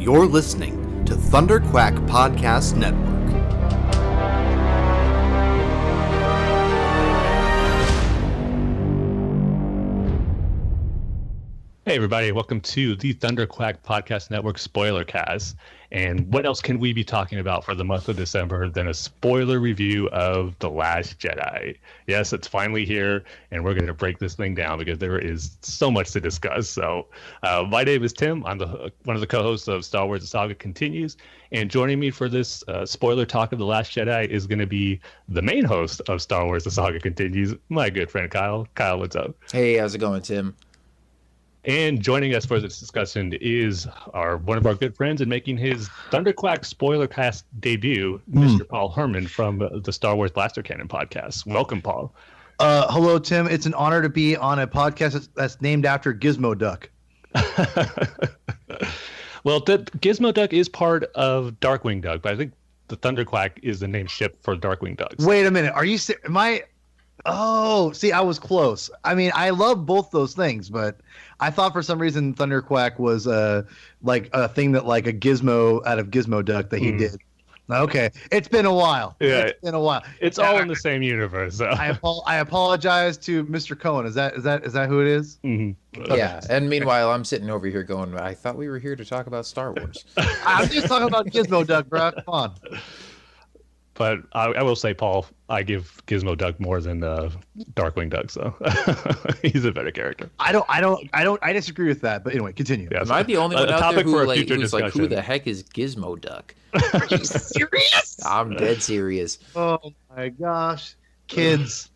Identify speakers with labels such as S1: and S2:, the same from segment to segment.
S1: You're listening to ThunderQuack Podcast Network.
S2: Hey everybody, welcome to the ThunderQuack Podcast Network Spoilercast. And what else can we be talking about for the month of December than a spoiler review of The Last Jedi? Yes, it's finally here, and we're going to break this thing down because there is so much to discuss. So my name is Tim. I'm one of the co-hosts of Star Wars: The Saga Continues. And joining me for this spoiler talk of The Last Jedi is going to be the main host of Star Wars: The Saga Continues, my good friend Kyle. Kyle, what's up?
S3: Hey, how's it going, Tim?
S2: And joining us for this discussion is one of our good friends and making his ThunderQuack Spoilercast debut, Mr. Paul Hermann from the Star Wars Blaster Cannon podcast. Welcome, Paul.
S4: Hello, Tim. It's an honor to be on a podcast that's named after Gizmo Duck.
S2: Well, Gizmo Duck is part of Darkwing Duck, but I think the ThunderQuack is the name ship for Darkwing Ducks.
S4: Wait a minute. Are you? Am I? Oh, see, I was close. I mean, I love both those things, but I thought for some reason ThunderQuack was like a thing that like a gizmo out of Gizmo Duck that he did. Okay, it's been a while.
S2: Yeah,
S4: it's been a while.
S2: It's all in the same universe. So.
S4: I apologize to Mr. Cohen. Is that who it is?
S2: Mm-hmm.
S3: Yeah, and meanwhile, I'm sitting over here going, I thought we were here to talk about Star Wars.
S4: I'm just talking about Gizmo Duck, bro. Come on.
S2: But I will say, Paul, I give Gizmo Duck more than Darkwing Duck, so he's a better character.
S4: I disagree with that. But anyway, continue.
S3: Am I the only one out there who's like, who the heck is Gizmo Duck?
S4: Are you serious?
S3: I'm dead serious.
S4: Oh my gosh, kids.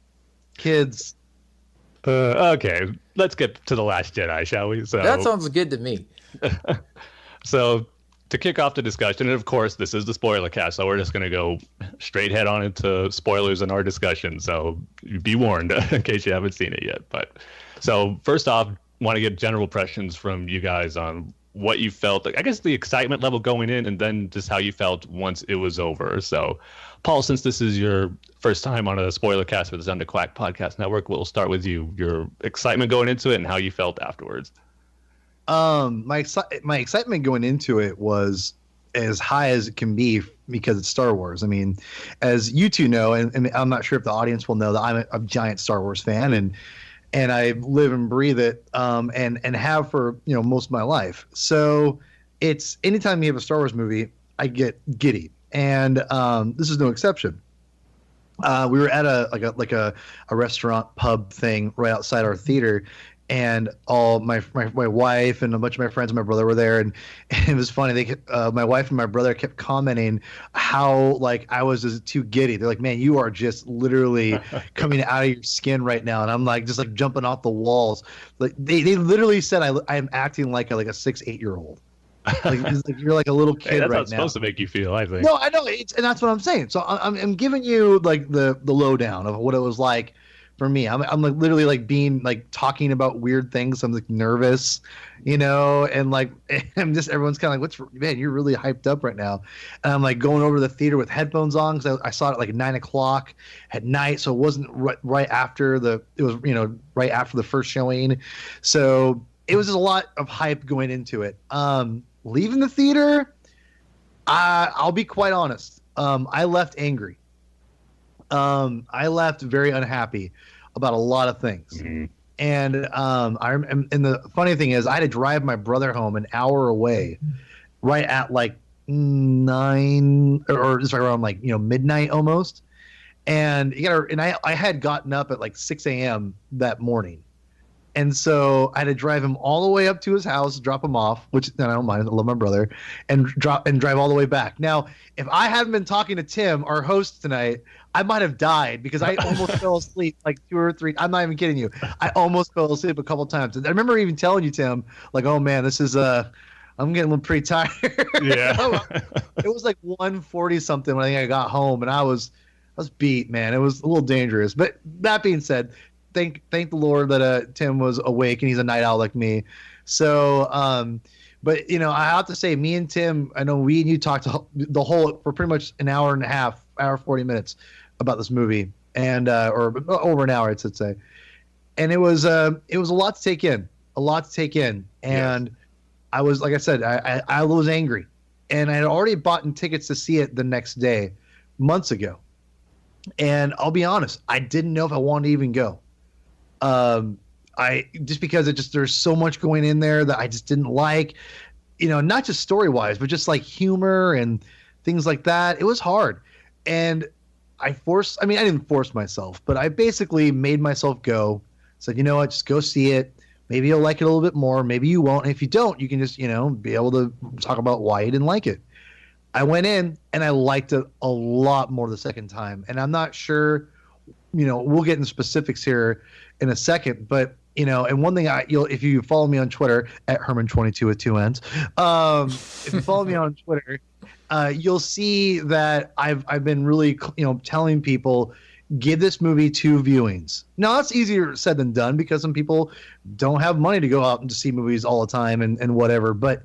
S2: Okay, let's get to The Last Jedi, shall we? So
S3: that sounds good to me.
S2: So. To kick off the discussion, and of course, this is the spoiler cast, so we're just going to go straight head on into spoilers in our discussion. So be warned in case you haven't seen it yet. But so first off, want to get general impressions from you guys on what you felt. I guess the excitement level going in, and then just how you felt once it was over. So, Paul, since this is your first time on a spoiler cast for the ThunderQuack Podcast Network, we'll start with you. Your excitement going into it and how you felt afterwards.
S4: My excitement going into it was as high as it can be because it's Star Wars. I mean, as you two know, and I'm not sure if the audience will know that I'm a giant Star Wars fan, and I live and breathe it, and have for most of my life. So it's anytime you have a Star Wars movie, I get giddy, and this is no exception. We were at a restaurant pub thing right outside our theater. And all my wife and a bunch of my friends and my brother were there, and it was funny. My wife and my brother kept commenting how like I was just too giddy. They're like, "Man, you are just literally coming out of your skin right now," and I'm like just like jumping off the walls. Like they literally said I'm acting like a 6-8-year-old. Like you're like a little kid
S2: that's
S4: right
S2: how it's
S4: now.
S2: Supposed to make you feel, I think.
S4: No, I know, and that's what I'm saying. So I'm giving you like the lowdown of what it was like. For me, I'm like literally like being like talking about weird things. I'm like nervous, and like I'm just everyone's kind of like, man, you're really hyped up right now. And I'm like going over to the theater with headphones on because I saw it at like 9:00 at night, so it wasn't right after right after the first showing. So it was just a lot of hype going into it. Leaving the theater, I'll be quite honest. I left angry. I left very unhappy about a lot of things. Mm-hmm. And and the funny thing is I had to drive my brother home an hour away right at like 9 or just around like midnight almost. And I had gotten up at like 6 a.m. that morning. And so I had to drive him all the way up to his house, drop him off, which I don't mind. I love my brother, and drive all the way back. Now, if I hadn't been talking to Tim, our host tonight, I might have died because I almost fell asleep like 2 or 3. I'm not even kidding you. I almost fell asleep a couple times. And I remember even telling you, Tim, like, "Oh man, this is I'm getting pretty tired."
S2: Yeah.
S4: It was like 1:40 something when I got home, and I was beat, man. It was a little dangerous. But that being said, thank the Lord that Tim was awake and he's a night owl like me. So, but I have to say, me and Tim, I know we and you talked for pretty much an hour and a half, 40 minutes about this movie, and or over an hour, I should say. And it was a lot to take in, and I was, like I said, I was angry, and I had already bought tickets to see it the next day, months ago. And I'll be honest, I didn't know if I wanted to even go. I just because there's so much going in there that I just didn't like, not just story wise, but just like humor and things like that. It was hard, and I didn't force myself, but I basically made myself go. Said, you know what, just go see it. Maybe you'll like it a little bit more. Maybe you won't. And if you don't, you can just, be able to talk about why you didn't like it. I went in and I liked it a lot more the second time. And I'm not sure, we'll get into specifics here in a second, but, and one thing if you follow me on Twitter at Hermann22 with 2 N's, if you follow me on Twitter, you'll see that I've been really, telling people, give this movie 2 viewings. Now, that's easier said than done because some people don't have money to go out and to see movies all the time and whatever. But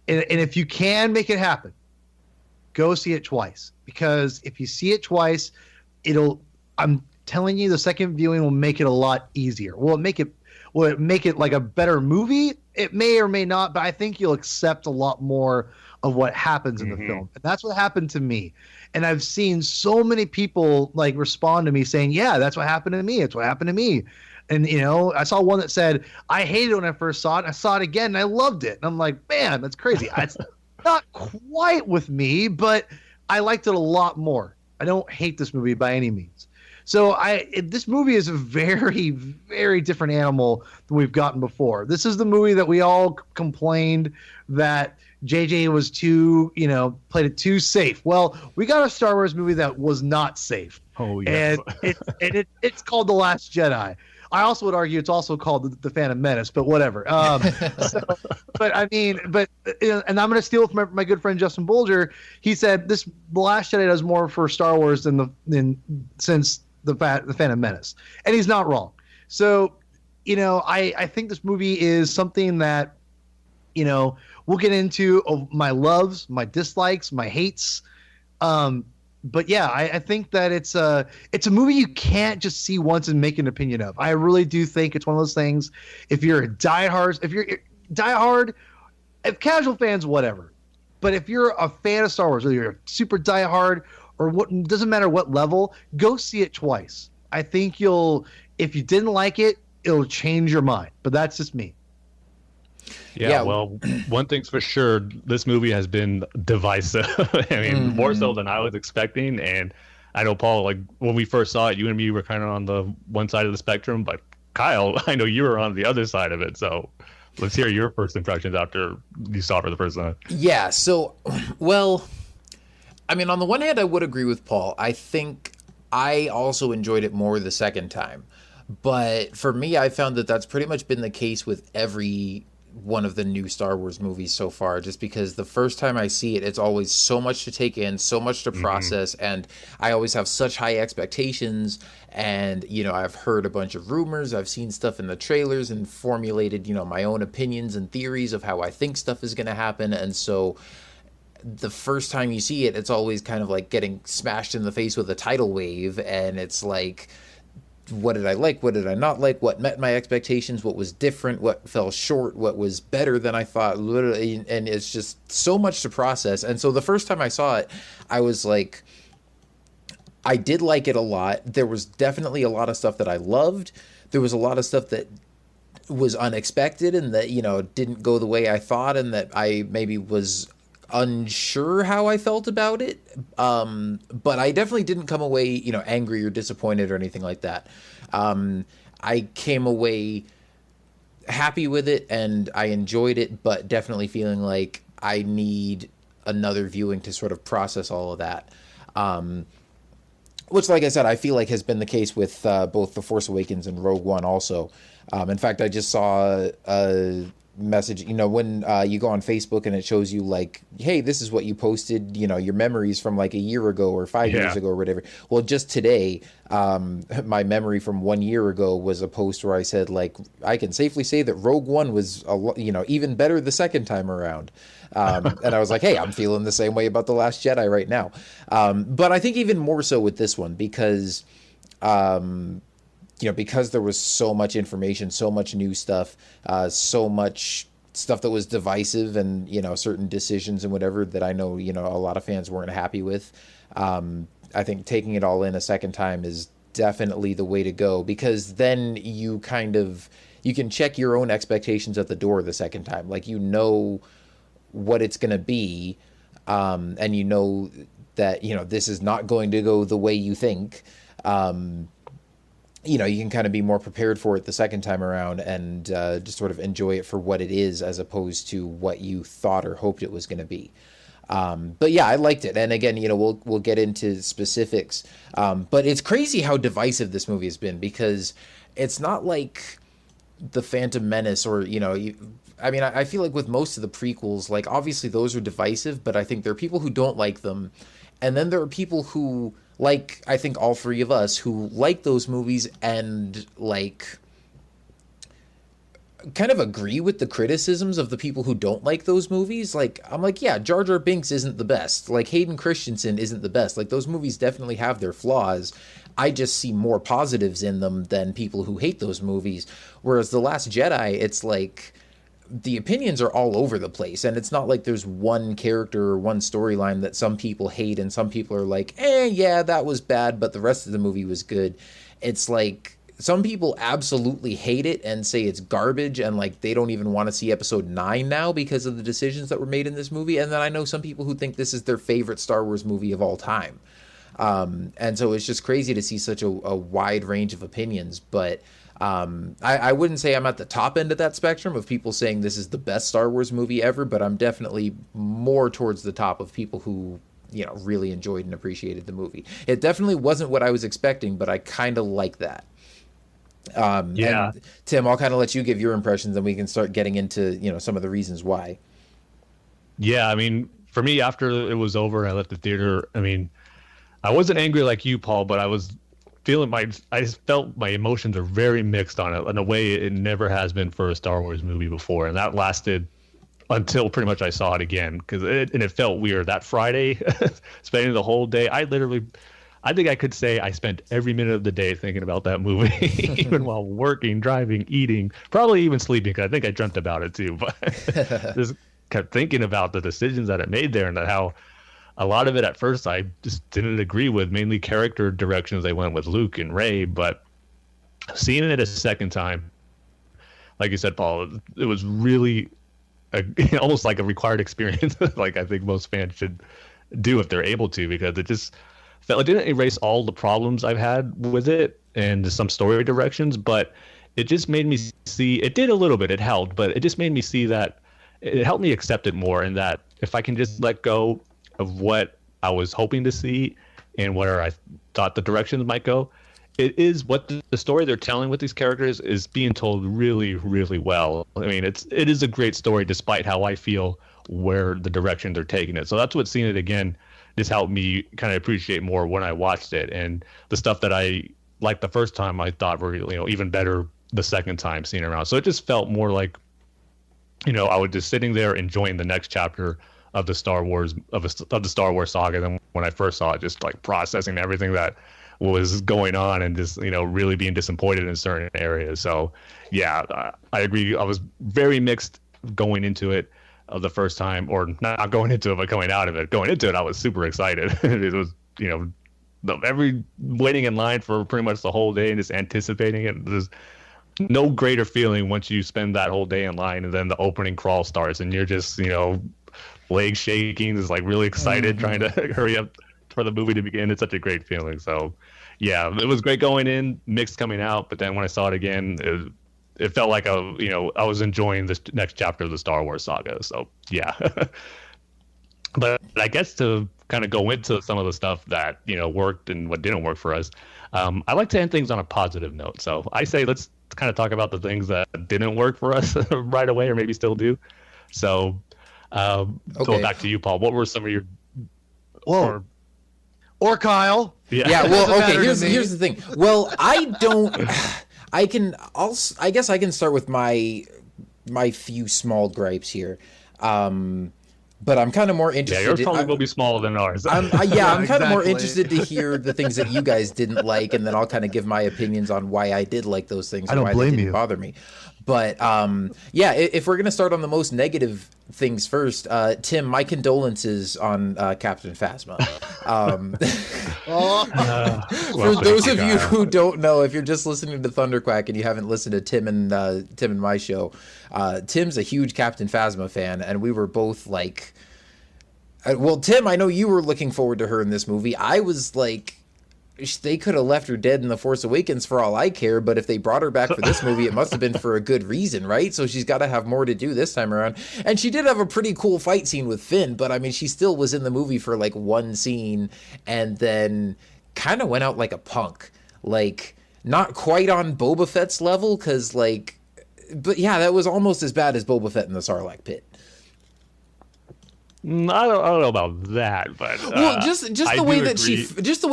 S4: and if you can make it happen, go see it twice. Because if you see it twice, I'm telling you, the second viewing will make it a lot easier. Will it make it like a better movie? It may or may not, but I think you'll accept a lot more of what happens in the film. And that's what happened to me. And I've seen so many people like respond to me saying, yeah, that's what happened to me. It's what happened to me. And, I saw one that said, I hated it when I first saw it. And I saw it again and I loved it. And I'm like, man, that's crazy. It's not quite with me, but I liked it a lot more. I don't hate this movie by any means. So this movie is a very, very different animal than we've gotten before. This is the movie that we all complained that JJ was played it too safe. Well, we got a Star Wars movie that was not safe.
S2: Oh, yeah.
S4: And it's called The Last Jedi. I also would argue it's also called The Phantom Menace, but whatever. And I'm going to steal from my good friend Justin Bolger. He said The Last Jedi does more for Star Wars since the Phantom Menace, and he's not wrong. So, I think this movie is something that, we'll get into my loves, my dislikes, my hates. But yeah, I think that it's a movie you can't just see once and make an opinion of. I really do think it's one of those things. If you're diehard, if casual fans, whatever. But if you're a fan of Star Wars, whether you're a super diehard or doesn't matter what level, go see it twice. I think if you didn't like it, it'll change your mind. But that's just me.
S2: Yeah, well, one thing's for sure, this movie has been divisive. I mean, more so than I was expecting. And I know, Paul, like when we first saw it, you and me were kind of on the one side of the spectrum, but Kyle, I know you were on the other side of it. So let's hear your first impressions after you saw it for the first time.
S3: Yeah, so, well, I mean, on the one hand, I would agree with Paul. I think I also enjoyed it more the second time. But for me, I found that that's pretty much been the case with every one of the new Star Wars movies so far, just because the first time I see it, it's always so much to take in, so much to process, and I always have such high expectations. And, I've heard a bunch of rumors, I've seen stuff in the trailers and formulated, my own opinions and theories of how I think stuff is going to happen. And so the first time you see it, it's always kind of like getting smashed in the face with a tidal wave, and it's like, what did I like? What did I not like? What met my expectations? What was different? What fell short? What was better than I thought? Literally, and it's just so much to process. And so the first time I saw it, I was like, I did like it a lot. There was definitely a lot of stuff that I loved. There was a lot of stuff that was unexpected and that, didn't go the way I thought, and that I maybe was unsure how I felt about it, but I definitely didn't come away angry or disappointed or anything like that. I came away happy with it and I enjoyed it, but definitely feeling like I need another viewing to sort of process all of that, which, like I said, I feel like has been the case with both The Force Awakens and Rogue One also. In fact, I just saw a message, when you go on Facebook and it shows you like, hey, this is what you posted, your memories from like a year ago or 5 years ago or whatever. Well, just today, my memory from 1 year ago was a post where I said, like, I can safely say that Rogue One was, even better the second time around. And I was like, hey, I'm feeling the same way about The Last Jedi right now. But I think even more so with this one because, because there was so much information, so much new stuff, so much stuff that was divisive and, you know, certain decisions and whatever that I know, you know, a lot of fans weren't happy with. I think taking it all in a second time is definitely the way to go, because then you can check your own expectations at the door the second time. Like, you know what it's going to be, and you know that, you know, this is not going to go the way you think. You know, you can kind of be more prepared for it the second time around and just sort of enjoy it for what it is, as opposed to what you thought or hoped it was going to be. But yeah, I liked it. And again, you know, we'll get into specifics. But it's crazy how divisive this movie has been, because it's not like The Phantom Menace or, you know, I mean, I feel like with most of the prequels, like, obviously those are divisive, but I think there are people who don't like them. And then there are people who, like, I think all three of us, who like those movies and, like, kind of agree with the criticisms of the people who don't like those movies. Like, I'm like, yeah, Jar Jar Binks isn't the best. Like, Hayden Christensen isn't the best. Like, those movies definitely have their flaws. I just see more positives in them than people who hate those movies. Whereas The Last Jedi, it's like, the opinions are all over the place, and it's not like there's one character or one storyline that some people hate and some people are like, yeah, that was bad, but the rest of the movie was good. It's like, some people absolutely hate it and say it's garbage, and like they don't even want to see episode 9 now because of the decisions that were made in this movie. And then I know some people who think this is their favorite Star Wars movie of all time. And so it's just crazy to see such a wide range of opinions. But I wouldn't say I'm at the top end of that spectrum of people saying this is the best Star Wars movie ever, but I'm definitely more towards the top of people who, you know, really enjoyed and appreciated the movie. It definitely wasn't what I was expecting, but I kind of like that.
S2: Yeah.
S3: And Tim, I'll kind of let you give your impressions, and we can start getting into, you know, some of the reasons why.
S2: Yeah, I mean, for me, after it was over, I left the theater. I mean, I wasn't angry like you, Paul, but I was feeling I just felt my emotions are very mixed on it in a way it never has been for a Star Wars movie before. And that lasted until pretty much I saw it again, because it felt weird. That Friday, spending the whole day, I think I could say I spent every minute of the day thinking about that movie, even while working, driving, eating, probably even sleeping, because I think I dreamt about it too. But just kept thinking about the decisions that it made there, and how a lot of it at first I just didn't agree with, mainly character directions they went with Luke and Rey. But seeing it a second time, like you said, Paul, it was really almost like a required experience. Like I think most fans should do if they're able to, because it just felt, it didn't erase all the problems I've had with it and some story directions, but it just made me see, it did a little bit, it helped, but it just made me see that it helped me accept it more, and that if I can just let go of what I was hoping to see and where I thought the directions might go, it is what the story they're telling with these characters is being told really, really well. I mean, it is a great story despite how I feel where the direction they're taking it. So that's what seeing it again just helped me kind of appreciate more when I watched it. And the stuff that I liked the first time, I thought were, you know, even better the second time seeing it around. So it just felt more like, you know, I was just sitting there enjoying the next chapter of the Star Wars of the Star Wars saga than when I first saw it, just like processing everything that was going on and just, you know, really being disappointed in certain areas. So yeah, I agree. I was very mixed going into it the first time, or not going into it, but coming out of it. Going into it, I was super excited. It was, you know, every waiting in line for pretty much the whole day and just anticipating it. There's no greater feeling once you spend that whole day in line and then the opening crawl starts and you're just, you know, legs shaking, just like really excited, trying to hurry up for the movie to begin. It's such a great feeling. So yeah, it was great going in, mixed coming out, but then when I saw it again, it felt like I was enjoying this next chapter of the Star Wars saga. So yeah. But I guess to kind of go into some of the stuff that, you know, worked and what didn't work for us, I like to end things on a positive note. So I say let's kind of talk about the things that didn't work for us right away, or maybe still do. So going back to you, Paul, what were some of your
S4: or Kyle?
S3: Yeah. Well, okay. Here's the thing. Well, I guess I can start with my few small gripes here. But I'm kind of more interested.
S2: Yeah, yours probably will be smaller than ours.
S3: I'm kind of more interested to hear the things that you guys didn't like, and then I'll kind of give my opinions on why I did like those things and why they didn't bother me. But yeah, if we're gonna start on the most negative things first, Tim, my condolences on Captain Phasma. For those of you who don't know, if you're just listening to ThunderQuack and you haven't listened to Tim and my show, Tim's a huge Captain Phasma fan, and we were both like, well, Tim, I know you were looking forward to her in this movie. I was like, they could have left her dead in The Force Awakens for all I care, but if they brought her back for this movie, it must have been for a good reason, right? So she's got to have more to do this time around. And she did have a pretty cool fight scene with Finn, but I mean, she still was in the movie for like one scene and then kind of went out like a punk. Like, not quite on Boba Fett's level, because like, but yeah, that was almost as bad as Boba Fett in the Sarlacc pit.
S2: I don't know about that, but
S3: well, just the way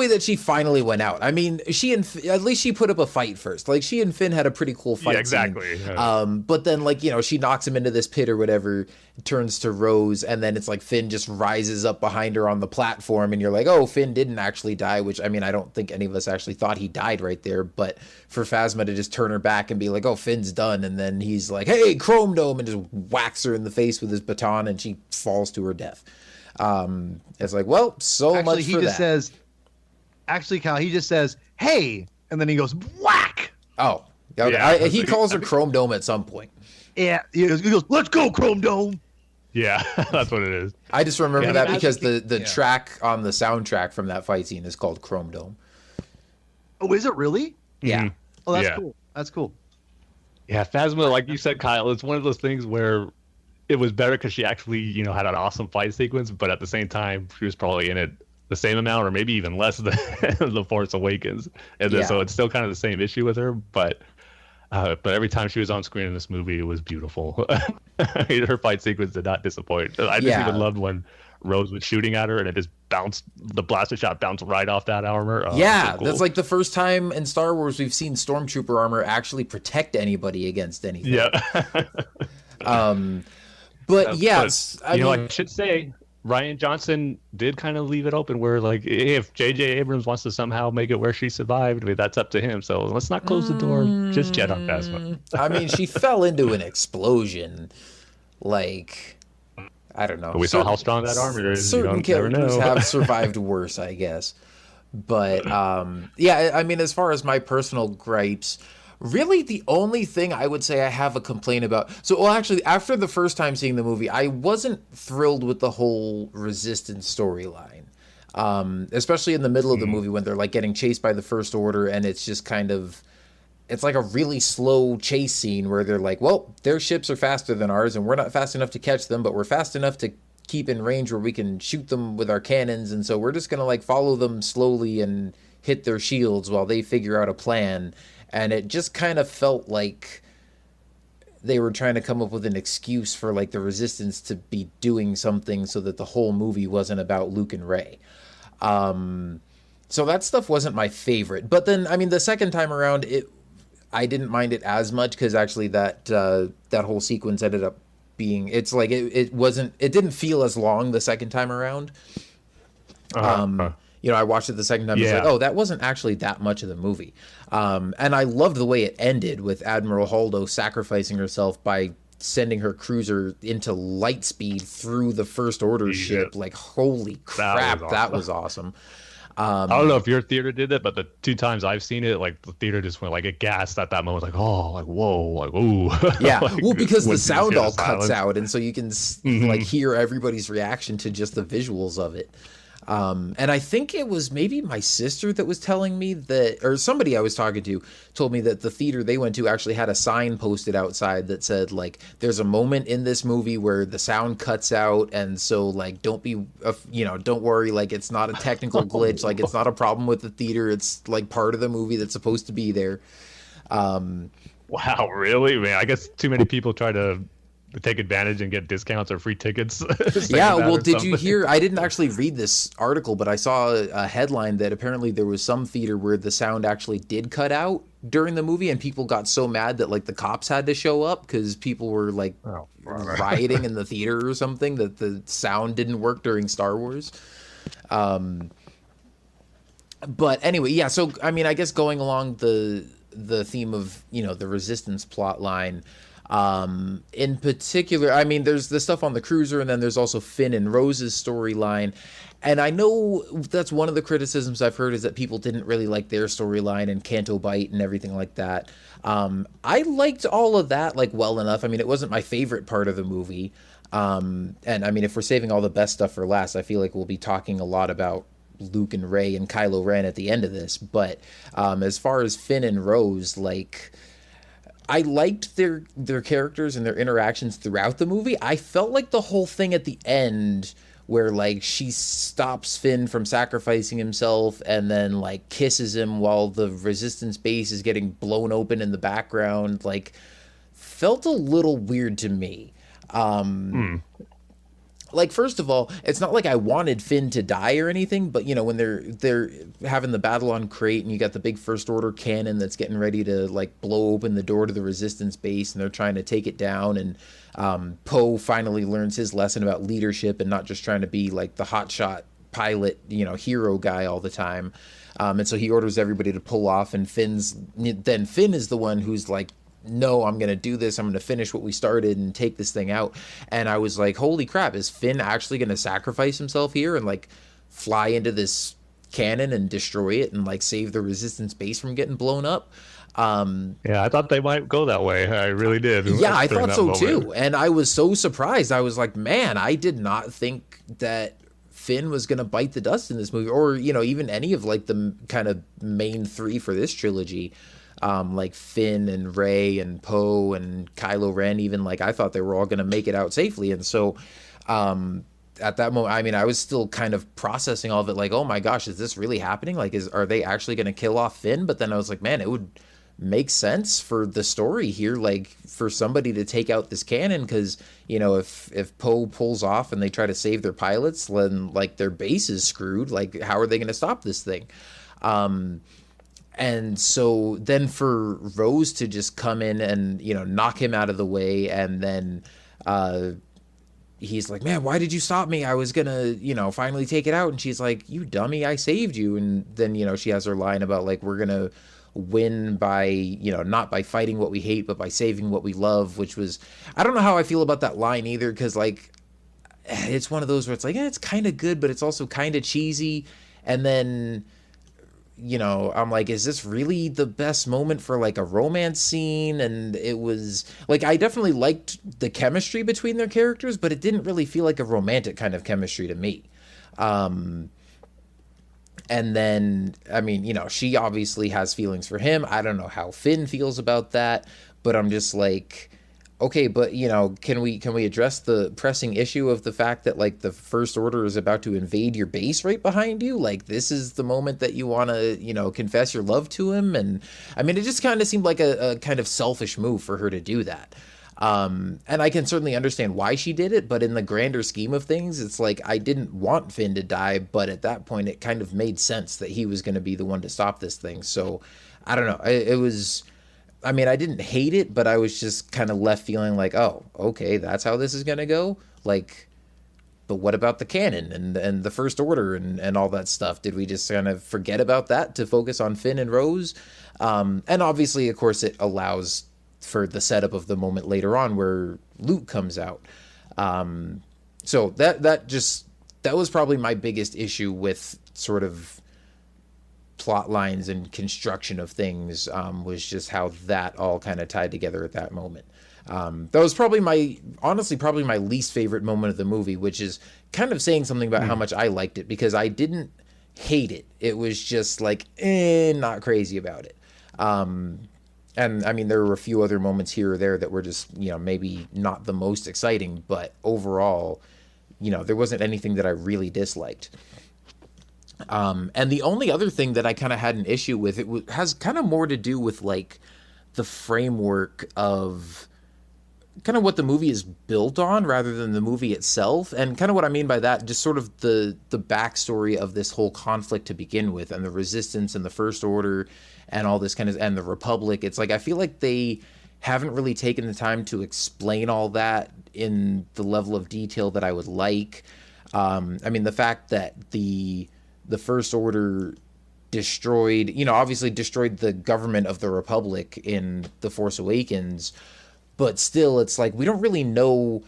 S3: that she finally went out. I mean, at least she put up a fight first. Like, she and Finn had a pretty cool fight.
S2: Yeah, exactly.
S3: Scene. But then, like, you know, she knocks him into this pit or whatever, turns to Rose, and then it's like Finn just rises up behind her on the platform, and you're like, oh, Finn didn't actually die. Which, I mean, I don't think any of us actually thought he died right there. But for Phasma to just turn her back and be like, oh, Finn's done, and then he's like, hey, Chrome Dome, and just whacks her in the face with his baton, and she falls to her death. It's like, well, much for that.
S4: Actually, Kyle, he just says, hey, and then he goes, whack.
S3: Oh, okay. Yeah, he calls her Chrome Dome at some point.
S4: Yeah, he goes, let's go, Chrome Dome.
S2: Yeah, that's what it is.
S3: I just remember that because the track on the soundtrack from that fight scene is called Chrome Dome.
S4: Oh, is it really?
S3: Yeah.
S2: Mm-hmm.
S4: Oh, that's cool. That's cool.
S2: Yeah, Phasma, like you said, Kyle, it's one of those things where it was better because she actually, you know, had an awesome fight sequence, but at the same time, she was probably in it the same amount or maybe even less than The Force Awakens. And so it's still kind of the same issue with her, but every time she was on screen in this movie, it was beautiful. I mean, her fight sequence did not disappoint. I just even loved when Rose was shooting at her and it just the blaster shot bounced right off that armor.
S3: So cool. That's like the first time in Star Wars we've seen Stormtrooper armor actually protect anybody against anything.
S2: Yeah.
S3: But yes,
S2: I should say Rian Johnson did kind of leave it open where, like, if J.J. Abrams wants to somehow make it where she survived, I mean, that's up to him. So let's not close the door just yet on Phasma.
S3: I mean, she fell into an explosion. Like, I don't know.
S2: But we saw how strong that armor is.
S3: Certain characters have survived worse, I guess. But, yeah, I mean, as far as my personal gripes, really the only thing I would say I have a complaint about. So, well, actually, after the first time seeing the movie, I wasn't thrilled with the whole Resistance storyline. Especially in the middle of the movie when they're like getting chased by the First Order, and it's just kind of, it's like a really slow chase scene where they're like, well, their ships are faster than ours, and we're not fast enough to catch them, but we're fast enough to keep in range where we can shoot them with our cannons, and so we're just gonna like follow them slowly and hit their shields while they figure out a plan. And it just kind of felt like they were trying to come up with an excuse for like the Resistance to be doing something so that the whole movie wasn't about Luke and Rey. So that stuff wasn't my favorite. But then, I mean, the second time around, I didn't mind it as much because actually that whole sequence ended up being, it's like it didn't feel as long the second time around. You know, I watched it the second time. I was like, oh, that wasn't actually that much of the movie. And I loved the way it ended with Admiral Holdo sacrificing herself by sending her cruiser into light speed through the First Order ship. Like, holy crap, that was awesome.
S2: I don't know if your theater did it, but the two times I've seen it, like the theater just went like aghast at that moment, like, oh, like whoa, like ooh.
S3: Yeah,
S2: like,
S3: well, because the sound all cuts out, and so you can like hear everybody's reaction to just the visuals of it. And I think it was maybe my sister that was telling me that, or somebody I was talking to told me that the theater they went to actually had a sign posted outside that said, like, there's a moment in this movie where the sound cuts out. And so, like, don't worry. Like, it's not a technical glitch. Like, it's not a problem with the theater. It's like part of the movie that's supposed to be there.
S2: Wow, really? Man, I guess too many people try to take advantage and get discounts or free tickets.
S3: Yeah, well, did you hear? I didn't actually read this article, but I saw a headline that apparently there was some theater where the sound actually did cut out during the movie, and people got so mad that like the cops had to show up because people were like rioting in the theater or something, that the sound didn't work during Star Wars. But anyway, yeah. So I mean, I guess going along the theme of, you know, the Resistance plot line, In particular, I mean, there's the stuff on the cruiser, and then there's also Finn and Rose's storyline. And I know that's one of the criticisms I've heard is that people didn't really like their storyline and Kanto Bite and everything like that. I liked all of that like well enough. I mean, it wasn't my favorite part of the movie. And I mean, if we're saving all the best stuff for last, I feel like we'll be talking a lot about Luke and Rey and Kylo Ren at the end of this. But as far as Finn and Rose, like, I liked their characters and their interactions throughout the movie. I felt like the whole thing at the end where like she stops Finn from sacrificing himself and then like kisses him while the resistance base is getting blown open in the background, like, felt a little weird to me. Like, first of all, it's not like I wanted Finn to die or anything, but, you know, when they're having the battle on Crate and you got the big First Order cannon that's getting ready to, like, blow open the door to the Resistance base and they're trying to take it down, and Poe finally learns his lesson about leadership and not just trying to be, like, the hotshot pilot, you know, hero guy all the time. And so he orders everybody to pull off, and Finn is the one who's like, no, I'm going to do this. I'm going to finish what we started and take this thing out. And I was like, holy crap, is Finn actually going to sacrifice himself here and like fly into this cannon and destroy it and like save the Resistance base from getting blown up?
S2: Yeah, I thought they might go that way. I really did.
S3: Yeah, I thought so too. And I was so surprised. I was like, man, I did not think that Finn was going to bite the dust in this movie, or, you know, even any of like the kind of main three for this trilogy. Like Finn and Rey and Poe and Kylo Ren, even, like, I thought they were all going to make it out safely. And so at that moment, I mean, I was still kind of processing all of it, like, oh my gosh, is this really happening? Like, are they actually going to kill off Finn? But then I was like, man, it would make sense for the story here, like, for somebody to take out this cannon, because, you know, if Poe pulls off and they try to save their pilots, then, like, their base is screwed. Like, how are they going to stop this thing? And so then for Rose to just come in and, you know, knock him out of the way, and then he's like, man, why did you stop me? I was going to, you know, finally take it out. And she's like, you dummy, I saved you. And then, you know, she has her line about, like, we're going to win by, you know, not by fighting what we hate, but by saving what we love, which was, I don't know how I feel about that line either, because, like, it's one of those where it's like, it's kind of good, but it's also kind of cheesy. And then, you know, I'm like, is this really the best moment for like a romance scene? And it was like, I definitely liked the chemistry between their characters, but it didn't really feel like a romantic kind of chemistry to me. And then, I mean, you know, she obviously has feelings for him. I don't know how Finn feels about that, but I'm just like, okay, but, you know, can we address the pressing issue of the fact that, like, the First Order is about to invade your base right behind you? Like, this is the moment that you want to, you know, confess your love to him? And I mean, it just kind of seemed like a kind of selfish move for her to do that. And I can certainly understand why she did it, but in the grander scheme of things, it's like, I didn't want Finn to die, but at that point it kind of made sense that he was going to be the one to stop this thing. So I don't know. It was, I mean, I didn't hate it, but I was just kind of left feeling like, oh, okay, that's how this is going to go? Like, but what about the canon and the First Order and all that stuff? Did we just kind of forget about that to focus on Finn and Rose? And obviously, of course, it allows for the setup of the moment later on where Luke comes out. So that was probably my biggest issue with sort of plot lines and construction of things, was just how that all kind of tied together at that moment. That was probably my least favorite moment of the movie, which is kind of saying something about how much I liked it, because I didn't hate it. It was just like, not crazy about it. And I mean, there were a few other moments here or there that were just, you know, maybe not the most exciting, but overall, you know, there wasn't anything that I really disliked. And the only other thing that I kind of had an issue with, has kind of more to do with like the framework of kind of what the movie is built on rather than the movie itself. And kind of what I mean by that, just sort of the backstory of this whole conflict to begin with, and the Resistance and the First Order and all this kind of, and the Republic. It's like, I feel like they haven't really taken the time to explain all that in the level of detail that I would like. I mean, the fact that the First Order obviously destroyed the government of the Republic in The Force Awakens, but still, it's like we don't really know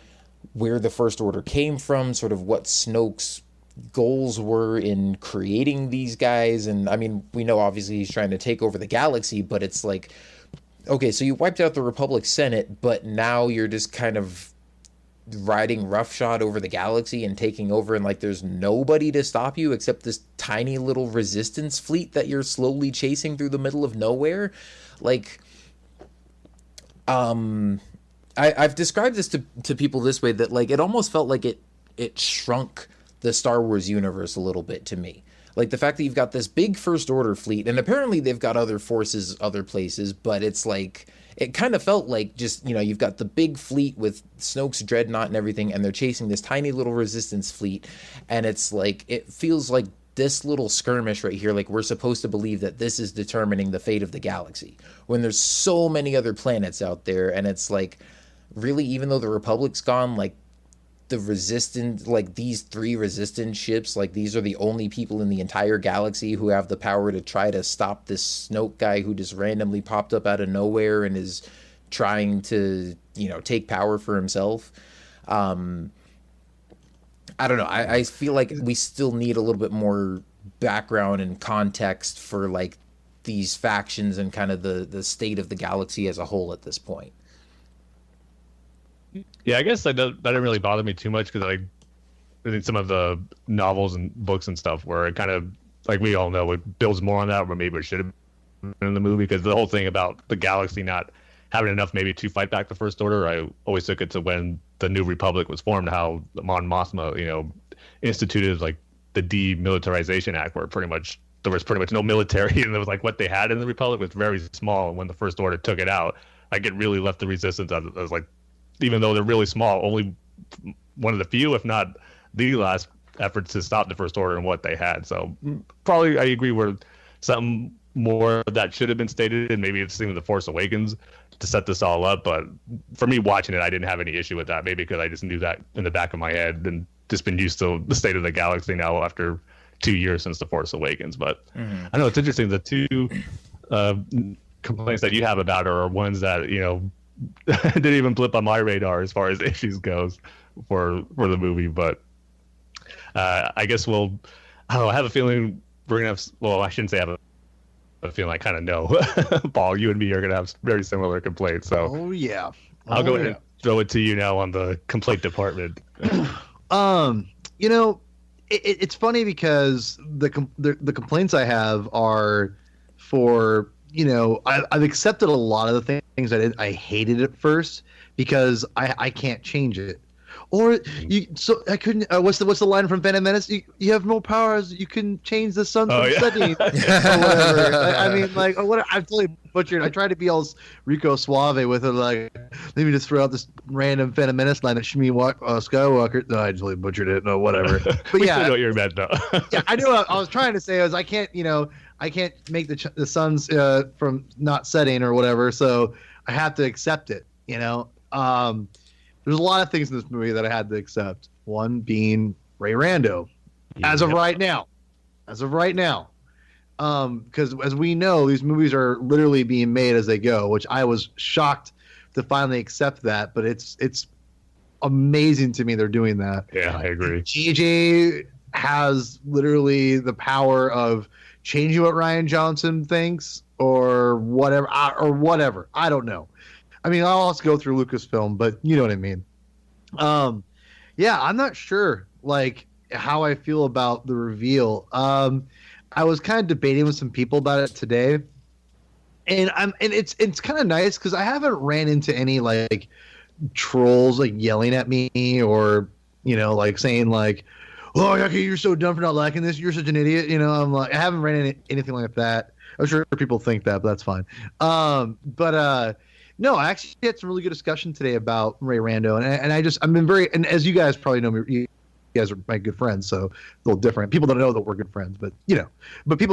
S3: where the First Order came from, sort of what Snoke's goals were in creating these guys. And I mean, we know obviously he's trying to take over the galaxy, but it's like, okay, so you wiped out the Republic Senate, but now you're just kind of riding roughshod over the galaxy and taking over, and like there's nobody to stop you except this tiny little resistance fleet that you're slowly chasing through the middle of nowhere. Like, I've described this to people this way, that like it almost felt like it shrunk the Star Wars universe a little bit to me. Like the fact that you've got this big First Order fleet, and apparently they've got other forces other places, but it's like, it kind of felt like just, you know, you've got the big fleet with Snoke's dreadnought and everything, and they're chasing this tiny little resistance fleet, and it's like, it feels like this little skirmish right here, like we're supposed to believe that this is determining the fate of the galaxy, when there's so many other planets out there, and it's like, really, even though the Republic's gone, like, the resistance, like these 3 resistance ships, like these are the only people in the entire galaxy who have the power to try to stop this Snoke guy who just randomly popped up out of nowhere and is trying to, you know, take power for himself. I don't know. I feel like we still need a little bit more background and context for like these factions and kind of the state of the galaxy as a whole at this point.
S2: Yeah, I guess that didn't really bother me too much, because I think some of the novels and books and stuff where it kind of, like we all know, it builds more on that, or maybe it should have been in the movie, because the whole thing about the galaxy not having enough maybe to fight back the First Order, I always took it to when the New Republic was formed, how Mon Mothma, you know, instituted like the Demilitarization Act, where there was pretty much no military, and it was like what they had in the Republic was very small, and when the First Order took it out, like it really left the resistance as like, even though they're really small, only one of the few, if not the last efforts to stop the First Order and what they had. So probably I agree where something more that should have been stated, and maybe it's in The Force Awakens to set this all up. But for me watching it, I didn't have any issue with that, maybe because I just knew that in the back of my head and just been used to the state of the galaxy now after 2 years since The Force Awakens. But I know it's interesting. The 2 complaints that you have about it are ones that, you know, didn't even blip on my radar as far as issues goes for the movie. But I guess I don't know, I have a feeling we're gonna have, well, I shouldn't say I have a feeling, I kind of know, Paul, you and me are gonna have very similar complaints. So I'll go ahead and throw it to you now on the complaint department.
S4: You know, it's funny because the complaints I have are for, you know, I've accepted a lot of the things I hated at first because I can't change it. Or I couldn't. What's the line from Phantom Menace? You have more powers. You can change the sun from setting. Or whatever. I mean, like, what? I've totally butchered. I tried to be all Rico Suave with it. Like, let me just throw out this random Phantom Menace line that Shmi Skywalker. No, I totally butchered it. No, whatever. But
S2: yeah, I know what you're meant though.
S4: Yeah, I knew what I was trying to say. I can't, you know, I can't make the suns from not setting or whatever. So I have to accept it. You know. There's a lot of things in this movie that I had to accept. One being Ray Rando, as of right now. Because as we know, these movies are literally being made as they go, which I was shocked to finally accept that. But it's amazing to me they're doing that.
S2: Yeah, I agree.
S4: JJ has literally the power of changing what Rian Johnson thinks or whatever. I don't know. I mean, I'll also go through Lucasfilm, but you know what I mean. Yeah, I'm not sure, like, how I feel about the reveal. I was kind of debating with some people about it today, and it's kind of nice because I haven't ran into any like trolls like yelling at me or, you know, like saying like, "Oh, okay, you're so dumb for not liking this. You're such an idiot." You know, I'm like, I haven't ran into anything like that. I'm sure people think that, but that's fine. No, I actually had some really good discussion today about Ray Rando, and I've been very, and as you guys probably know me, you guys are my good friends, so a little different. People don't know that we're good friends, but you know,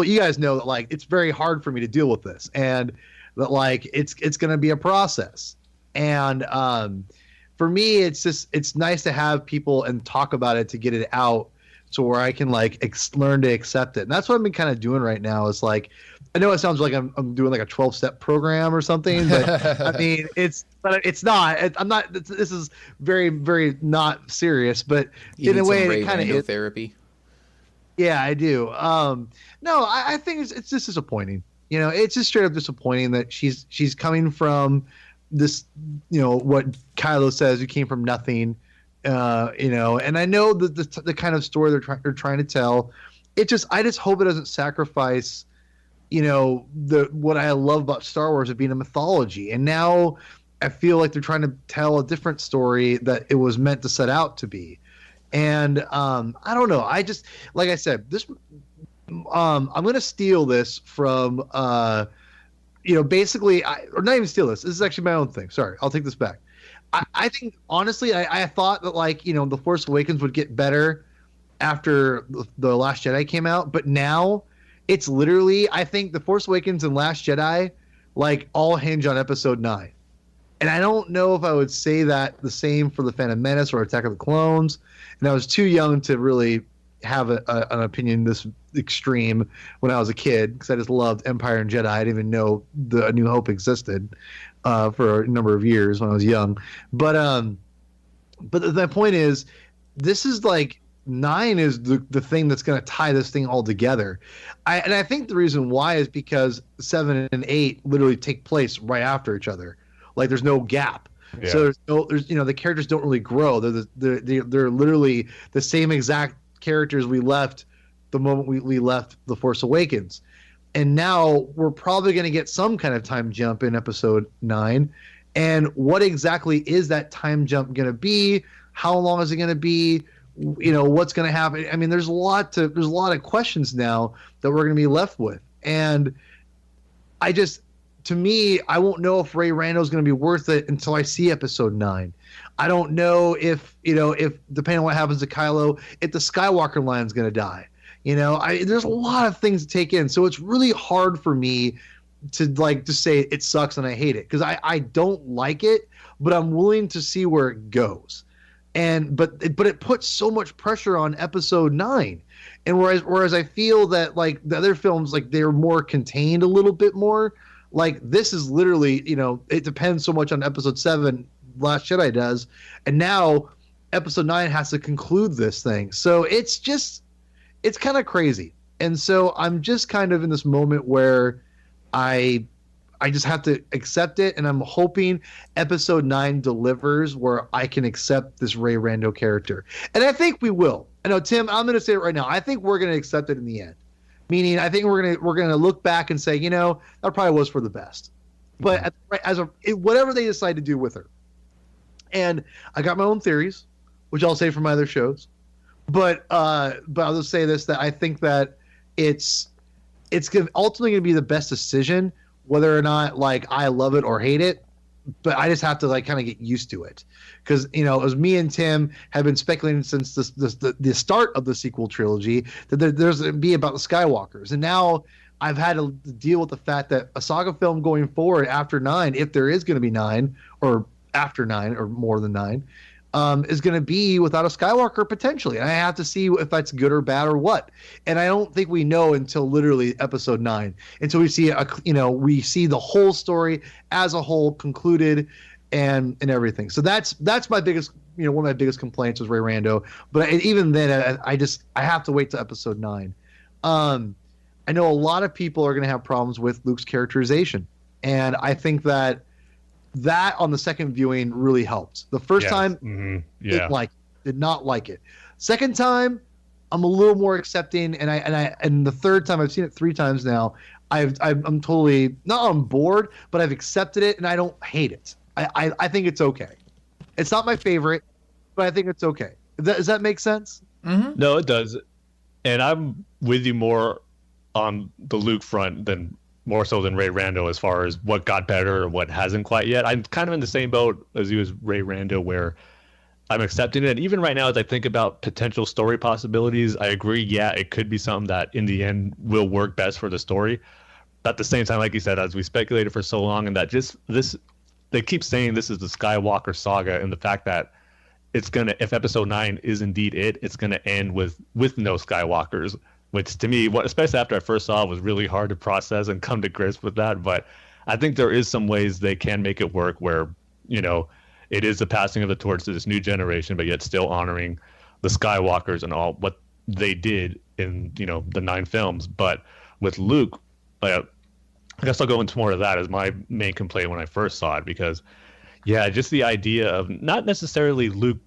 S4: you guys know that like it's very hard for me to deal with this, and that like it's going to be a process, and for me, it's nice to have people and talk about it to get it out, to where I can like learn to accept it. And that's what I've been kind of doing right now. Is like, I know it sounds like I'm doing like a 12-step program or something, but I mean, it's not. I'm not. This is very, very not serious, but in a way, it kind of is
S3: therapy.
S4: Yeah, I do. No, I think it's just disappointing. You know, it's just straight up disappointing that she's coming from this, you know, what Kylo says, who came from nothing. You know, and I know the kind of story they're trying to tell. I just hope it doesn't sacrifice, you know, what I love about Star Wars of being a mythology. And now I feel like they're trying to tell a different story that it was meant to set out to be. And I don't know. I just, like I said, this I'm going to steal this from you know, basically, or not even steal this. This is actually my own thing. Sorry, I'll take this back. I think honestly, I thought that, like, you know, The Force Awakens would get better after the Last Jedi came out, but now it's literally, I think The Force Awakens and Last Jedi like all hinge on Episode 9. And I don't know if I would say that the same for The Phantom Menace or Attack of the Clones. And I was too young to really have an opinion this extreme when I was a kid, because I just loved Empire and Jedi. I didn't even know A New Hope existed for a number of years when I was young. But the point is, this is like 9 is the thing that's going to tie this thing all together. I think the reason why is because 7 and 8 literally take place right after each other. Like, there's no gap. Yeah. So there's you know, the characters don't really grow. They're literally the same exact characters we left the moment we left The Force Awakens. And now we're probably going to get some kind of time jump in Episode 9. And what exactly is that time jump going to be? How long is it going to be? You know, what's going to happen? I mean, there's a lot of questions now that we're going to be left with. And to me, I won't know if Ray Rando is going to be worth it until I see Episode 9. I don't know if depending on what happens to Kylo, if the Skywalker line is going to die. You know, there's a lot of things to take in. So it's really hard for me to like just say it sucks and I hate it, because I don't like it, but I'm willing to see where it goes. But it puts so much pressure on Episode 9. And whereas I feel that like the other films, like they're more contained a little bit more. Like, this is literally, you know, it depends so much on Episode 7, Last Jedi does, and now Episode 9 has to conclude this thing. So it's kind of crazy. And so I'm just kind of in this moment where I just have to accept it, and I'm hoping Episode 9 delivers where I can accept this Ray Rando character. And I think we will. I know, Tim, I'm going to say it right now. I think we're going to accept it in the end. Meaning, I think we're gonna look back and say, you know, that probably was for the best. But whatever they decide to do with her, and I got my own theories, which I'll say for my other shows. But I'll just say this: that I think that it's ultimately gonna be the best decision, whether or not like I love it or hate it. But I just have to like kind of get used to it, because, you know, as me and Tim have been speculating since the start of the sequel trilogy that there's going to be about the Skywalkers, and now I've had to deal with the fact that a saga film going forward after 9, if there is going to be 9 or after 9 or more than 9, is going to be without a Skywalker potentially, and I have to see if that's good or bad or what. And I don't think we know until literally Episode 9, until we see we see the whole story as a whole concluded and everything. So that's my biggest, you know, one of my biggest complaints was Ray Rando. But even then, I have to wait till Episode 9. I know a lot of people are going to have problems with Luke's characterization, and I think that on the second viewing really helped. The first time, did not like it. Second time, I'm a little more accepting, and the third time, I've seen it 3 times now. I'm totally not on board, but I've accepted it, and I don't hate it. I think it's okay. It's not my favorite, but I think it's okay. Does that make sense?
S2: Mm-hmm. No, it does. And I'm with you more on the Luke front than more so than Ray Rando as far as what got better or what hasn't quite yet. I'm kind of in the same boat as you as Ray Rando, where I'm accepting it. And even right now, as I think about potential story possibilities, I agree. Yeah, it could be something that in the end will work best for the story. But at the same time, like you said, as we speculated for so long, and that just this, they keep saying this is the Skywalker saga, and the fact that it's gonna, if episode 9 is indeed it's gonna end with no Skywalkers, which to me, especially after I first saw it, was really hard to process and come to grips with that. But I think there is some ways they can make it work where, it is the passing of the torch to this new generation, but yet still honoring the Skywalkers and all what they did in, the 9 films. But with Luke, I guess I'll go into more of that as my main complaint when I first saw it, because just the idea of not necessarily Luke,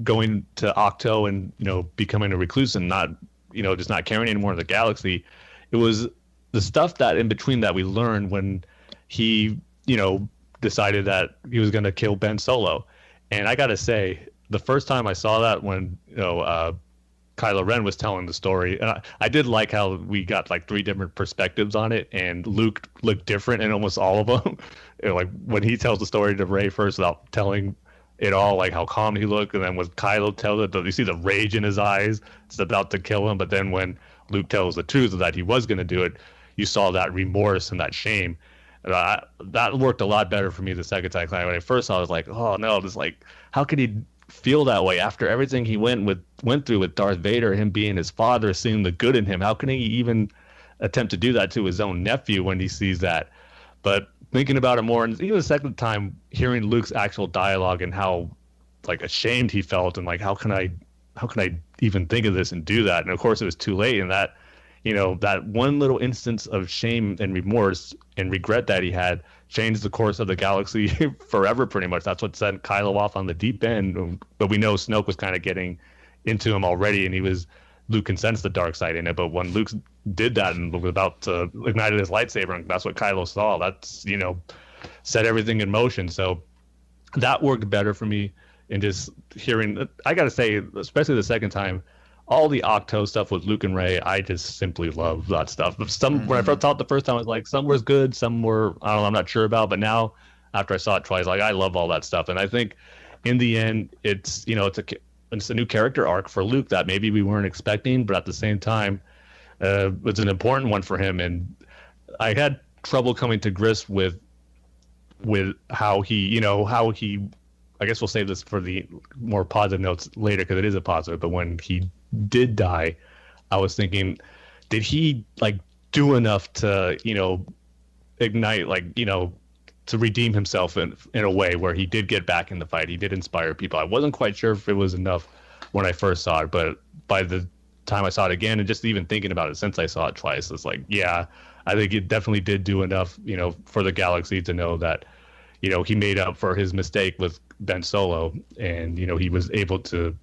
S2: going to Octo and, becoming a recluse and not, just not caring anymore in the galaxy. It was the stuff that in between that we learned when he, decided that he was going to kill Ben Solo. And I got to say, the first time I saw that when, Kylo Ren was telling the story, and I did like how we got like 3 different perspectives on it, and Luke looked different in almost all of them. Like when he tells the story to Rey first without telling it all, like how calm he looked, and then when Kylo tells it, you see the rage in his eyes, it's about to kill him. But then when Luke tells the truth that he was going to do it, you saw that remorse and that shame. And that worked a lot better for me the second time. When I first saw it, I was like, oh no, this, like, how could he feel that way after everything he went through with Darth Vader, him being his father, seeing the good in him? How can he even attempt to do that to his own nephew when he sees that? But thinking about it more, and even the second time hearing Luke's actual dialogue and how like ashamed he felt, and like how can I even think of this and do that? And of course it was too late, and that that one little instance of shame and remorse and regret that he had changed the course of the galaxy forever, pretty much. That's what sent Kylo off on the deep end. But we know Snoke was kind of getting into him already, and Luke can sense the dark side in it. But when Luke did that and was about to ignite his lightsaber, and that's what Kylo saw, that's, set everything in motion. So that worked better for me. And just hearing, I got to say, especially the second time, all the Octo stuff with Luke and Rey, I just simply love that stuff. When I first saw it the first time, I was like, some was good, some were, I don't know, I'm not sure about. But now, after I saw it twice, like, I love all that stuff. And I think in the end, it's a new character arc for Luke that maybe we weren't expecting, but at the same time, it's an important one for him. And I had trouble coming to grips with how he, I guess we'll save this for the more positive notes later, because it is a positive. But when he did die, I was thinking, did he like do enough to, ignite, like, to redeem himself in a way where he did get back in the fight? He did inspire people. I wasn't quite sure if it was enough when I first saw it, but by the time I saw it again, and just even thinking about it since I saw it twice, it's like, yeah, I think it definitely did do enough, for the galaxy to know that, he made up for his mistake with Ben Solo, and, he was able to,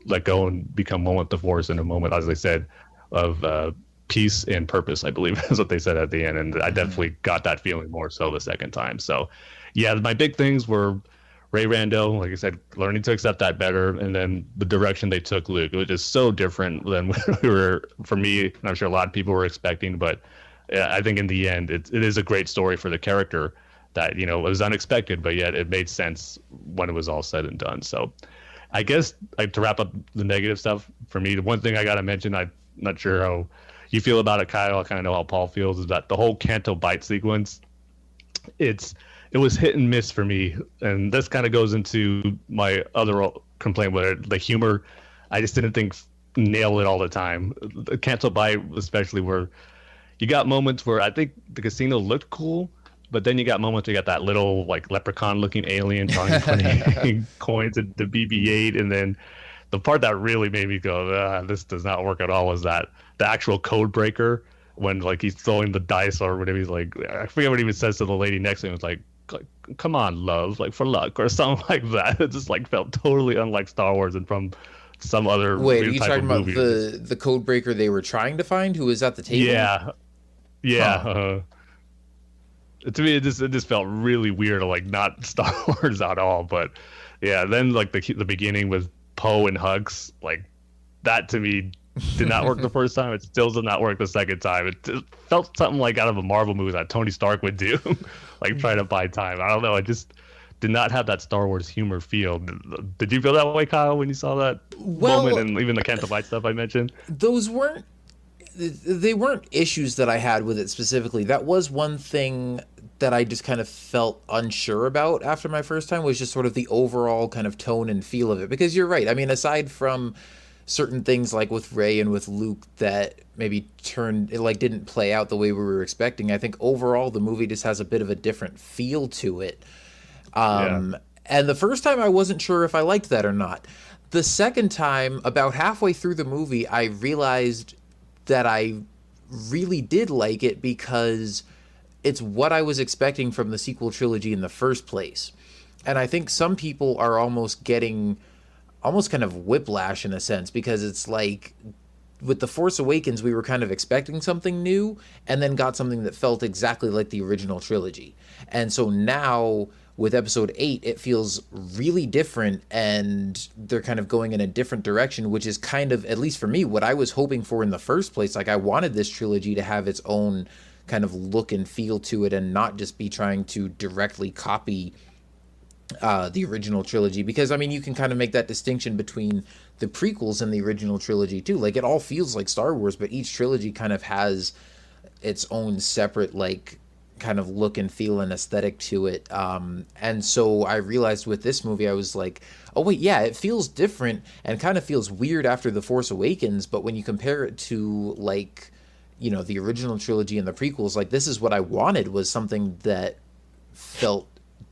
S2: let go and become one with the Force in a moment, as I said, of peace and purpose, I believe is what they said at the end. And I definitely got that feeling more so the second time. So, yeah, my big things were Ray Rando, like I said, learning to accept that better, and then the direction they took Luke. It was just so different than we were, for me, and I'm sure a lot of people were expecting. But I think in the end, it is a great story for the character that, it was unexpected, but yet it made sense when it was all said and done. So I guess, like, to wrap up the negative stuff for me, the one thing I got to mention, I'm not sure how you feel about it, Kyle, I kind of know how Paul feels, is that the whole Kanto Bite sequence, it was hit and miss for me. And this kind of goes into my other complaint with it, the humor. I just didn't think nail it all the time. The Kanto Bite, especially, where you got moments where I think the casino looked cool, but then you got moments where you got that little, like, leprechaun-looking alien trying to put coins into BB-8, and then the part that really made me go, this does not work at all, was that the actual code breaker, when, like, he's throwing the dice or whatever, he's like, I forget what he even says to the lady next to him. It's like, come on, love, like, for luck, or something like that. It just, like, felt totally unlike Star Wars and from some other
S3: Wait, are you
S2: type
S3: talking
S2: of
S3: about
S2: movie.
S3: the code breaker they were trying to find, who was at the table?
S2: Yeah.
S3: Huh.
S2: To me, it just felt really weird, like, not Star Wars at all. But yeah, then, like, the beginning with Poe and Hux, like, that to me did not work the first time. It still did not work the second time. It felt something like out of a Marvel movie that Tony Stark would do, like, trying to buy time. I don't know. I just did not have that Star Wars humor feel. Did you feel that way, Kyle, when you saw that moment, and even the Kanto Bite stuff I mentioned?
S3: They weren't issues that I had with it specifically. That was one thing that I just kind of felt unsure about after my first time was just sort of the overall kind of tone and feel of it. Because you're right. I mean, aside from certain things like with Rey and with Luke that maybe didn't play out the way we were expecting, I think overall the movie just has a bit of a different feel to it. And the first time I wasn't sure if I liked that or not. The second time, about halfway through the movie, I realized that I really did like it because it's what I was expecting from the sequel trilogy in the first place. And I think some people are almost getting kind of whiplash in a sense, because it's like with The Force Awakens, we were kind of expecting something new and then got something that felt exactly like the original trilogy. And so now with episode 8, it feels really different, and they're kind of going in a different direction, which is kind of, at least for me, what I was hoping for in the first place. Like, I wanted this trilogy to have its own kind of look and feel to it and not just be trying to directly copy the original trilogy, because I mean, you can kind of make that distinction between the prequels and the original trilogy too. Like, it all feels like Star Wars, but each trilogy kind of has its own separate like kind of look and feel and aesthetic to it. And so I realized with this movie, I was like, oh wait, yeah, it feels different and kind of feels weird after The Force Awakens, but when you compare it to like, you know, the original trilogy and the prequels, like, this is what I wanted, was something that felt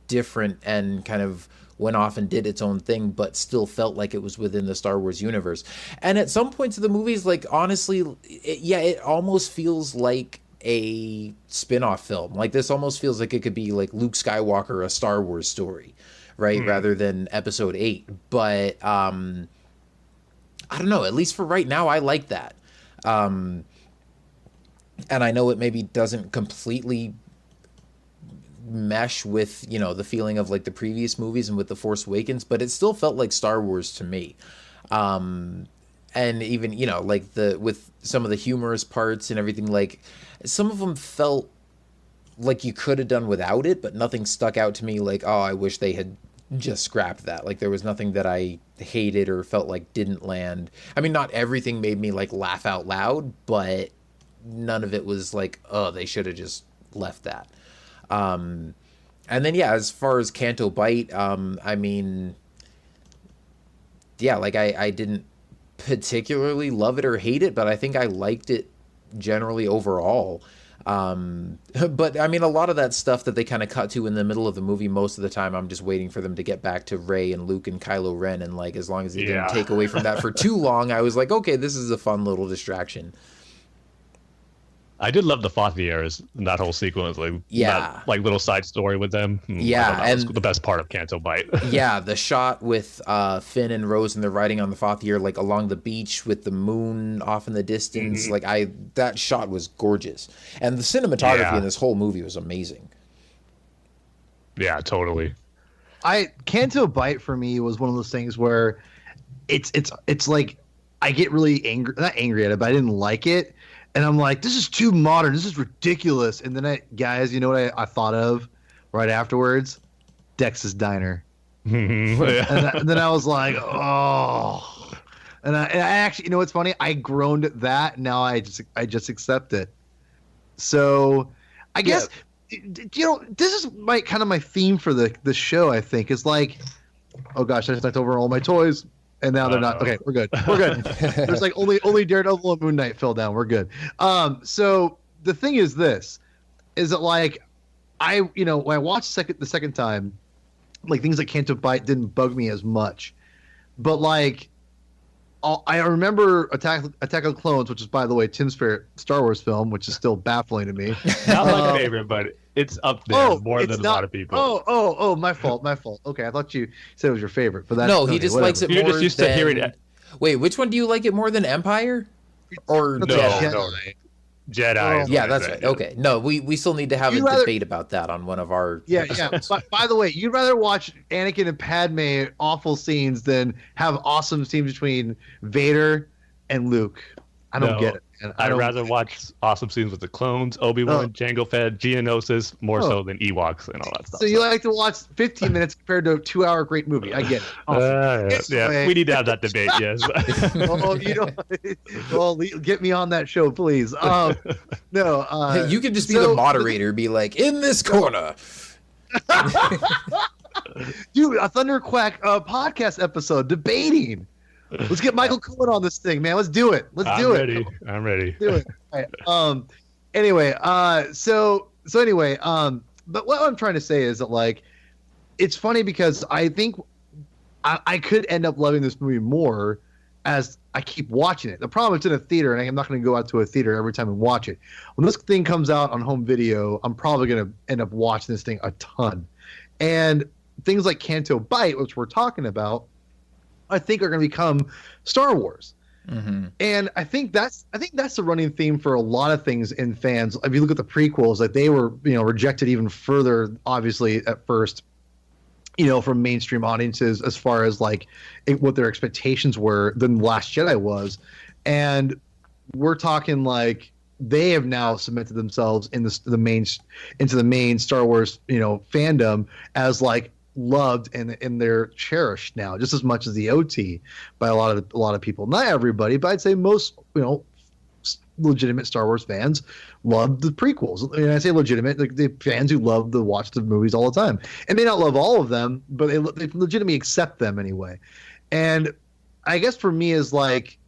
S3: different and kind of went off and did its own thing, but still felt like it was within the Star Wars universe. And at some points of the movies, like, honestly, it almost feels like a spin-off film. Like, this almost feels like it could be like Luke Skywalker, a Star Wars story, right? Rather than episode 8. But I don't know, at least for right now, I like that. And I know it maybe doesn't completely mesh with, you know, the feeling of like the previous movies and with The Force Awakens, but it still felt like Star Wars to me. And even, you know, like with some of the humorous parts and everything, like some of them felt like you could have done without it, but nothing stuck out to me like, oh, I wish they had just scrapped that. Like, there was nothing that I hated or felt like didn't land. I mean, not everything made me like laugh out loud, but none of it was like, oh, they should have just left that. And then, yeah, as far as Kanto Bite, I mean, yeah, like I didn't particularly love it or hate it, but I think I liked it generally overall. But I mean, a lot of that stuff that they kind of cut to in the middle of the movie, most of the time I'm just waiting for them to get back to Rey and Luke and Kylo Ren, and like, as long as they didn't take away from that for too long, I was like, okay, this is a fun little distraction.
S2: I did love the Fathiers in that whole sequence, like that, like little side story with them.
S3: Yeah,
S2: that was the best part of Kanto Bite.
S3: Yeah, the shot with Finn and Rose, and they're riding on the Fathier like along the beach with the moon off in the distance. Like, that shot was gorgeous, and the cinematography in this whole movie was amazing.
S2: Yeah, totally.
S4: Kanto Bite for me was one of those things where it's like I get really angry, not angry at it, but I didn't like it. And I'm like, this is too modern. This is ridiculous. And then, guys, you know what I thought of right afterwards? Dex's Diner. And then I was like, oh. And I actually, you know what's funny? I groaned at that. Now I just accept it. So I guess, you know, this is kind of my theme for the show, I think, is like, oh gosh, I just knocked over all my toys. And now they're not. Okay, we're good. We're good. There's like only Daredevil and Moon Knight fell down. We're good. So the thing is this, is that like when I watched the second time, like things like Kanto Bite didn't bug me as much, but like I remember Attack of the Clones, which is, by the way, Tim's favorite Star Wars film, which is still baffling to me.
S2: Not my favorite, but it's up there more than a lot of people.
S4: Oh, my fault. Okay, I thought you said it was your favorite, but
S3: no, he just likes it more
S2: You're just used to hearing it.
S3: Wait, which one do you like it more than Empire? Or
S2: No. Jedi.
S3: Yeah, that's right. Okay. No, we still need to have a debate about that on one of our episodes.
S4: But by the way, you'd rather watch Anakin and Padme awful scenes than have awesome scenes between Vader and Luke. I don't get it. man.
S2: I'd rather watch awesome scenes with the clones, Obi-Wan, Jango Fett, Geonosis, more so than Ewoks and all that stuff.
S4: So you like to watch 15 minutes compared to a 2-hour great movie? I get it. Awesome.
S2: Yeah, we need to have that debate. Yes.
S4: Get me on that show, please. No,
S3: you can just be the moderator, be like, in this corner.
S4: Dude, a ThunderQuack podcast episode debating. Let's get Michael Cohen on this thing, man. Let's do it.
S2: I'm ready.
S4: Do it. All right. Anyway, but what I'm trying to say is that, like, it's funny because I think I could end up loving this movie more as I keep watching it. The problem is it's in a theater, and I'm not going to go out to a theater every time and watch it. When this thing comes out on home video, I'm probably going to end up watching this thing a ton. And things like Kanto Bite, which we're talking about, I think are going to become Star Wars. Mm-hmm. And I think that's the running theme for a lot of things in fans. If you look at the prequels, like they were, rejected even further, obviously at first, from mainstream audiences as far as like what their expectations were than Last Jedi was. And we're talking like they have now cemented themselves into the main Star Wars, fandom as like loved and they're cherished now just as much as the OT by a lot of people. Not everybody, but I'd say most, legitimate Star Wars fans love the prequels. And I say legitimate, like the fans who love to watch the movies all the time. And may not love all of them, but they legitimately accept them anyway. And I guess for me is like,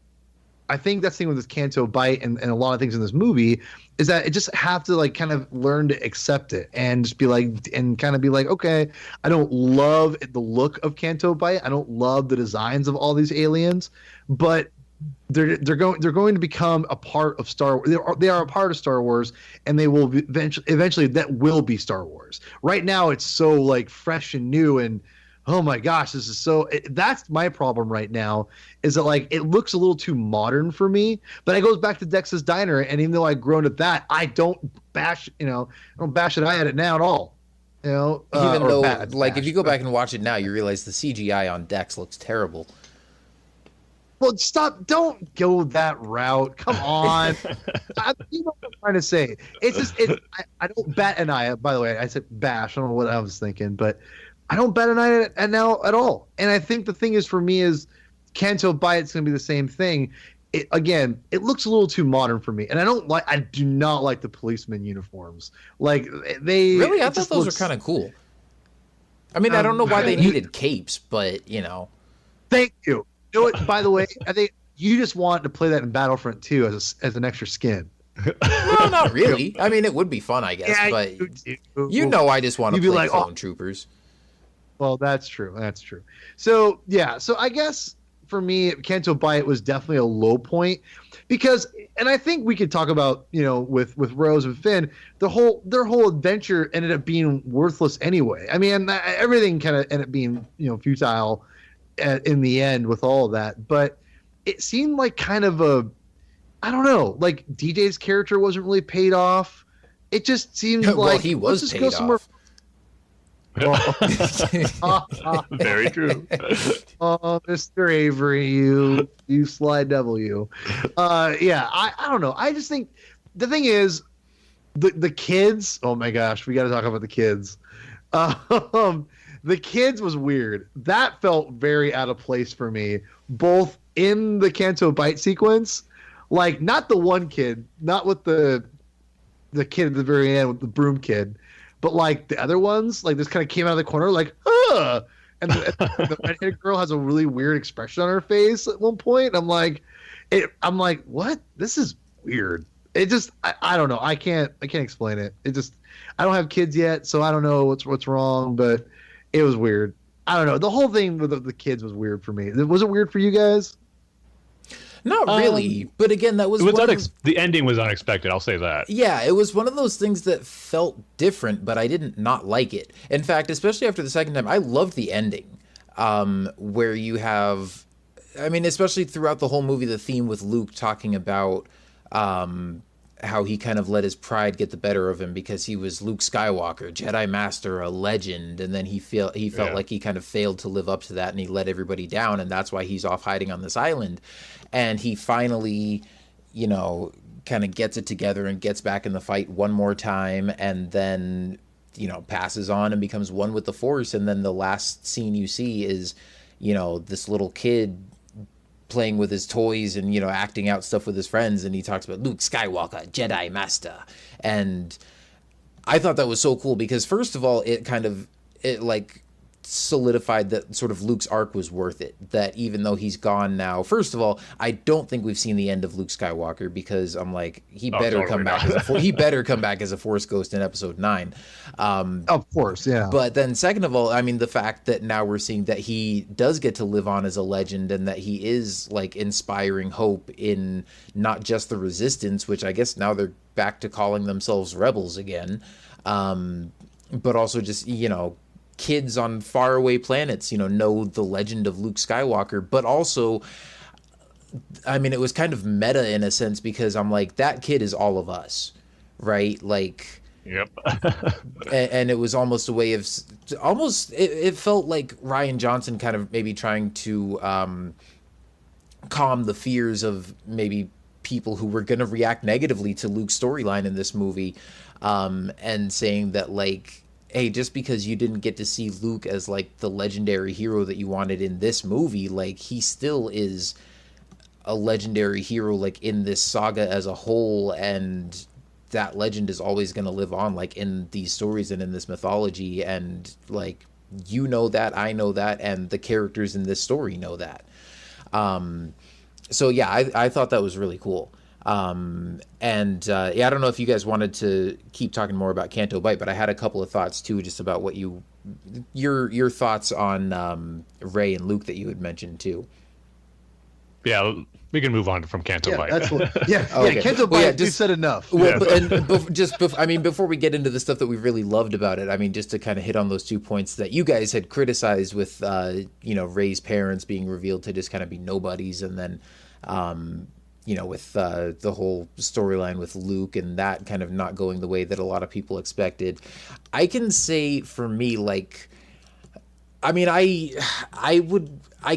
S4: I think that's the thing with this Kanto Bite and a lot of things in this movie is that it just have to like kind of learn to accept it and just be like, and kind of be like, okay, I don't love the look of Kanto Bite. I don't love the designs of all these aliens, but they're going to become a part of Star Wars. They are a part of Star Wars, and they will eventually that will be Star Wars. Right now, it's so like fresh and new, and oh my gosh, this is that's my problem right now. Is that like it looks a little too modern for me? But it goes back to Dex's Diner, and even though I've grown at that, I don't bash it at it now at all. Even
S3: though, if you go back and watch it now, you realize the CGI on Dex looks terrible.
S4: Well, stop! Don't go that route. Come on. You know what I'm trying to say. It's just I don't bat an eye. By the way, I said bash. I don't know what I was thinking, but I don't bat an eye at now at all. And I think the thing is for me is Kanto Bite's going to be the same thing. It looks a little too modern for me, and I do not like the policeman uniforms. Like they
S3: really, I thought those were kind of cool. I mean, I don't know why they needed capes, but
S4: Thank you. You know what, by the way, I think you just want to play that in Battlefront 2 as an extra skin.
S3: Well, not really. I mean, it would be fun, I guess, but I just want to play like, clone troopers.
S4: Well, that's true. So, yeah. So I guess for me, Kanto Bite was definitely a low point because, and I think we could talk about, with Rose and Finn, their whole adventure ended up being worthless anyway. I mean, everything kind of ended up being, futile in the end with all of that, but it seemed like kind of I don't know, like DJ's character wasn't really paid off. It just seemed like
S3: he was paid off.
S2: Very true.
S4: Oh, Mr. Avery, you sly devil, you. Yeah, I don't know. I just think the thing is the kids. Oh my gosh, we got to talk about the kids. The kids was weird. That felt very out of place for me, both in the Kanto Bite sequence, like not the one kid, not with the kid at the very end with the broom kid, but like the other ones, like this kind of came out of the corner, like, and the redheaded girl has a really weird expression on her face at one point. I'm like, what? This is weird. It just, I don't know. I can't explain it. It just, I don't have kids yet, so I don't know what's wrong, but it was weird. I don't know. The whole thing with the kids was weird for me. Was it weird for you guys?
S3: Not really, but again, that was
S2: the ending was unexpected. I'll say that.
S3: Yeah, it was one of those things that felt different, but I didn't not like it. In fact, especially after the second time, I loved the ending, where you have, I mean, especially throughout the whole movie, the theme with Luke talking about how he kind of let his pride get the better of him because he was Luke Skywalker, Jedi Master, a legend, and then he felt like he kind of failed to live up to that, and he let everybody down, and that's why he's off hiding on this island. And he finally, kind of gets it together and gets back in the fight one more time, and then passes on and becomes one with the Force. And then the last scene you see is this little kid playing with his toys and acting out stuff with his friends, and he talks about Luke Skywalker, Jedi Master. And I thought that was so cool because, first of all, it solidified that sort of Luke's arc was worth it, that even though he's gone now, first of all, I don't think we've seen the end of Luke Skywalker, because I'm like, he better come back as a Force ghost in episode 9.
S4: Of course, yeah.
S3: But then second of all, I mean, the fact that now we're seeing that he does get to live on as a legend, and that he is like inspiring hope in not just the Resistance, which I guess now they're back to calling themselves rebels again, but also just kids on faraway planets know the legend of Luke Skywalker. But also, I mean, it was kind of meta in a sense, because I'm like, that kid is all of us, right? Like,
S2: yep.
S3: and it was almost a way of it felt like Rian Johnson kind of maybe trying to calm the fears of maybe people who were going to react negatively to Luke's storyline in this movie, and saying that, like, hey, just because you didn't get to see Luke as like the legendary hero that you wanted in this movie, like, he still is a legendary hero, like, in this saga as a whole, and that legend is always going to live on, like, in these stories and in this mythology. And like, that, I know that, and the characters in this story know that. So yeah, I thought that was really cool. I don't know if you guys wanted to keep talking more about Kanto Bite, but I had a couple of thoughts too, just about what your thoughts on Rey and Luke that you had mentioned too.
S2: Yeah, we can move on from Kanto Bite.
S3: Okay.
S4: Kanto Bite, you said enough.
S3: Well, before we get into the stuff that we really loved about it, I mean, just to kind of hit on those 2 points that you guys had criticized with, Rey's parents being revealed to just kind of be nobodies, and then, with the whole storyline with Luke and that kind of not going the way that a lot of people expected. I can say for me, like, I mean, I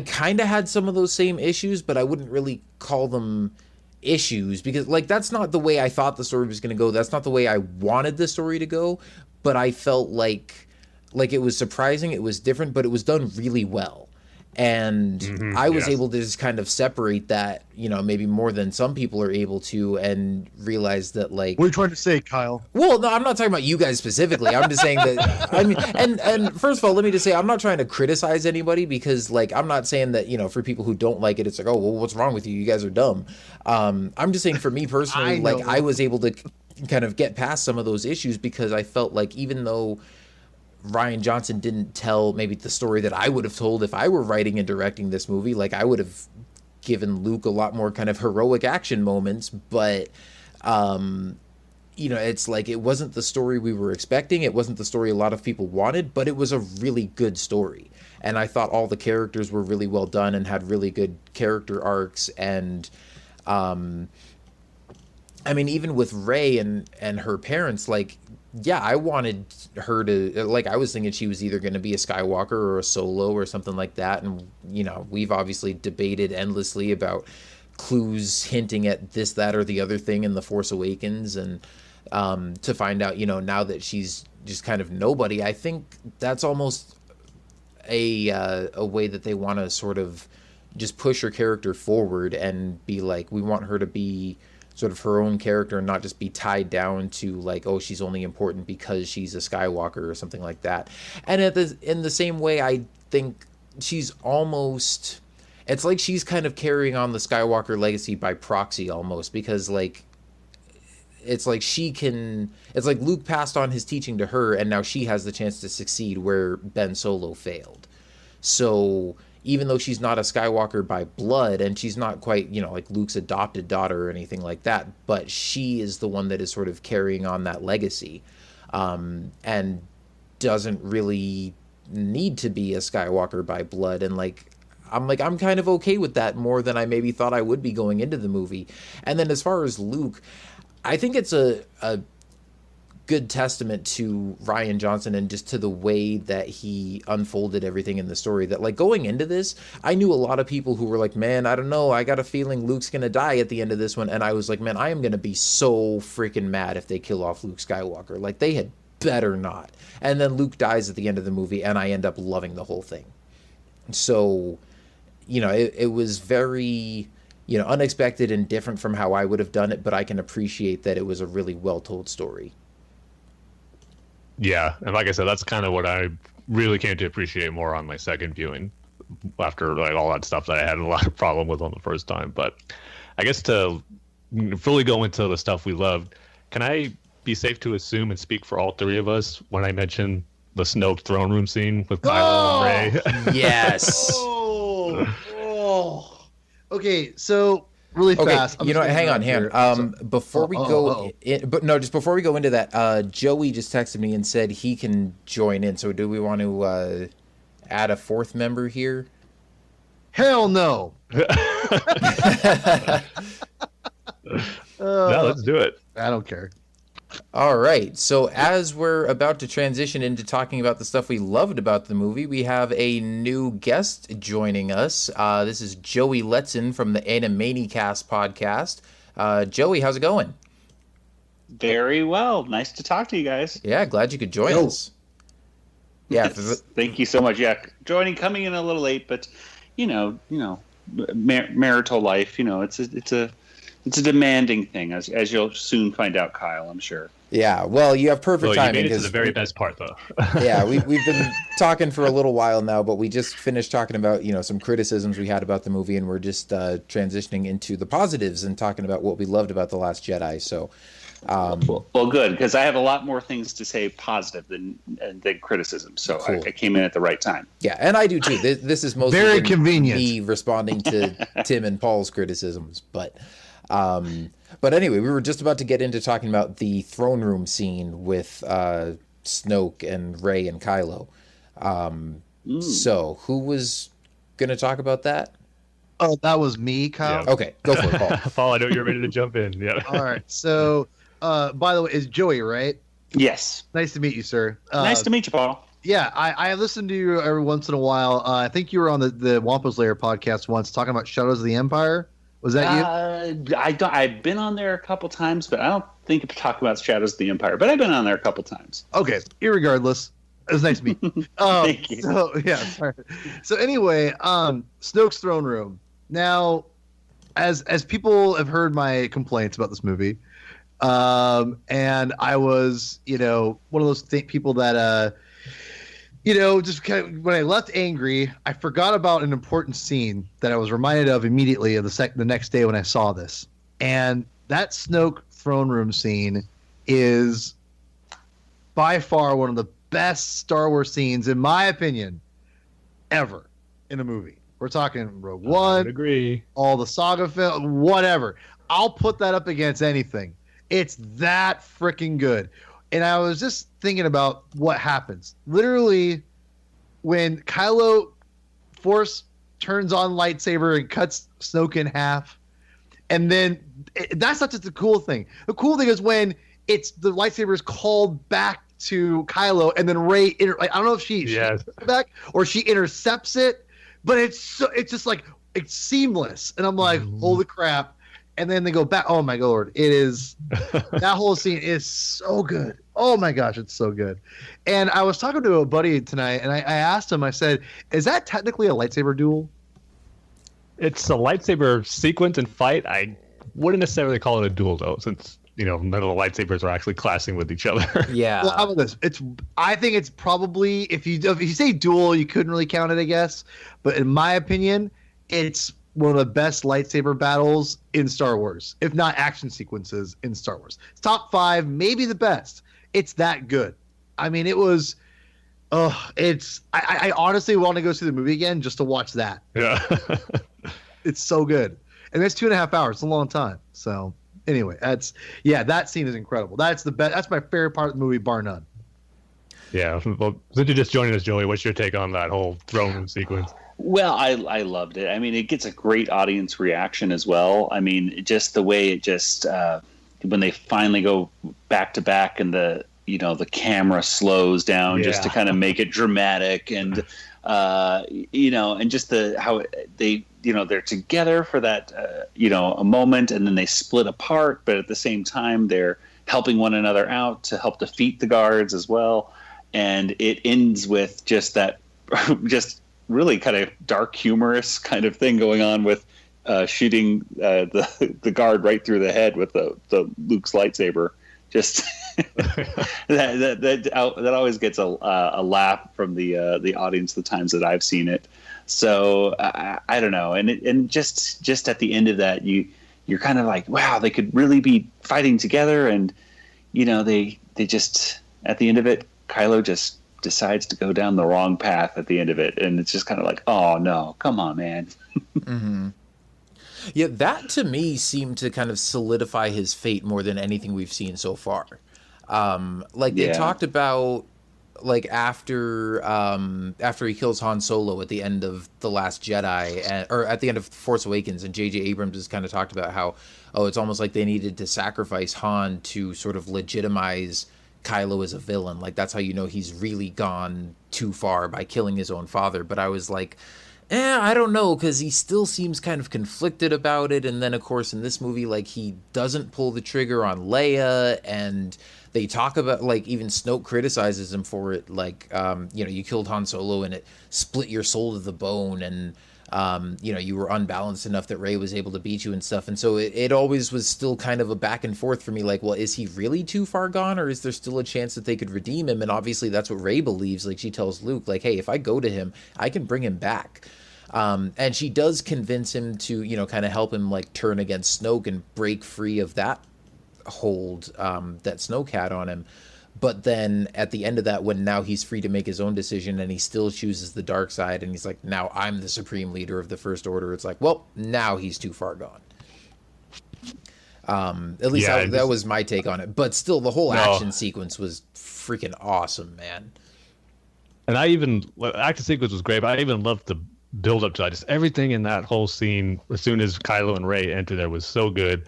S3: kind of had some of those same issues, but I wouldn't really call them issues, because, like, that's not the way I thought the story was going to go. That's not the way I wanted the story to go, but I felt like it was surprising, it was different, but it was done really well. And I was able to just kind of separate that, maybe more than some people are able to, and realize that, like...
S4: What are you trying to say, Kyle?
S3: Well, no, I'm not talking about you guys specifically. I'm just saying that, I mean, and first of all, let me just say, I'm not trying to criticize anybody, because, like, I'm not saying that, for people who don't like it, it's like, oh, well, what's wrong with you? You guys are dumb. I'm just saying, for me personally, like, I was able to kind of get past some of those issues, because I felt like, even though Rian Johnson didn't tell maybe the story that I would have told if I were writing and directing this movie, like, I would have given Luke a lot more kind of heroic action moments, but it's like, it wasn't the story we were expecting, it wasn't the story a lot of people wanted, but it was a really good story. And I thought all the characters were really well done and had really good character arcs. And I mean, even with Rey and her parents, like, yeah, I wanted her to, like, I was thinking she was either going to be a Skywalker or a Solo or something like that. And, we've obviously debated endlessly about clues hinting at this, that, or the other thing in The Force Awakens. And to find out, now that she's just kind of nobody, I think that's almost a way that they want to sort of just push her character forward and be like, we want her to be sort of her own character and not just be tied down to, like, oh, she's only important because she's a Skywalker or something like that. And in the same way, I think she's almost, it's like she's kind of carrying on the Skywalker legacy by proxy almost, because, like, it's like it's like Luke passed on his teaching to her, and now she has the chance to succeed where Ben Solo failed. So even though she's not a Skywalker by blood, and she's not quite, like Luke's adopted daughter or anything like that, but she is the one that is sort of carrying on that legacy, and doesn't really need to be a Skywalker by blood. And I'm kind of okay with that more than I maybe thought I would be going into the movie. And then as far as Luke, I think it's a good testament to Rian Johnson and just to the way that he unfolded everything in the story. That, like, going into this, I knew a lot of people who were like, man, I don't know, I got a feeling Luke's gonna die at the end of this one. And I was like, man, I am gonna be so freaking mad if they kill off Luke Skywalker. Like, they had better not. And then Luke dies at the end of the movie, and I end up loving the whole thing. So, you know, it was very, you know, unexpected and different from how I would have done it, but I can appreciate that it was a really well told story.
S2: Yeah, and like I said, that's kind of what I really came to appreciate more on my second viewing, after like all that stuff that I had a lot of problem with on the first time. But I guess to fully go into the stuff we loved, can I be safe to assume and speak for all three of us when I mention the Snoke throne room scene with Kylo and Rey?
S3: Yes.
S4: Okay, so really fast.
S3: You know, hang on. Before we go, just before we go into that, Joey just texted me and said he can join in. So do we want to add a fourth member here?
S4: Hell no.
S2: No, let's do it.
S4: I don't care.
S3: All right. So as we're about to transition into talking about the stuff we loved about the movie, we have a new guest joining us. This is Joey Letson from the Animaniacast podcast. Joey, how's it going?
S5: Very well. Nice to talk to you guys.
S3: Yeah, glad you could join us. Yeah.
S5: Thank you so much. Yeah, coming in a little late, but you know, marital life. You know, it's a demanding thing, as you'll soon find out, Kyle, I'm sure.
S3: Yeah, well, you have perfect timing.
S2: You made it to the very best part, though.
S3: Yeah, we've been talking for a little while now, but we just finished talking about, you know, some criticisms we had about the movie, and we're just transitioning into the positives and talking about what we loved about The Last Jedi. So,
S5: well, good, because I have a lot more things to say positive than criticism. So cool. I came in at the right time.
S3: Yeah, and I do too. This is mostly
S4: very convenient.
S3: Me responding to Tim and Paul's criticisms, but anyway, we were just about to get into talking about the throne room scene with Snoke and Rey and Kylo. So who was going to talk about that?
S4: Oh, that was me, Kyle.
S2: Yeah.
S3: Okay, go for it, Paul.
S2: Paul, I know you're ready to jump in. Yeah.
S4: All right. So, by the way, it's Joey, right?
S5: Yes.
S4: Nice to meet you, sir.
S5: Nice to meet you, Paul.
S4: Yeah, I listen to you every once in a while. I think you were on the Wampus Lair podcast once talking about Shadows of the Empire. Was that you?
S5: I've been on there a couple times, but I don't think I've talked about Shadows of the Empire. But I've been on there a couple times.
S4: Okay, irregardless, it was nice to meet you.
S5: Thank you.
S4: So yeah, sorry. So anyway, Snoke's throne room. Now, as people have heard my complaints about this movie, and I was, you know, one of those people that you know, just kind of, when I left angry, I forgot about an important scene that I was reminded of immediately of the next day when I saw this. And that Snoke throne room scene is by far one of the best Star Wars scenes, in my opinion, ever in a movie. We're talking Rogue One,
S2: I would agree.
S4: all the Saga film, whatever. I'll put that up against anything. It's that freaking good. And I was just thinking about what happens. Literally, when Kylo Force turns on lightsaber and cuts Snoke in half, and then that's not just the cool thing. The cool thing is when it's the lightsaber is called back to Kylo, and then Rey, I don't know if she back or she intercepts it, but it's just like it's seamless, and I'm like, holy crap. And then they go back. Oh my Lord. It is, that whole scene is so good. Oh my gosh. It's so good. And I was talking to a buddy tonight and I asked him, I said, is that technically a lightsaber duel?
S2: It's a lightsaber sequence and fight. I wouldn't necessarily call it a duel though, since, you know, none of the lightsabers are actually clashing with each other.
S3: Yeah.
S4: Well, how about this? I think it's probably, if you say duel, you couldn't really count it, I guess. But in my opinion, it's one of the best lightsaber battles in Star Wars, if not action sequences in Star Wars. It's top 5, maybe the best. It's that good. I mean, it was. I honestly want to go see the movie again just to watch that.
S2: Yeah.
S4: It's so good, and it's 2.5 hours. It's a long time. So anyway, that scene is incredible. That's the best. That's my favorite part of the movie, bar none.
S2: Yeah. Well, since you're just joining us, Joey, what's your take on that whole throne room sequence?
S5: Well, I loved it. I mean, it gets a great audience reaction as well. I mean, just the way it just when they finally go back to back and the the camera slows down just to kind of make it dramatic, and and just how they they're together for that a moment, and then they split apart, but at the same time they're helping one another out to help defeat the guards as well. And it ends with just that just really kind of dark, humorous kind of thing going on with shooting the guard right through the head with the Luke's lightsaber. Just that always gets a laugh from the audience the times that I've seen it. So I don't know, and just at the end of that, you're kind of like, wow, they could really be fighting together, and they just, at the end of it, Kylo just decides to go down the wrong path at the end of it, and it's just kind of like, oh no, come on, man.
S3: Mm-hmm. Yeah, that to me seemed to kind of solidify his fate more than anything we've seen so far. They talked about, like, after he kills Han Solo at the end of The Last Jedi, or at the end of Force Awakens, and J.J. Abrams has kind of talked about how, it's almost like they needed to sacrifice Han to sort of legitimize Kylo as a villain. Like, that's how he's really gone too far by killing his own father. But I was like, I don't know, because he still seems kind of conflicted about it. And then, of course, in this movie, like, he doesn't pull the trigger on Leia, and they talk about, like, even Snoke criticizes him for it. Like, you killed Han Solo and it split your soul to the bone, and, you were unbalanced enough that Rey was able to beat you and stuff. And so it always was still kind of a back and forth for me. Like, well, is he really too far gone, or is there still a chance that they could redeem him? And obviously that's what Rey believes. Like, she tells Luke, like, hey, if I go to him, I can bring him back. And she does convince him to, kind of help him, like, turn against Snoke and break free of that hold that Snoke had on him. But then at the end of that, when now he's free to make his own decision and he still chooses the dark side, and he's like, now I'm the supreme leader of the First Order, it's like, well, now he's too far gone. At least that was my take on it. But still, the whole action sequence was freaking awesome, man.
S2: And action sequence was great, but I even loved the build up to that. Just everything in that whole scene, as soon as Kylo and Rey enter there, was so good.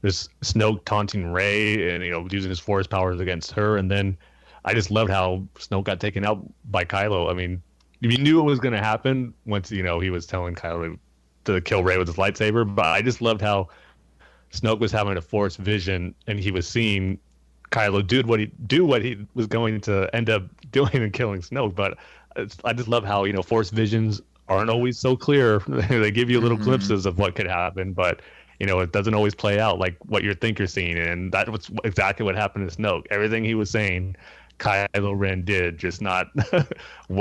S2: There's Snoke taunting Rey and using his force powers against her, and then I just loved how Snoke got taken out by Kylo. I mean, you knew it was going to happen once he was telling Kylo to kill Rey with his lightsaber, but I just loved how Snoke was having a force vision and he was seeing Kylo do what he was going to end up doing and killing Snoke. But I just love how force visions aren't always so clear. They give you little glimpses of what could happen, but it doesn't always play out like what you think you're seeing. And that was exactly what happened to Snoke. Everything he was saying, Kylo Ren did, just not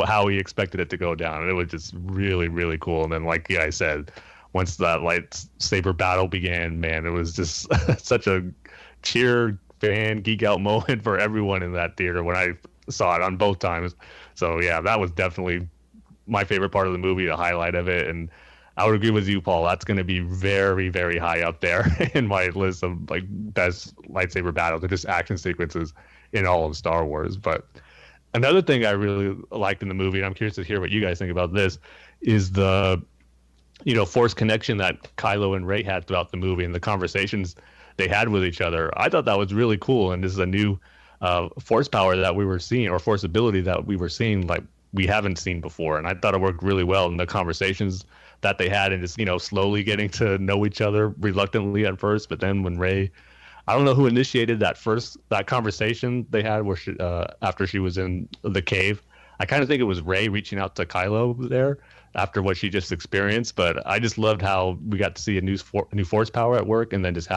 S2: how he expected it to go down. And it was just really, really cool. And then, like you guys said, once that lightsaber battle began, man, it was just such a cheer, fan, geek out moment for everyone in that theater when I saw it on both times. So, yeah, that was definitely my favorite part of the movie, the highlight of it. And I would agree with you, Paul. That's going to be very, very high up there in my list of like best lightsaber battles or just action sequences in all of Star Wars. But another thing I really liked in the movie, and I'm curious to hear what you guys think about this, is the force connection that Kylo and Rey had throughout the movie and the conversations they had with each other. I thought that was really cool, and this is a new force power that we were seeing, or force ability that we were seeing like we haven't seen before. And I thought it worked really well in the conversations that they had, and just slowly getting to know each other reluctantly at first, but then when Rey, I don't know who initiated that conversation they had where she, after she was in the cave. I kind of think it was Rey reaching out to Kylo there after what she just experienced, but I just loved how we got to see a new force power at work, and then just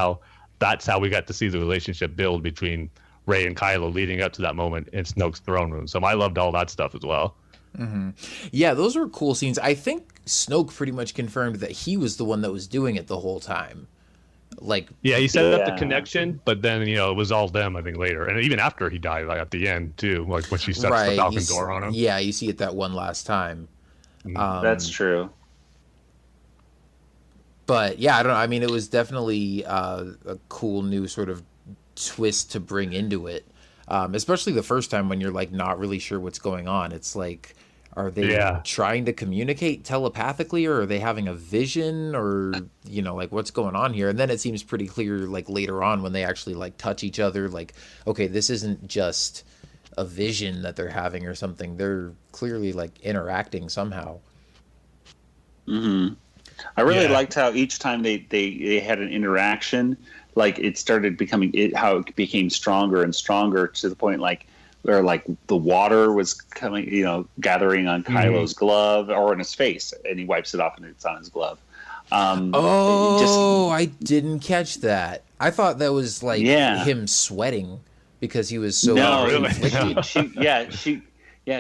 S2: that's how we got to see the relationship build between Rey and Kylo leading up to that moment in Snoke's throne room. So I loved all that stuff as well.
S3: Mm-hmm. Yeah, those were cool scenes. I think Snoke pretty much confirmed that he was the one that was doing it the whole time. Like,
S2: yeah, he set up the connection, but then it was all them. I think later, and even after he died, like at the end too, like when she sets the Falcon door on him.
S3: Yeah, you see it that one last time.
S5: That's true.
S3: But yeah, I don't know. I mean, it was definitely a cool new sort of twist to bring into it. Especially the first time when you're like not really sure what's going on. It's like Are they trying to communicate telepathically, or are they having a vision, or, like, what's going on here? And then it seems pretty clear, like, later on when they actually, like, touch each other, like, okay, this isn't just a vision that they're having or something. They're clearly, like, interacting somehow.
S5: Mm-hmm. I really liked how each time they had an interaction, like, it started how it became stronger and stronger to the point, like, where, like, the water was coming, gathering on Kylo's glove or in his face, and he wipes it off and it's on his glove.
S3: I didn't catch that. I thought that was like him sweating because he was so conflicted.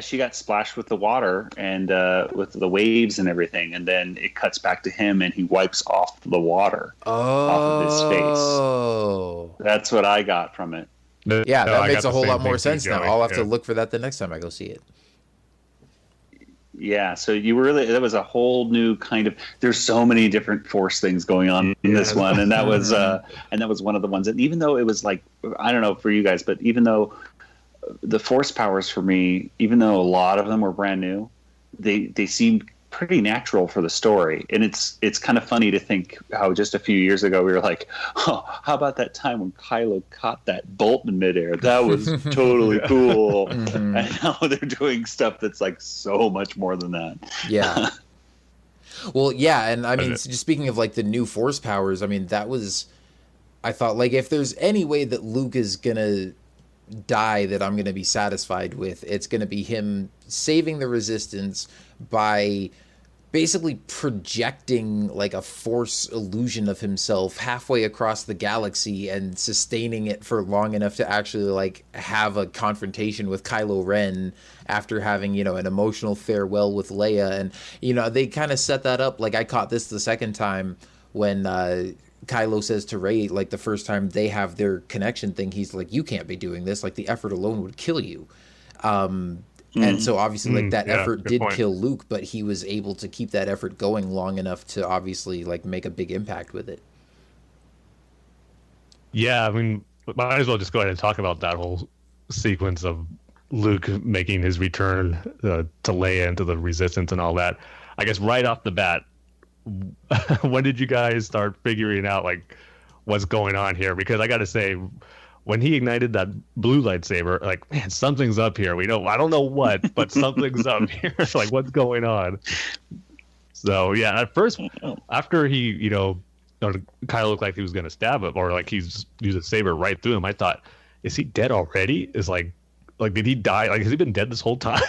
S5: She got splashed with the water and with the waves and everything, and then it cuts back to him and he wipes off the water off of his face. That's what I got from it.
S3: Yeah, that makes a whole lot more sense now. I'll have to look for that the next time I go see it.
S5: Yeah, so that was a whole new kind of. There's so many different Force things going on in this one, and that was one of the ones. And even though it was like, I don't know for you guys, but even though the Force powers for me, even though a lot of them were brand new, they seemed pretty natural for the story. And it's kind of funny to think how just a few years ago we were like, oh, how about that time when Kylo caught that bolt in midair? That was totally cool. And now they're doing stuff that's like so much more than that.
S3: Yeah. Well, yeah, and I mean, just speaking of like the new Force powers, I mean, I thought, like, if there's any way that Luke is gonna die that I'm gonna be satisfied with, it's gonna be him saving the Resistance by basically projecting like a Force illusion of himself halfway across the galaxy and sustaining it for long enough to actually like have a confrontation with Kylo Ren after having, an emotional farewell with Leia. And, they kind of set that up. Like, I caught this the second time when Kylo says to Rey, like, the first time they have their connection thing, he's like, you can't be doing this. Like, the effort alone would kill you. And so obviously, like, that effort did kill Luke, but he was able to keep that effort going long enough to obviously, like, make a big impact with it.
S2: Yeah, I mean, might as well just go ahead and talk about that whole sequence of Luke making his return to Leia and to the Resistance and all that. I guess right off the bat, when did you guys start figuring out, like, what's going on here? Because I got to say, when he ignited that blue lightsaber, like, man, something's up here. I don't know what, but something's up here. Like, what's going on? So, yeah, at first, after he, Kylo looked like he was going to stab him, or like he's used a saber right through him, I thought, is he dead already? Is like, did he die? Like, has he been dead this whole time?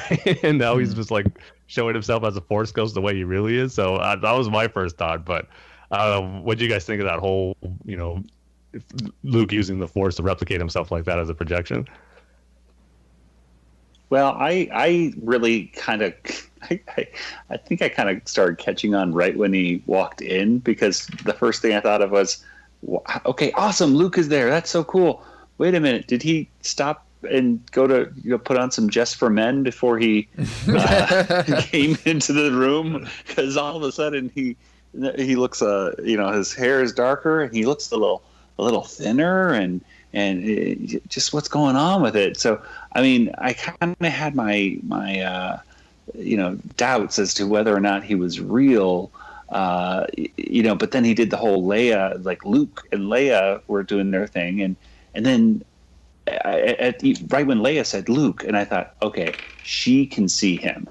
S2: And now he's just, like, showing himself as a Force ghost the way he really is. So that was my first thought. But what do you guys think of that whole, Luke using the Force to replicate himself like that as a projection?
S5: Well, I really kind of, I think I kind of started catching on right when he walked in, because the first thing I thought of was, okay, awesome, Luke is there. That's so cool. Wait a minute, did he stop and go to put on some Just for Men before he came into the room? Because all of a sudden he looks, his hair is darker and he looks a little thinner, and just what's going on with it. So, I mean, I kind of had my doubts as to whether or not he was real, but then he did the whole Leia, like Luke and Leia were doing their thing. And then right when Leia said Luke, and I thought, okay, she can see him.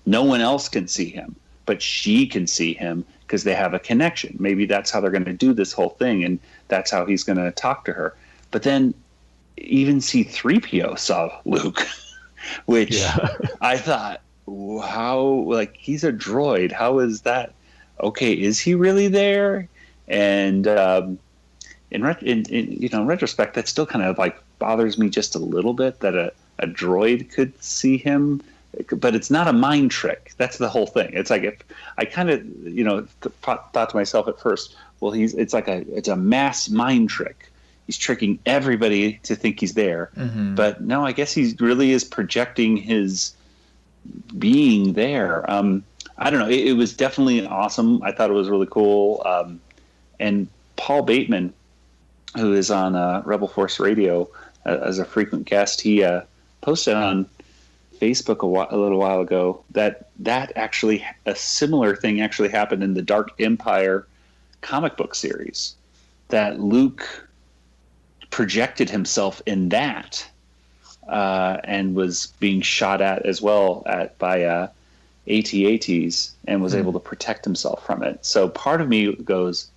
S5: No one else can see him, but she can see him because they have a connection. Maybe that's how they're going to do this whole thing, and that's how he's going to talk to her. But then even C-3PO saw Luke, which I thought, how, like, he's a droid. How is that? Okay, is he really there? And in retrospect, that still kind of like bothers me just a little bit that a droid could see him, but it's not a mind trick. That's the whole thing. It's like, if I kind of thought to myself at first, well, it's a mass mind trick. He's tricking everybody to think he's there. Mm-hmm. But no, I guess he really is projecting his being there. I don't know. It was definitely awesome. I thought it was really cool. And Paul Bateman, who is on Rebel Force Radio as a frequent guest, he posted on Facebook a little while ago that actually a similar thing actually happened in the Dark Empire comic book series, that Luke projected himself in that and was being shot at as well by AT-ATs and was able to protect himself from it. So part of me goes,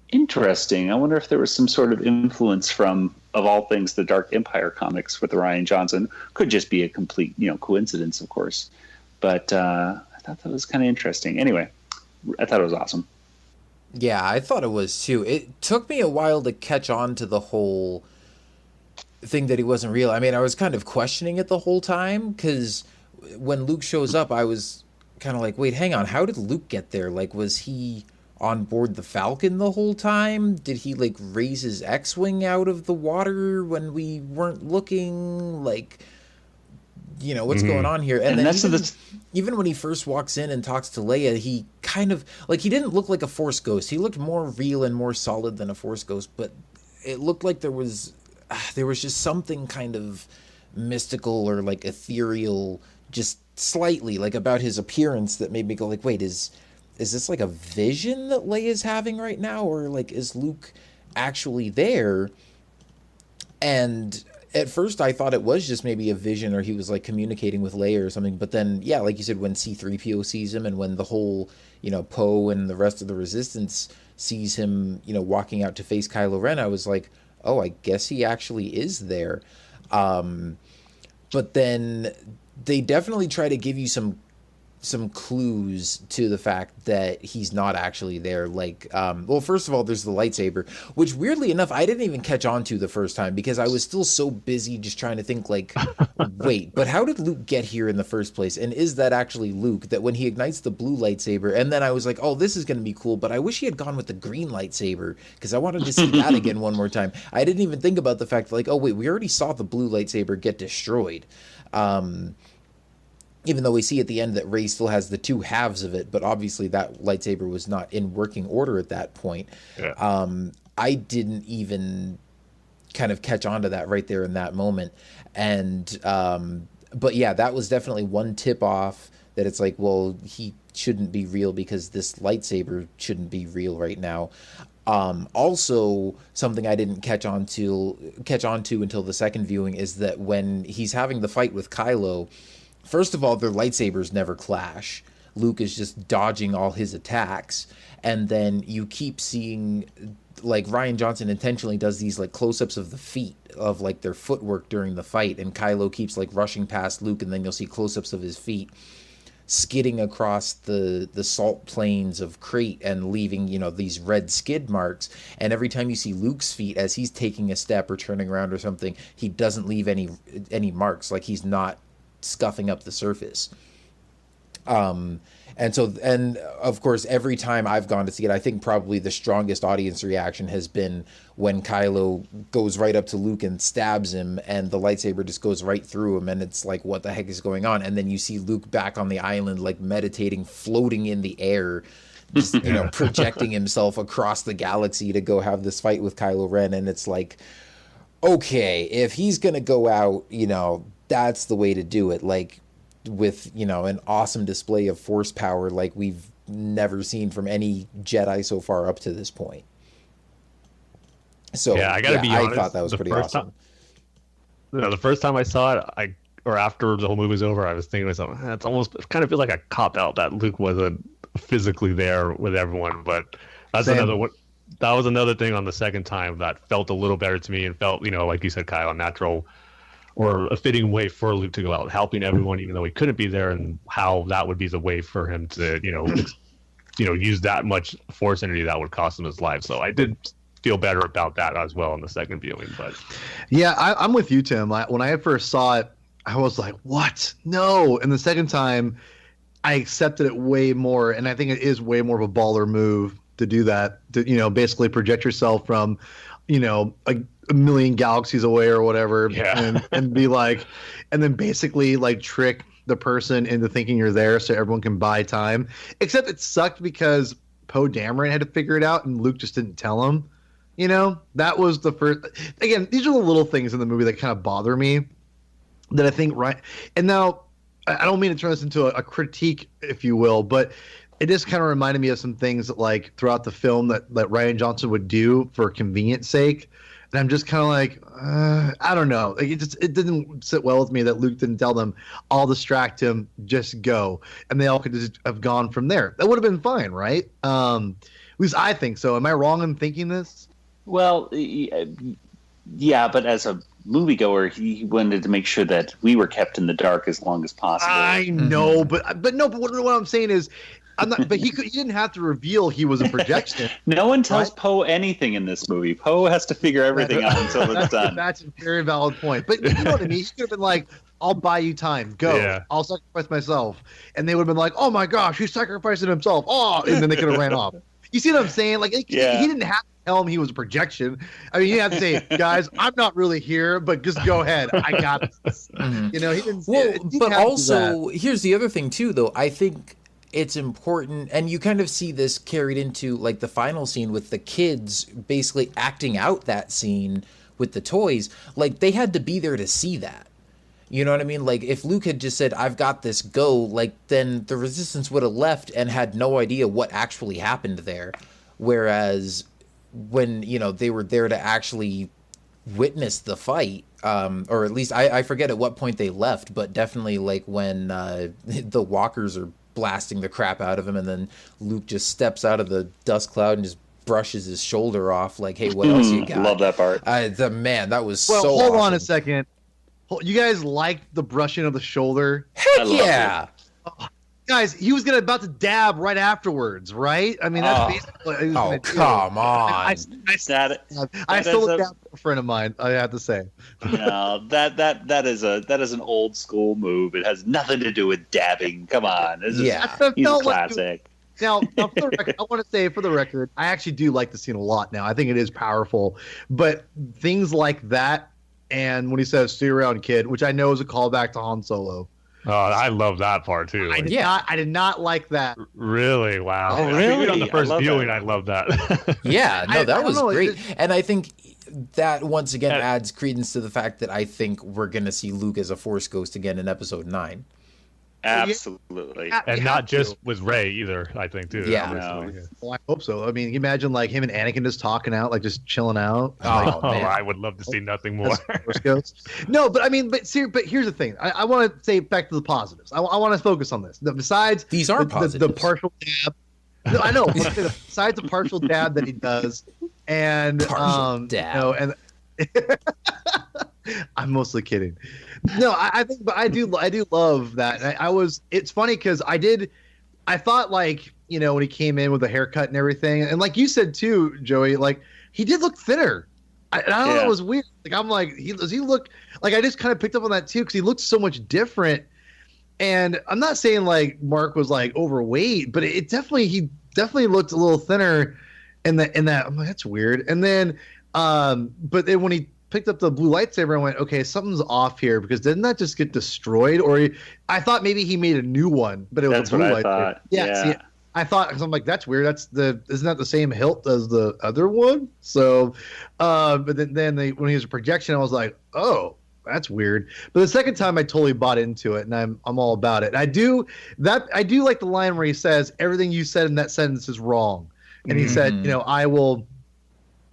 S5: interesting. I wonder if there was some sort of influence from, of all things, the Dark Empire comics with Rian Johnson. Could just be a complete, coincidence, of course. But I thought that was kind of interesting. Anyway, I thought it was awesome.
S3: Yeah, I thought it was too. It took me a while to catch on to the whole thing that he wasn't real. I mean, I was kind of questioning it the whole time, because when Luke shows up, I was kind of like, wait, hang on, how did Luke get there? Like, was he on board the Falcon the whole time? Did he like raise his X-Wing out of the water when we weren't looking? Like, what's going on here? And then that's even when he first walks in and talks to Leia, he kind of like, he didn't look like a Force ghost. He looked more real and more solid than a Force ghost, but it looked like there was just something kind of mystical or like ethereal, just slightly, like, about his appearance that made me go like, wait, is this like a vision that Leia's having right now, or like, is Luke actually there? And at first I thought it was just maybe a vision, or he was like communicating with Leia or something. But then, yeah, like you said, when C-3PO sees him, and when the whole, Poe and the rest of the Resistance sees him, walking out to face Kylo Ren, I was like, oh, I guess he actually is there. But then they definitely try to give you some clues to the fact that he's not actually there. Like, well, first of all, there's the lightsaber, which weirdly enough, I didn't even catch on to the first time, because I was still so busy just trying to think like, wait, but how did Luke get here in the first place? And is that actually Luke, that when he ignites the blue lightsaber? And then I was like, oh, this is going to be cool, but I wish he had gone with the green lightsaber, because I wanted to see that again one more time. I didn't even think about the fact like, oh wait, we already saw the blue lightsaber get destroyed. Even though we see at the end that Rey still has the two halves of it, but obviously that lightsaber was not in working order at that point. Yeah. I didn't even kind of catch on to that right there in that moment. And, but yeah, that was definitely one tip off that it's like, well, he shouldn't be real because this lightsaber shouldn't be real right now. Also, something I didn't catch on to until the second viewing is that when he's having the fight with Kylo, first of all, their lightsabers never clash. Luke is just dodging all his attacks. And then you keep seeing, like, Rian Johnson intentionally does these, like, close-ups of the feet, of, like, their footwork during the fight. And Kylo keeps, like, rushing past Luke, and then you'll see close-ups of his feet skidding across the salt plains of Crete and leaving, these red skid marks. And every time you see Luke's feet, as he's taking a step or turning around or something, he doesn't leave any marks. Like, he's not scuffing up the surface. And of course, every time I've gone to see it, I think probably the strongest audience reaction has been when Kylo goes right up to Luke and stabs him, and the lightsaber just goes right through him, and it's like, what the heck is going on? And then you see Luke back on the island, like meditating, floating in the air, just, projecting himself across the galaxy to go have this fight with Kylo Ren. And it's like, okay, if he's going to go out, that's the way to do it. Like, with, an awesome display of force power like we've never seen from any Jedi so far up to this point. So yeah, I gotta be honest, I thought that was pretty awesome.
S2: The first time I saw it, or after the whole movie was over, I was thinking to myself, it kind of feels like a cop out that Luke wasn't physically there with everyone. But that's another one. That was another thing on the second time that felt a little better to me and felt, like you said, Kyle, natural, or a fitting way for Luke to go out, helping everyone, even though he couldn't be there, and how that would be the way for him to, use that much force energy that would cost him his life. So I did feel better about that as well in the second viewing. But
S4: yeah, I'm with you, Tim. When I first saw it, I was like, what? No. And the second time, I accepted it way more, and I think it is way more of a baller move to do that, to, basically project yourself from, a million galaxies away or whatever, and be like, and then basically like trick the person into thinking you're there so everyone can buy time. Except it sucked because Poe Dameron had to figure it out and Luke just didn't tell him. That was the first. Again, these are the little things in the movie that kind of bother me, that I think, right. And now I don't mean to turn this into a critique, if you will, but it just kind of reminded me of some things that, like, throughout the film that Rian Johnson would do for convenience sake. And I'm just kind of like, I don't know. Like, it didn't sit well with me that Luke didn't tell them, I'll distract him, just go. And they all could just have gone from there. That would have been fine, right? At least I think so. Am I wrong in thinking this?
S5: Well, yeah, but as a moviegoer, he wanted to make sure that we were kept in the dark as long as possible.
S4: I know, but what I'm saying is, I'm not. But he didn't have to reveal he was a projection.
S5: No one tells Poe anything in this movie. Poe has to figure everything out until it's done.
S4: That's a very valid point. But you know what I mean? He could have been like, I'll buy you time. Go. Yeah. I'll sacrifice myself. And they would have been like, oh my gosh, he's sacrificing himself. Oh, and then they could have ran off. You see what I'm saying? Like, he didn't have to tell him he was a projection. I mean, he had to say, guys, I'm not really here, but just go ahead. I got this. Mm-hmm. You know, he didn't.
S3: Well, but also, here's the other thing too, though. I think it's important, and you kind of see this carried into like the final scene with the kids basically acting out that scene with the toys. Like, they had to be there to see that. You know what I mean? Like, if Luke had just said, I've got this, go, like, then the Resistance would have left and had no idea what actually happened there. Whereas when, you know, they were there to actually witness the fight, or at least I forget at what point they left, but definitely like when the walkers are blasting the crap out of him, and then Luke just steps out of the dust cloud and just brushes his shoulder off, like, hey, what else you got?
S5: Love that part.
S3: That was so
S4: hold
S3: awesome.
S4: on a second. You guys liked the brushing of the shoulder?
S3: Heck yeah!
S4: Guys, he was about to dab right afterwards, right? I mean, that's basically.
S3: Oh, come on!
S4: I stole it down from a friend of mine. I have to say.
S5: No, that is an old school move. It has nothing to do with dabbing. Come on, he's a classic.
S4: Now, for the record, I want to say, for the record, I actually do like the scene a lot now. I think it is powerful, but things like that. And when he says, "See you around, kid," which I know is a callback to Han Solo.
S2: Oh, I love that part too.
S4: I did not like that.
S2: Really? Wow.
S5: Oh, really?
S2: Even on the first viewing, I love that.
S3: Yeah, no, that was great. And I think that once again adds credence to the fact that I think we're going to see Luke as a Force ghost again in Episode 9.
S5: Absolutely.
S2: And not just with Rey either, I think, too.
S3: Yeah.
S2: No.
S4: Well, I hope so. I mean, you imagine like him and Anakin just talking out, like just chilling out.
S2: Oh, man. I would love to see nothing more.
S4: No, but I mean, but here's the thing. I want to say back to the positives. I want to focus on this. Besides
S3: these are positives.
S4: The partial dab. No, I know. Besides the partial dab that he does, and
S3: partial dab.
S4: You know, and I'm mostly kidding. No, I think, but I do love that. It's funny because I thought, like, you know, when he came in with a haircut and everything, and like you said too, Joey, like he did look thinner. I don't know, it was weird. Like, I'm like, does he look like, I just kind of picked up on that too, because he looked so much different. And I'm not saying like Mark was like overweight, but he definitely looked a little thinner in that. I'm like, that's weird. And then, but then when he picked up the blue lightsaber, I went, okay, something's off here, because didn't that just get destroyed? Or I thought maybe he made a new one, but it was a blue lightsaber.
S5: Thought.
S4: Yeah. See, I thought, because I'm like, that's weird. Isn't that the same hilt as the other one? So, but then when he was a projection, I was like, oh, that's weird. But the second time, I totally bought into it, and I'm all about it. I do like the line where he says, everything you said in that sentence is wrong, and he said, you know, I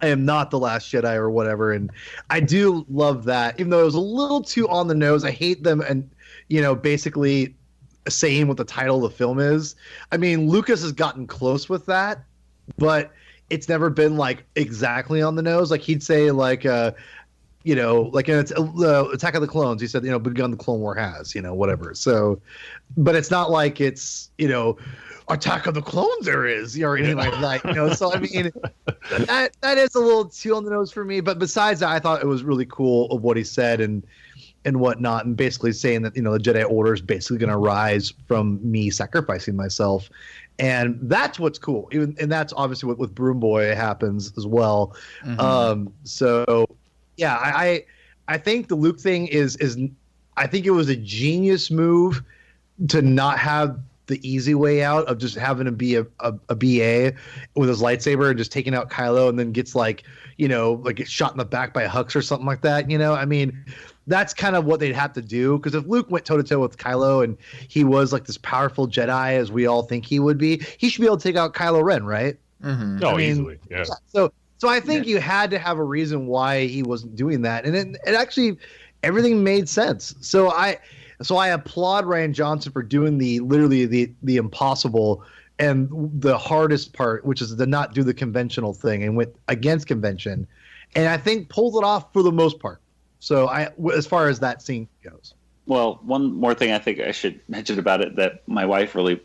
S4: am not the Last Jedi or whatever. And I do love that, even though it was a little too on the nose. I hate them, and, you know, basically saying what the title of the film is. I mean, Lucas has gotten close with that, but it's never been like exactly on the nose. Like, he'd say like, you know, like in Attack of the Clones, he said, you know, begun the Clone War has, you know, whatever. So, but it's not like it's, you know, Attack of the Clones there is, or anything like that, you know. So I mean, that is a little too on the nose for me. But besides that, I thought it was really cool of what he said and whatnot, and basically saying that, you know, the Jedi Order is basically going to rise from me sacrificing myself, and that's what's cool. And that's obviously what with Broom Boy happens as well. So yeah, I think the Luke thing is I think it was a genius move to not have the easy way out of just having to be a BA with his lightsaber and just taking out Kylo, and then gets, like, you know, like gets shot in the back by Hux or something like that. You know, I mean, that's kind of what they'd have to do. Because if Luke went toe to toe with Kylo and he was like this powerful Jedi as we all think he would be, he should be able to take out Kylo Ren, right?
S3: Mm-hmm.
S2: Oh, easily. Yeah.
S4: So I think you had to have a reason why he wasn't doing that, and it actually everything made sense. So I applaud Rian Johnson for doing the impossible and the hardest part, which is to not do the conventional thing and went against convention, and I think pulled it off for the most part. So as far as that scene goes.
S5: Well, one more thing I think I should mention about it that my wife really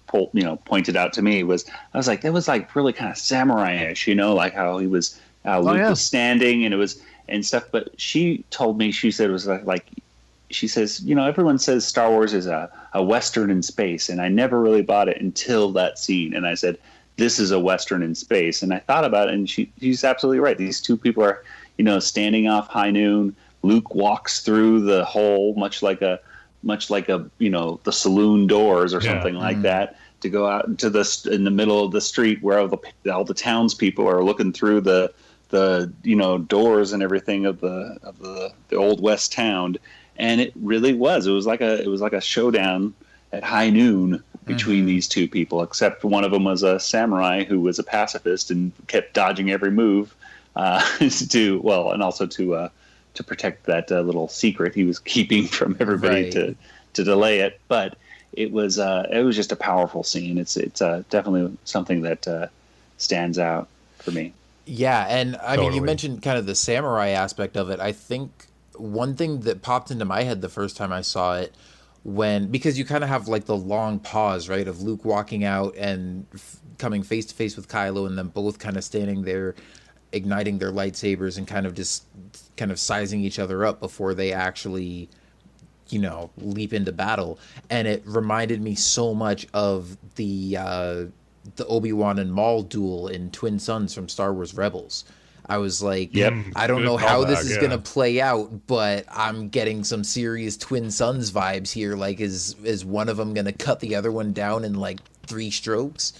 S5: pointed out to me was, I was like, that was like really kind of samurai-ish, like how he was, Luke was standing and stuff. But she told me, she said it was like she says, everyone says Star Wars is a Western in space, and I never really bought it until that scene. And I said, this is a Western in space. And I thought about it, and she's absolutely right. These two people are, standing off High Noon. Luke walks through the hole, much like a the saloon doors or something like that, to go out into in the middle of the street where all the townspeople are looking through the doors and everything of the old West town. And it really was. It was like a showdown at high noon between these two people, except one of them was a samurai who was a pacifist and kept dodging every move and also to protect that little secret he was keeping from everybody to delay it. But it was just a powerful scene. It's definitely something that stands out for me.
S3: Yeah, and I mean, you mentioned kind of the samurai aspect of it. I think one thing that popped into my head the first time I saw it, because you kind of have like the long pause, right, of Luke walking out and coming face to face with Kylo, and them both kind of standing there, igniting their lightsabers and kind of sizing each other up before they actually, leap into battle. And it reminded me so much of the Obi-Wan and Maul duel in Twin Suns from Star Wars Rebels. I was like, I don't know how this is going to play out, but I'm getting some serious Twin Suns vibes here. Like, is one of them going to cut the other one down in like 3 strokes?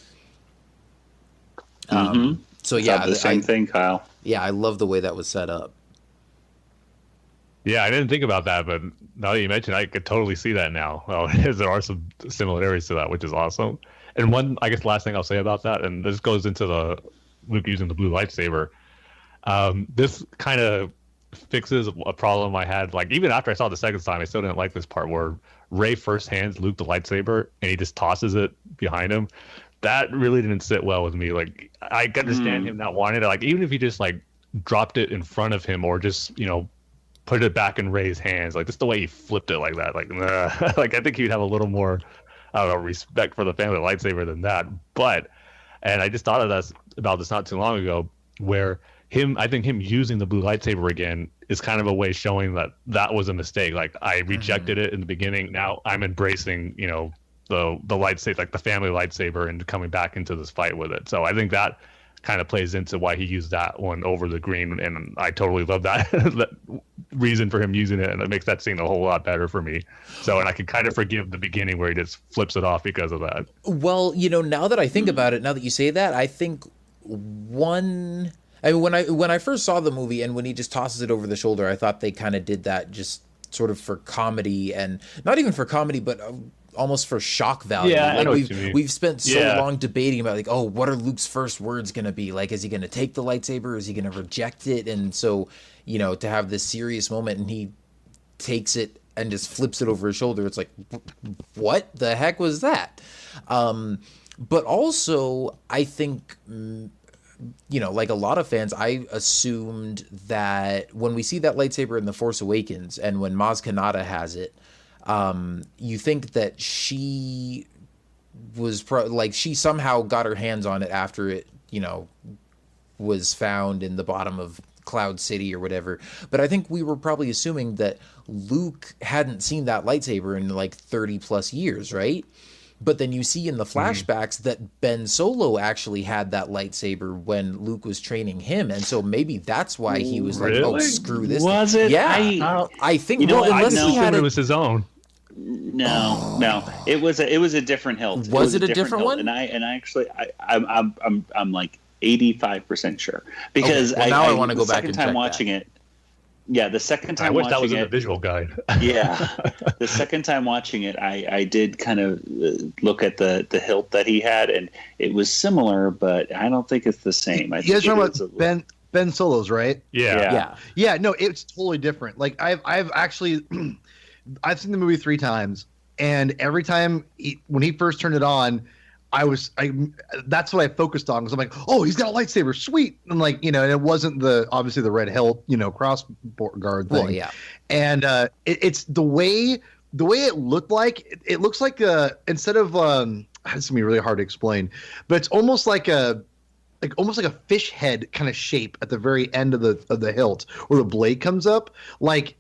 S3: So yeah,
S5: the same thing, Kyle.
S3: Yeah, I love the way that was set up.
S2: Yeah, I didn't think about that, but now that you mentioned, I could totally see that now. Well, there are some similarities to that, which is awesome. And one, I guess, last thing I'll say about that, and this goes into the Luke using the blue lightsaber. This kind of fixes a problem I had. Like, even after I saw it the second time, I still didn't like this part where Rey first hands Luke the lightsaber and he just tosses it behind him. That really didn't sit well with me. Like, I understand him not wanting it. Like, even if he just like dropped it in front of him or just put it back in Rey's hands, like just the way he flipped it like that, like like I think he'd have a little more, I don't know, respect for the family lightsaber than that. And I just thought about this not too long ago, where I think him using the blue lightsaber again is kind of a way showing that was a mistake. Like, I rejected it in the beginning. Now I'm embracing, the lightsaber, like the family lightsaber, and coming back into this fight with it. So I think that kind of plays into why he used that one over the green, and I totally love that, that reason for him using it, and it makes that scene a whole lot better for me. So, and I can kind of forgive the beginning where he just flips it off because of that.
S3: Well, now that I think about it, now that you say that, I think when I first saw the movie and when he just tosses it over the shoulder, I thought they kind of did that just sort of for comedy, and not even for comedy, but almost for shock value.
S2: Yeah,
S3: like,
S2: I know what you mean.
S3: We've spent so long debating about, like, oh, what are Luke's first words going to be? Like, is he going to take the lightsaber? Is he going to reject it? And so, to have this serious moment and he takes it and just flips it over his shoulder, it's like, what the heck was that? But also, I think, like a lot of fans, I assumed that when we see that lightsaber in The Force Awakens and when Maz Kanata has it, you think that she was she somehow got her hands on it after it, was found in the bottom of Cloud City or whatever. But I think we were probably assuming that Luke hadn't seen that lightsaber in like 30 plus years, right? But then you see in the flashbacks that Ben Solo actually had that lightsaber when Luke was training him, and so maybe that's why he was like, "Oh, screw this."
S5: Was it?
S3: Yeah, I think.
S2: Unless he had it was his own.
S5: No, it was a different hilt.
S3: Was it a different one?
S5: And I actually I'm like 85% sure, because
S3: now I want to go back and check
S5: watching
S3: that.
S5: it. Yeah, the second time
S2: I wish
S5: watching
S2: that was in the
S5: it,
S2: visual guide.
S5: yeah, the second time watching it, I did kind of look at the hilt that he had, and it was similar, but I don't think it's the same.
S4: You guys talking about Ben Solo's, right?
S2: Yeah.
S4: No, it's totally different. Like I've actually I've seen the movie 3 times, and every time when he first turned it on, that's what I focused on, because I'm like, oh, he's got a lightsaber, sweet, and like, and it wasn't obviously the red hilt, cross guard thing.
S3: Well, yeah,
S4: and it's the way it looked like. It looks like instead of it's gonna be really hard to explain, but it's almost like a fish head kind of shape at the very end of the hilt where the blade comes up, like.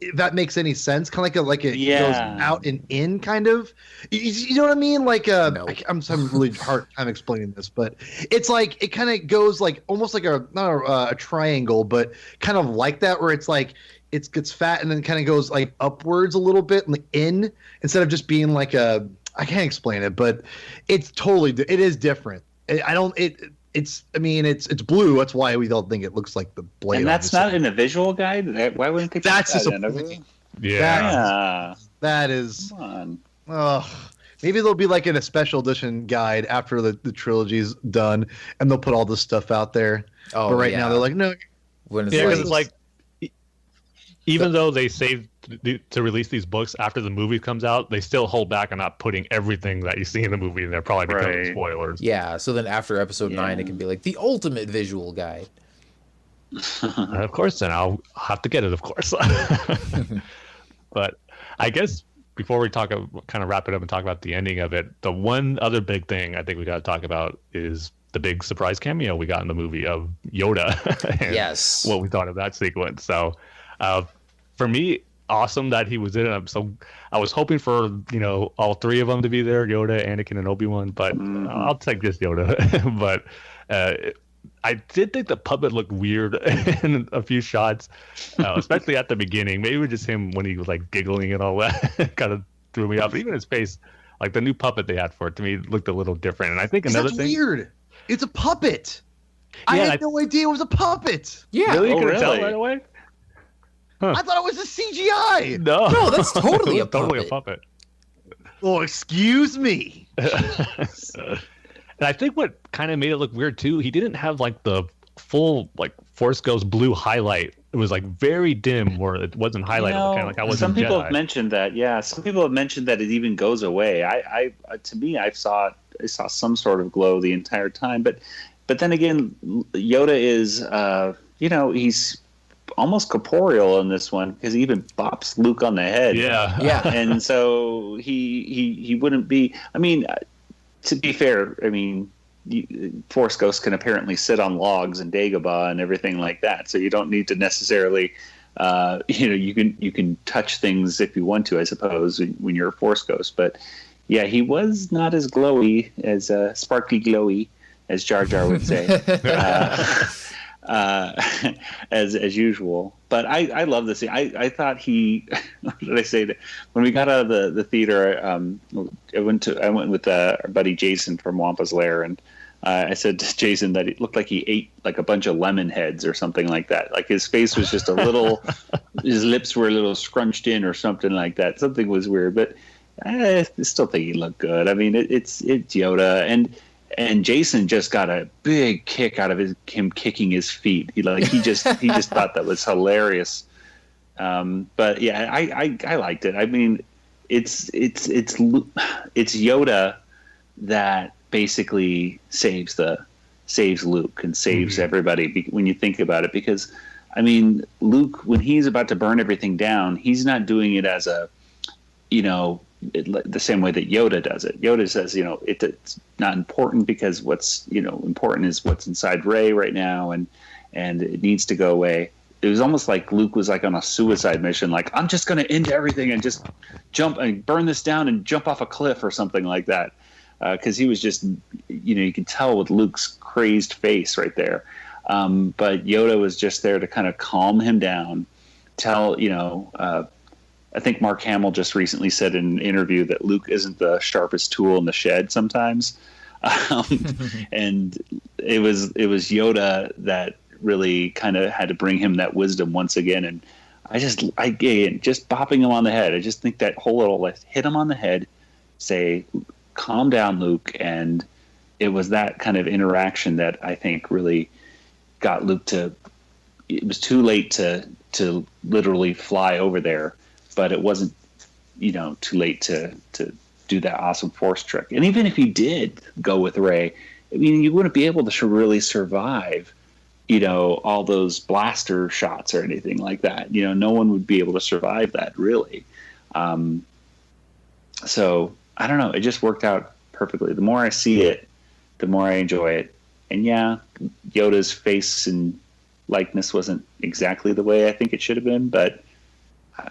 S4: If that makes any sense, kind of like it goes out and in, kind of. You know what I mean? Like
S3: No.
S4: I'm having really hard time explaining this, but it's like it kind of goes like almost like not a triangle, but kind of like that, where it's like it gets fat and then kind of goes like upwards a little bit and in, instead of just being like I can't explain it, but it's it is different. It's blue. That's why we don't think it looks like the blade.
S5: And that's not in a visual guide? Why wouldn't they put
S4: that's
S5: that
S4: disappointing.
S2: Yeah.
S4: That is.
S5: Come on.
S4: Maybe there'll be like in a special edition guide after the trilogy's done, and they'll put all this stuff out there.
S3: Oh,
S4: but right now they're like, no.
S3: when it's
S2: Yeah,
S3: like,
S2: because it's like, even though they saved to release these books after the movie comes out, they still hold back on not putting everything that you see in the movie in there, probably because of spoilers.
S3: yeah. So then after episode 9, it can be like the ultimate visual guide.
S2: Of course, then I'll have to get it, of course. But I guess before we kind of wrap it up and talk about the ending of it, the one other big thing I think we got to talk about is the big surprise cameo we got in the movie of Yoda. And
S3: Yes.
S2: what we thought of that sequence. So, for me, awesome that he was in it. I was hoping for all 3 of them to be there, Yoda, Anakin, and Obi-Wan, but I'll take just Yoda. But I did think the puppet looked weird in a few shots, especially at the beginning. Maybe it was just him when he was like giggling and all that kind of threw me off. But even his face, like the new puppet they had for it, to me looked a little different. And I think another thing,
S4: weird. It's a puppet. I had no idea it was a puppet.
S3: Yeah.
S2: Really, you
S5: Oh,
S2: couldn't tell
S5: really?
S2: right away.
S4: I thought it was a CGI.
S3: No, that's totally a
S2: totally
S3: puppet.
S2: a puppet.
S4: Oh, excuse me.
S2: And I think what kind of made it look weird too, he didn't have like the full like Force Ghost blue highlight. It was like very dim, where it wasn't highlighted. Kind of like I was.
S5: Some people
S2: Jedi.
S5: have mentioned that. Yeah, some people have mentioned that it even goes away. To me, I saw some sort of glow the entire time. But then again, Yoda is, he's almost corporeal in this one, because he even bops Luke on the head.
S3: Yeah.
S5: And so he wouldn't be. I mean, to be fair, I mean, Force Ghosts can apparently sit on logs and Dagobah and everything like that. So you don't need to necessarily, you can touch things if you want to, I suppose, when you're a Force Ghost. But yeah, he was not as glowy, as sparkly glowy, as Jar Jar would say, as usual. But I love this. I thought what did I say? When we got out of the theater, I went with our buddy Jason from Wampa's Lair, and I said to Jason that it looked like he ate like a bunch of lemon heads or something like that. Like his face was just a little, his lips were a little scrunched in or something like that. Something was weird, but I still think he looked good. I mean, it's Yoda, and Jason just got a big kick out of him kicking his feet. He just thought that was hilarious. But yeah, I liked it. I mean, it's Yoda that basically saves Luke and saves everybody when you think about it, because I mean, Luke, when he's about to burn everything down, he's not doing it as a, the same way that Yoda does it. Yoda says, it's not important because what's, important is what's inside Rey right now, and it needs to go away. It was almost like Luke was like on a suicide mission, like, I'm just going to end everything and just jump and burn this down and jump off a cliff or something like that. Because he was just, you could tell with Luke's crazed face right there. But Yoda was just there to kind of calm him down, I think Mark Hamill just recently said in an interview that Luke isn't the sharpest tool in the shed sometimes. And it was Yoda that really kind of had to bring him that wisdom once again. And just bopping him on the head. I just think that whole little hit him on the head, say, calm down, Luke. And it was that kind of interaction that I think really got Luke to, it was too late to literally fly over there, but it wasn't, too late to do that awesome Force trick. And even if he did go with Rey, I mean, you wouldn't be able to really survive, all those blaster shots or anything like that. No one would be able to survive that, really. So I don't know. It just worked out perfectly. The more I see it, the more I enjoy it. And yeah, Yoda's face and likeness wasn't exactly the way I think it should have been, but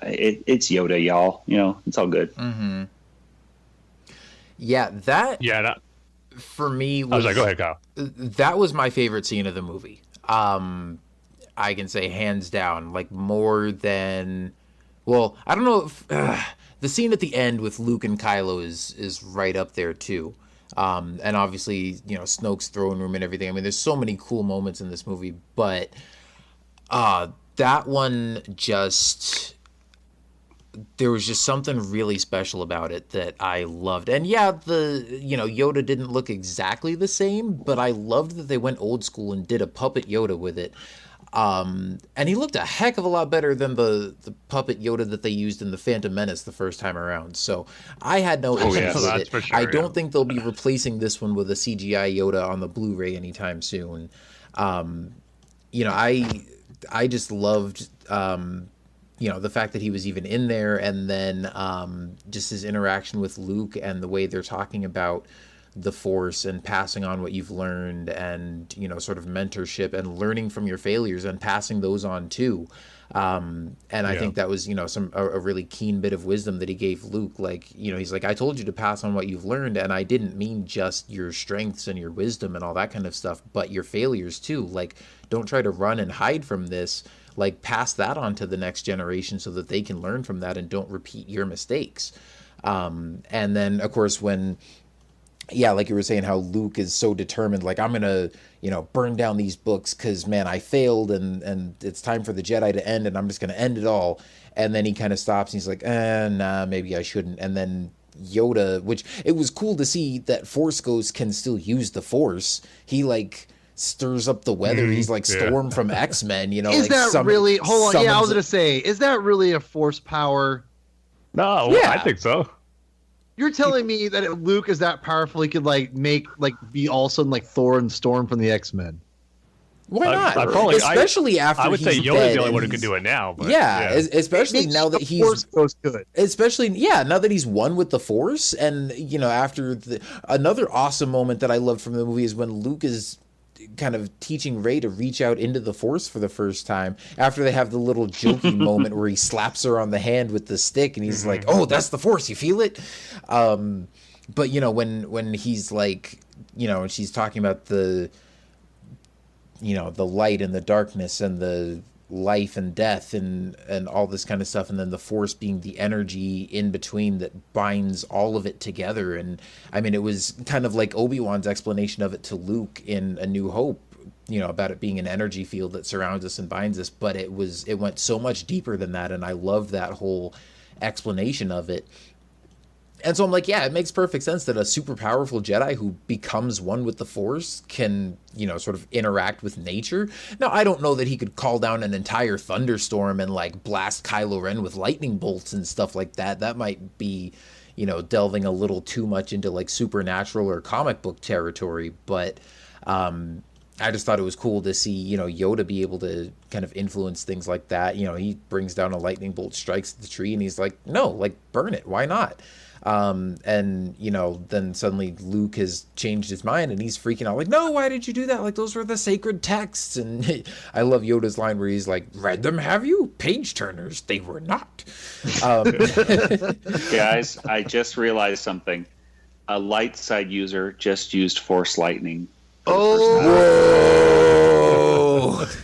S5: it's Yoda, y'all. It's all good.
S3: Mm-hmm. Yeah, that for me was.
S2: I was like, go ahead, Kyle.
S3: That was my favorite scene of the movie. I can say hands down, like more than. Well, I don't know if the scene at the end with Luke and Kylo is right up there too. And obviously, Snoke's throne room and everything. I mean, there's so many cool moments in this movie, but that one just. There was just something really special about it that I loved. And yeah, Yoda didn't look exactly the same, but I loved that they went old school and did a puppet Yoda with it. And he looked a heck of a lot better than the puppet Yoda that they used in The Phantom Menace the first time around. So I had no issues with it.
S2: For sure,
S3: I don't think they'll be replacing this one with a CGI Yoda on the Blu-ray anytime soon. I just loved... the fact that he was even in there, and then just his interaction with Luke and the way they're talking about the Force and passing on what you've learned and, sort of mentorship and learning from your failures and passing those on too. And I think that was, a really keen bit of wisdom that he gave Luke. Like, he's like, I told you to pass on what you've learned, and I didn't mean just your strengths and your wisdom and all that kind of stuff, but your failures too. Like, don't try to run and hide from this. Like, pass that on to the next generation so that they can learn from that and don't repeat your mistakes. And then, of course, when, like you were saying, how Luke is so determined, like, I'm going to, burn down these books because, man, I failed and it's time for the Jedi to end and I'm just going to end it all. And then he kind of stops and he's like, nah, maybe I shouldn't. And then Yoda, which it was cool to see that Force Ghost can still use the Force. He, stirs up the weather. He's like Storm from X-Men,
S4: Is that really... Hold on, I was going to say, is that really a Force power?
S2: No, I think so.
S4: You're telling me that Luke is that powerful he could, be all of a sudden like Thor and Storm from the X-Men?
S3: Why not?
S4: Especially
S3: after
S2: I would say Yoda's the only one who could do it now. But
S3: especially now that he's...
S4: Force Ghost good.
S3: Especially, now that he's one with the Force. And, after another awesome moment that I loved from the movie is when Luke is kind of teaching Rey to reach out into the Force for the first time after they have the little joking moment where he slaps her on the hand with the stick and he's like, oh, that's the Force, you feel it? But when he's like, and she's talking about the the light and the darkness and the life and death and all this kind of stuff, and then the Force being the energy in between that binds all of it together. And I mean, it was kind of like Obi-Wan's explanation of it to Luke in A New Hope, about it being an energy field that surrounds us and binds us, but it went so much deeper than that, and I loved that whole explanation of it. And so I'm like, it makes perfect sense that a super powerful Jedi who becomes one with the Force can, sort of interact with nature. Now, I don't know that he could call down an entire thunderstorm and, blast Kylo Ren with lightning bolts and stuff like that. That might be, delving a little too much into, supernatural or comic book territory. But I just thought it was cool to see, Yoda be able to kind of influence things like that. He brings down a lightning bolt, strikes the tree, and he's like, no, burn it. Why not? And then suddenly Luke has changed his mind and he's freaking out like, no, why did you do that? Those were the sacred texts. And I love Yoda's line where he's like, read them, have you? Page turners, they were not.
S5: Guys, I just realized something. A light side user just used Force Lightning.
S4: Oh,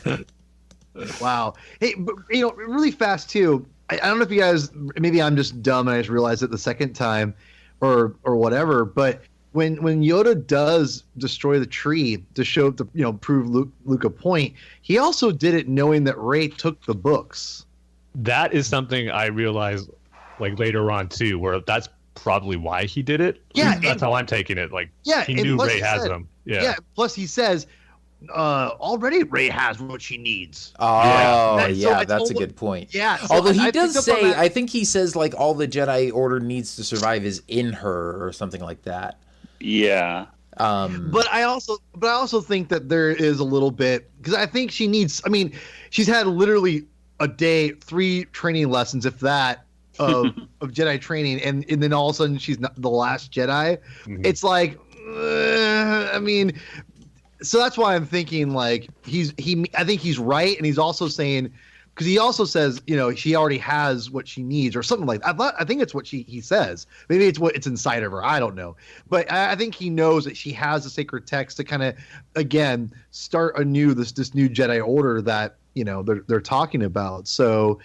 S4: whoa. Wow. Hey, but, really fast too. I don't know if you guys, maybe I'm just dumb and I just realized it the second time or whatever, but when Yoda does destroy the tree to show to prove Luke a point, he also did it knowing that Rey took the books.
S2: That is something I realized like later on too, where that's probably why he did it.
S4: Yeah,
S2: that's how I'm taking it. Like, he knew Rey has them.
S4: Yeah. Plus, he says, already Rey has what she needs.
S3: Oh, yeah, that's a good point.
S4: Yeah. So
S3: although he does say, I think he says like all the Jedi Order needs to survive is in her or something like that.
S5: Yeah.
S4: But I also think that there is a little bit, because I think she needs. I mean, she's had literally a day, 3 training lessons, if that, of Jedi training, and then all of a sudden she's not the Last Jedi. Mm-hmm. It's like, I mean, so that's why I'm thinking like I think he's right, and he's also saying, because he also says, she already has what she needs or something like that. I think it's what he says. Maybe it's what it's inside of her. I don't know. But I think he knows that she has the sacred text to kind of, again, start anew this new Jedi Order that, they're talking about. So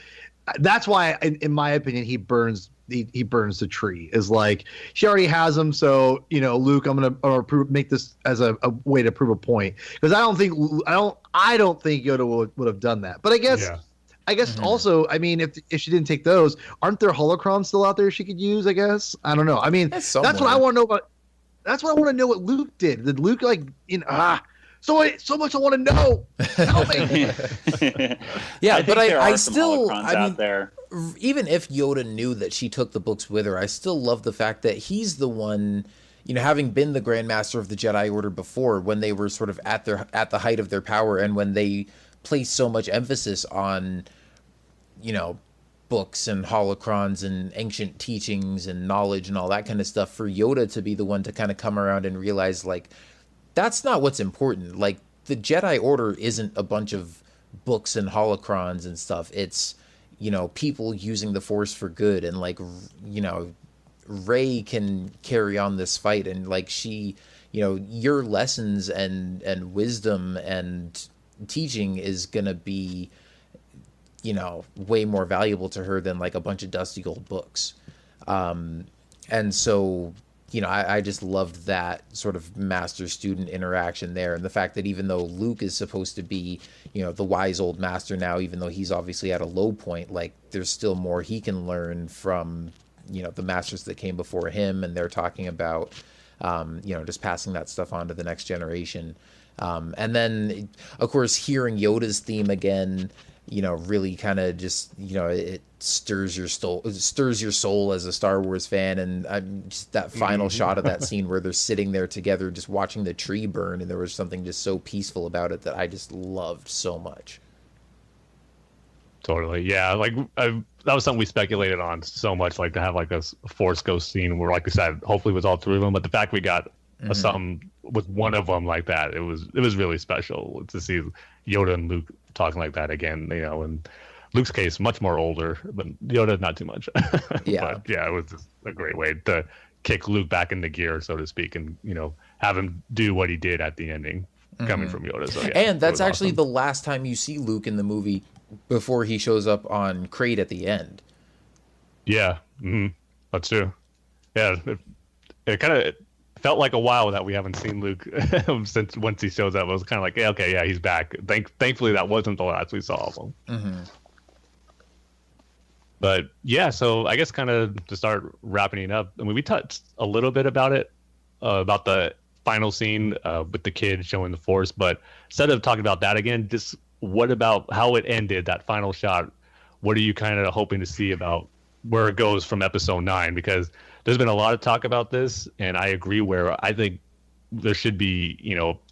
S4: that's why, in my opinion, he burns the tree. Is like, she already has them. So, Luke, I'm going to make this as a way to prove a point. Because I don't think Yoda would have done that. But I guess... Yeah. Also, I mean, if she didn't take those, aren't there holocrons still out there she could use? I guess, I don't know. I mean, that's what I want to know about. That's what I want to know what Luke did. Did Luke so much I want to know. Help me.
S3: Yeah, but I still,
S5: out there.
S3: Even if Yoda knew that she took the books with her, I still love the fact that he's the one, having been the Grand Master of the Jedi Order before, when they were sort of at the height of their power, and when they placed so much emphasis on books and holocrons and ancient teachings and knowledge and all that kind of stuff, for Yoda to be the one to kind of come around and realize, like, that's not what's important. Like, the Jedi Order isn't a bunch of books and holocrons and stuff. It's, people using the Force for good. And, like, Rey can carry on this fight. And, like, she, your lessons and wisdom and teaching is going to be, way more valuable to her than like a bunch of dusty old books. And so, I just loved that sort of master-student interaction there. And the fact that even though Luke is supposed to be, the wise old master now, even though he's obviously at a low point, like, there's still more he can learn from, the masters that came before him. And they're talking about, just passing that stuff on to the next generation. And then, of course, hearing Yoda's theme again, really kind of just, it stirs your soul as a Star Wars fan. And just that final shot of that scene where they're sitting there together, just watching the tree burn, and there was something just so peaceful about it that I just loved so much.
S2: Totally, yeah. Like, that was something we speculated on so much, like to have like a Force Ghost scene where, like we said, hopefully with all 3 of them. But the fact we got something with one of them like that, it was really special to see Yoda and Luke talking like that again. In Luke's case, much more older, but Yoda not too much.
S3: Yeah.
S2: But yeah, it was just a great way to kick Luke back into gear, so to speak, and have him do what he did at the ending, coming from Yoda. So yeah,
S3: and that's actually the last time you see Luke in the movie before he shows up on Crate at the end.
S2: Yeah, that's true. Yeah, it kind of felt like a while that we haven't seen Luke since once he shows up. I was kind of like, yeah, okay, yeah, he's back. Thankfully, that wasn't the last we saw of him. Mm-hmm. But yeah, so I guess kind of to start wrapping it up, I mean, we touched a little bit about it, about the final scene with the kid showing the Force. But instead of talking about that again, just what about how it ended, that final shot? What are you kind of hoping to see about where it goes from episode 9? Because there's been a lot of talk about this, and I agree where I think there should be,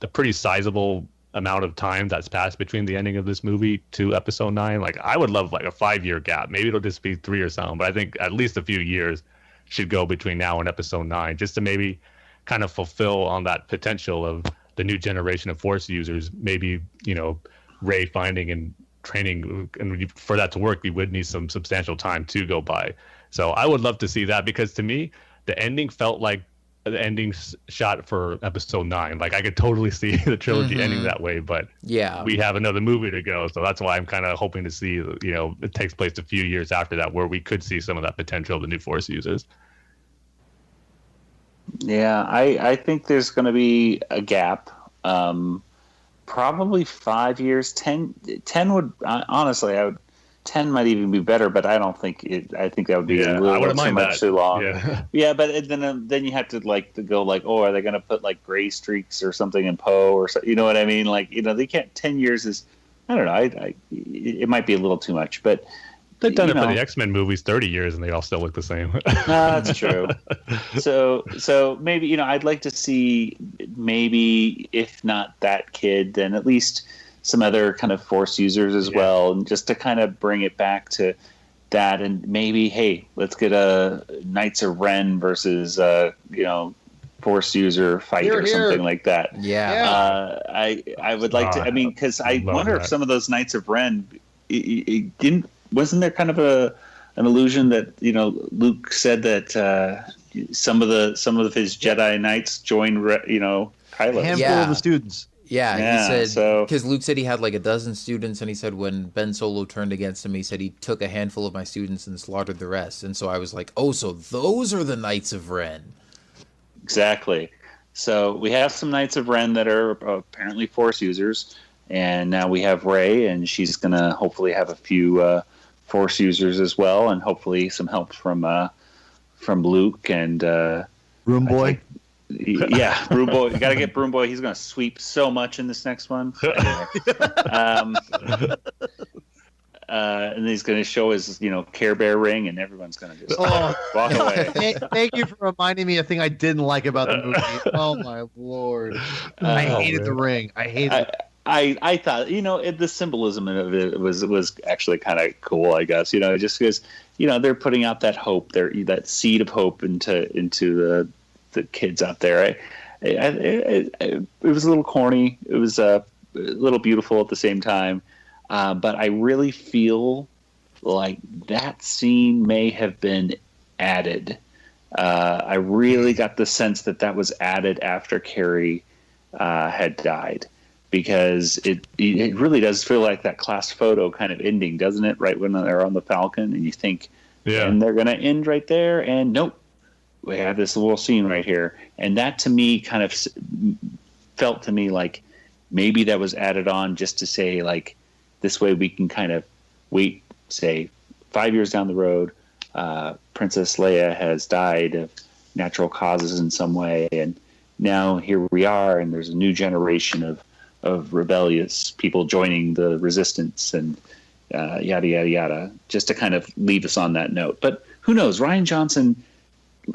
S2: a pretty sizable amount of time that's passed between the ending of this movie to episode 9. Like, I would love like a 5-year gap. Maybe it'll just be 3 or something, but I think at least a few years should go between now and episode 9, just to maybe kind of fulfill on that potential of the new generation of Force users. Maybe, Rey finding and training, and for that to work, we would need some substantial time to go by. So I would love to see that, because to me, the ending felt like the ending shot for episode 9. Like, I could totally see the trilogy ending that way, but
S3: yeah,
S2: we have another movie to go. So that's why I'm kind of hoping to see, it takes place a few years after that, where we could see some of that potential of the new Force users.
S5: Yeah, I think there's going to be a gap. Probably 5 years. 10 would honestly, I would 10 might even be better, but I don't think it. I think that would be a
S2: I
S5: little
S2: wouldn't
S5: too
S2: mind
S5: much
S2: that.
S5: too long.
S2: Yeah.
S5: Yeah, but then you have to to go like, oh, are they going to put like gray streaks or something in Poe or so, you know what I mean? Like, they can't. 10 years is, I don't know. It might be a little too much, but
S2: They've done it for the X-Men movies 30 years and they all still look the same.
S5: No, that's true. So maybe, I'd like to see, maybe if not that kid, then at least some other kind of Force users as well, and just to kind of bring it back to that, and maybe, hey, let's get a Knights of Ren versus Force user fight or something like that.
S3: Yeah.
S5: I would like to. I mean, because I wonder if some of those Knights of Ren, wasn't there kind of an illusion that Luke said that some of his Jedi Knights joined Kylo.
S4: Handful of the students.
S3: Yeah, he said, because Luke said he had like a dozen students, and he said when Ben Solo turned against him, he said he took a handful of my students and slaughtered the rest. And so I was like, oh, so those are the Knights of Ren.
S5: Exactly. So we have some Knights of Ren that are apparently Force users, and now we have Rey, and she's going to hopefully have a few Force users as well, and hopefully some help from Luke and
S4: Room Boy.
S5: Yeah, Broom Boy. You got to get Broom Boy. He's going to sweep so much in this next one. And he's going to show his, Care Bear ring, and everyone's going to just walk away.
S4: Thank you for reminding me of a thing I didn't like about the movie. Oh my lord, I hated the ring. I hated it.
S5: I thought, the symbolism of it was actually kind of cool, I guess. Just because, they're putting out that hope, that seed of hope into the kids out there. It was a little corny. It was a little beautiful at the same time. But I really feel like that scene may have been added. I really got the sense that was added after Carrie had died, because it really does feel like that class photo kind of ending, doesn't it? Right when they're on the Falcon, and you think, and they're going to end right there, and nope. We have this little scene right here. And that to me kind of felt to me like maybe that was added on just to say, like, this way we can kind of wait, say, 5 years down the road, Princess Leia has died of natural causes in some way. And now here we are, and there's a new generation of rebellious people joining the resistance, and yada, yada, yada, just to kind of leave us on that note. But who knows? Rian Johnson,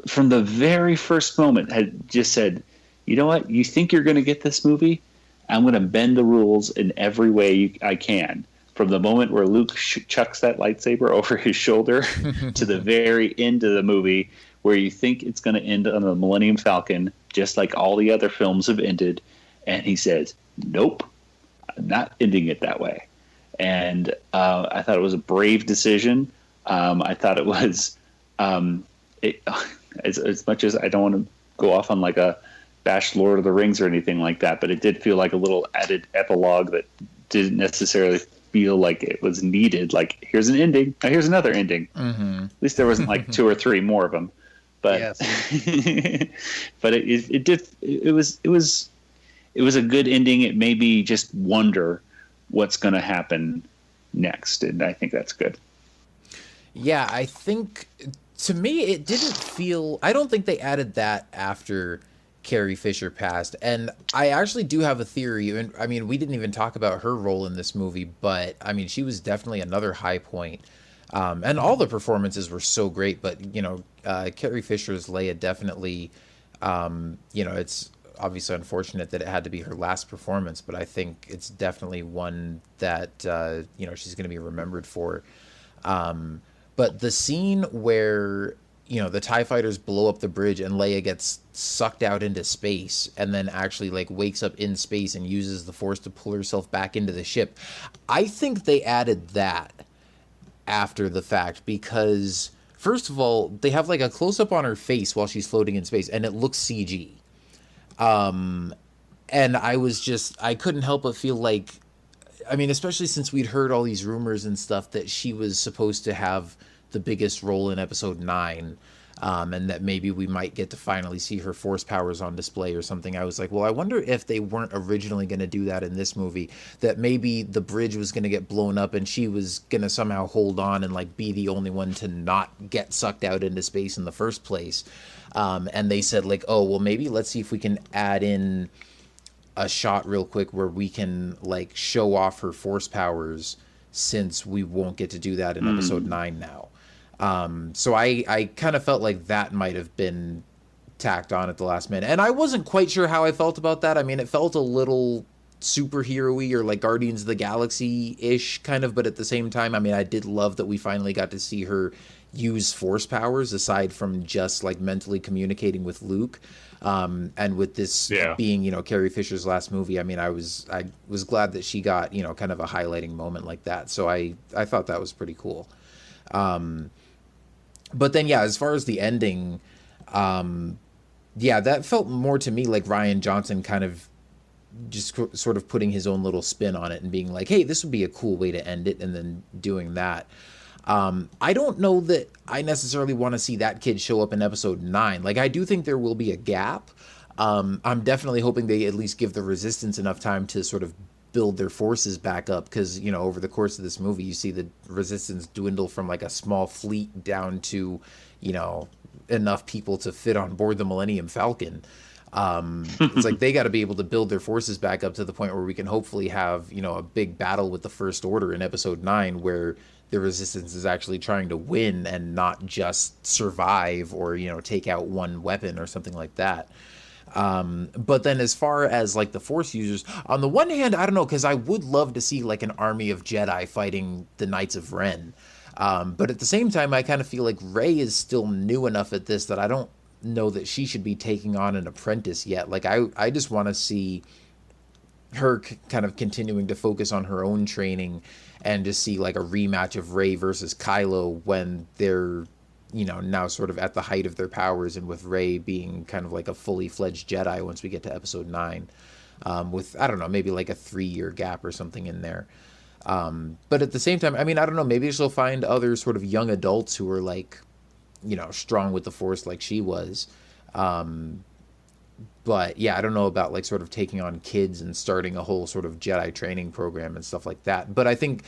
S5: from the very first moment, had just said, you know what, you think you're going to get this movie? I'm going to bend the rules in every way I can. From the moment where Luke chucks that lightsaber over his shoulder to the very end of the movie, where you think it's going to end on the Millennium Falcon, just like all the other films have ended. And he says, nope, I'm not ending it that way. And I thought it was a brave decision. I thought it was... as much as I don't want to go off on like a bash Lord of the Rings or anything like that, but it did feel like a little added epilogue that didn't necessarily feel like it was needed. Like, here's an ending, now here's another ending. Mm-hmm. At least there wasn't like two or three more of them. But yes. But it was a good ending. It made me just wonder what's going to happen next, and I think that's good.
S3: Yeah, I think. To me, it didn't feel... I don't think they added that after Carrie Fisher passed. And I actually do have a theory. And I mean, we didn't even talk about her role in this movie, but I mean, she was definitely another high point. And all the performances were so great, but, Carrie Fisher's Leia definitely, it's obviously unfortunate that it had to be her last performance, but I think it's definitely one that, she's going to be remembered for. But the scene where, the TIE fighters blow up the bridge and Leia gets sucked out into space and then actually like wakes up in space and uses the Force to pull herself back into the ship, I think they added that after the fact, because first of all, they have like a close up on her face while she's floating in space and it looks CG. And I couldn't help but feel like, I mean, especially since we'd heard all these rumors and stuff that she was supposed to have the biggest role in episode 9. and that maybe we might get to finally see her force powers on display or something. I was like, well, I wonder if they weren't originally going to do that in this movie, that maybe the bridge was going to get blown up and she was going to somehow hold on and like be the only one to not get sucked out into space in the first place. And they said like, oh, well, maybe let's see if we can add in a shot real quick where we can like show off her force powers, since we won't get to do that in episode 9 now. So I kind of felt like that might have been tacked on at the last minute. And I wasn't quite sure how I felt about that. I mean, it felt a little superhero-y or like Guardians of the Galaxy-ish kind of, but at the same time, I mean, I did love that we finally got to see her use force powers aside from just like mentally communicating with Luke. And with this being, you know, Carrie Fisher's last movie, I mean, I was glad that she got, you know, kind of a highlighting moment like that. So I thought that was pretty cool. But then, yeah, as far as the ending, that felt more to me like Rian Johnson kind of just sort of putting his own little spin on it and being like, hey, this would be a cool way to end it, and then doing that. I don't know that I necessarily want to see that kid show up in episode 9. Like, I do think there will be a gap. I'm definitely hoping they at least give the Resistance enough time to sort of build their forces back up, because, you know, over the course of this movie, you see the Resistance dwindle from like a small fleet down to, you know, enough people to fit on board the Millennium Falcon. It's like they got to be able to build their forces back up to the point where we can hopefully have, you know, a big battle with the First Order in episode 9 where the Resistance is actually trying to win and not just survive or, you know, take out one weapon or something like that. But then as far as like the Force users, on the one hand, I don't know, because I would love to see like an army of Jedi fighting the Knights of Ren. But at the same time, I kind of feel like Rey is still new enough at this that I don't know that she should be taking on an apprentice yet. Like I just want to see her kind of continuing to focus on her own training and just see like a rematch of Rey versus Kylo when they're, you know, now sort of at the height of their powers, and with Rey being kind of like a fully fledged Jedi once we get to episode 9, with, I don't know, maybe like a 3-year gap or something in there. But at the same time, I mean, I don't know, maybe she'll find other sort of young adults who are like, you know, strong with the Force like she was. But yeah, I don't know about like sort of taking on kids and starting a whole sort of Jedi training program and stuff like that. But I think,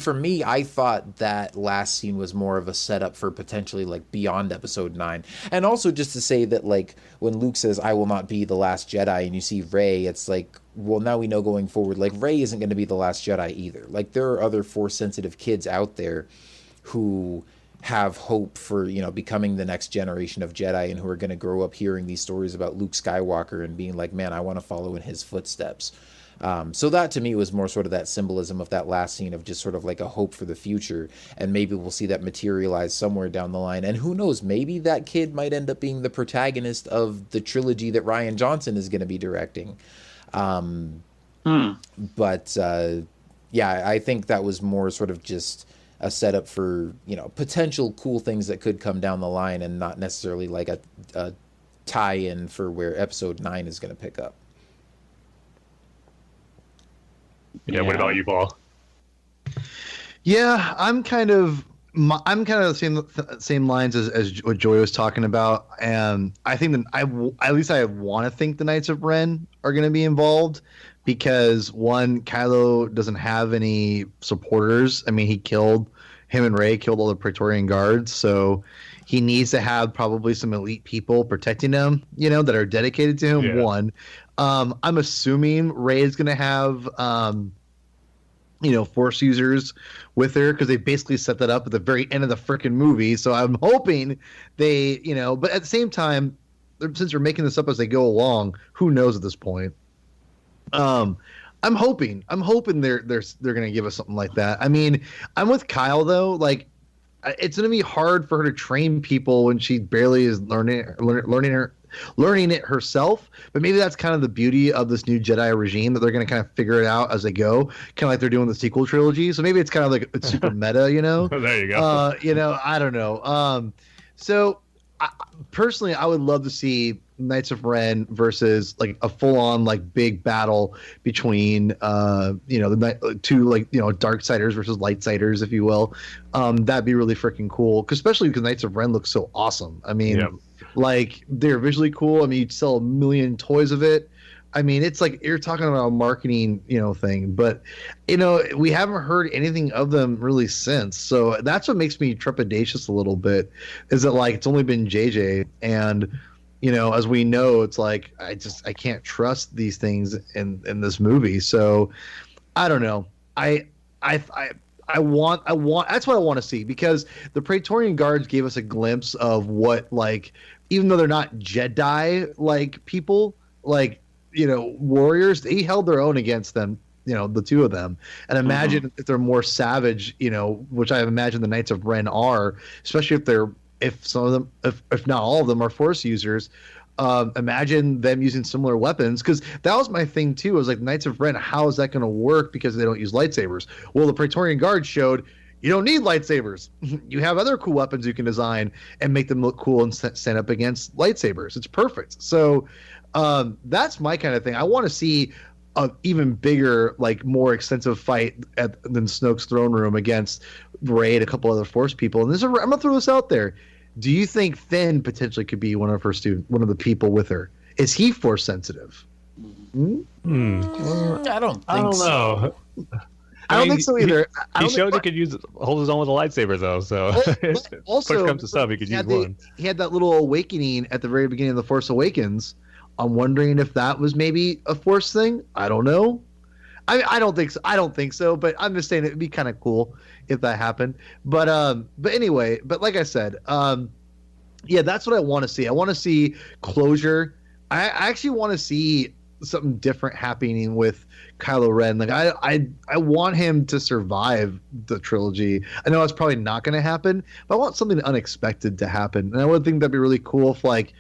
S3: for me, I thought that last scene was more of a setup for potentially like beyond episode 9. And also just to say that like when Luke says, I will not be the last Jedi, and you see Rey, it's like, well, now we know going forward, like Rey isn't going to be the last Jedi either. Like there are other Force sensitive kids out there who have hope for, you know, becoming the next generation of Jedi, and who are going to grow up hearing these stories about Luke Skywalker and being like, man, I want to follow in his footsteps. So that to me was more sort of that symbolism of that last scene of just sort of like a hope for the future. And maybe we'll see that materialize somewhere down the line. And who knows, maybe that kid might end up being the protagonist of the trilogy that Rian Johnson is going to be directing. But I think that was more sort of just a setup for, you know, potential cool things that could come down the line, and not necessarily like a tie-in for where episode 9 is going to pick up.
S2: Yeah, what about you, Paul?
S4: Yeah, I'm kind of the same lines as what Joy was talking about, and I think that I want to think the Knights of Ren are going to be involved, because one, Kylo doesn't have any supporters. I mean, him and Rey killed all the Praetorian guards, so he needs to have probably some elite people protecting him, you know, that are dedicated to him. Yeah. One, I'm assuming Rey is going to have, Force users with her, because they basically set that up at the very end of the freaking movie. So I'm hoping they, but at the same time, since they're making this up as they go along, who knows at this point? I'm hoping they're going to give us something like that. I mean, I'm with Kyle though. Like, it's going to be hard for her to train people when she barely is learning it herself. But maybe that's kind of the beauty of this new Jedi regime, that they're going to kind of figure it out as they go, kind of like they're doing the sequel trilogy. So maybe it's kind of like it's super meta,
S2: There you go.
S4: I don't know. So personally, I would love to see Knights of Ren versus like a full-on like big battle between the two Darksiders versus Lightsiders, if you will. That'd be really freaking cool, especially because Knights of Ren looks so awesome. I mean, like they're visually cool. I mean, you'd sell 1 million toys of it. I mean, it's like you're talking about a marketing, thing, but we haven't heard anything of them really since. So that's what makes me trepidatious a little bit, is that like it's only been JJ, and as we know, it's like I can't trust these things in this movie. So I don't know. I want that's what I want to see, because the Praetorian Guards gave us a glimpse of what, like, even though they're not Jedi like people, like warriors, they held their own against them, the two of them. And imagine if they're more savage, which I imagine the Knights of Ren are, especially if some of them, if not all of them, are Force users. Imagine them using similar weapons, because that was my thing too. I was like, Knights of Ren, how is that going to work, because they don't use lightsabers? Well, the Praetorian Guard showed you don't need lightsabers. You have other cool weapons you can design and make them look cool and stand up against lightsabers. It's perfect. So that's my kind of thing. I want to see a even bigger, like more extensive fight than Snoke's throne room against Rey and a couple other Force people. And I'm gonna throw this out there. Do you think Finn potentially could be one of the people with her? Is he Force sensitive?
S3: I don't
S2: know.
S3: I
S2: don't
S4: think so either.
S2: He showed he could hold his own with a lightsaber, though. So
S4: also,
S2: push comes to shove, he could use one.
S4: He had that little awakening at the very beginning of The Force Awakens. I'm wondering if that was maybe a Force thing. I don't know. I don't think so. I don't think so. But I'm just saying it'd be kind of cool if that happened. But anyway. But like I said, that's what I want to see. I want to see closure. I actually want to see something different happening with Kylo Ren. Like I want him to survive the trilogy. I know it's probably not going to happen, but I want something unexpected to happen. And I would think that'd be really cool if, like,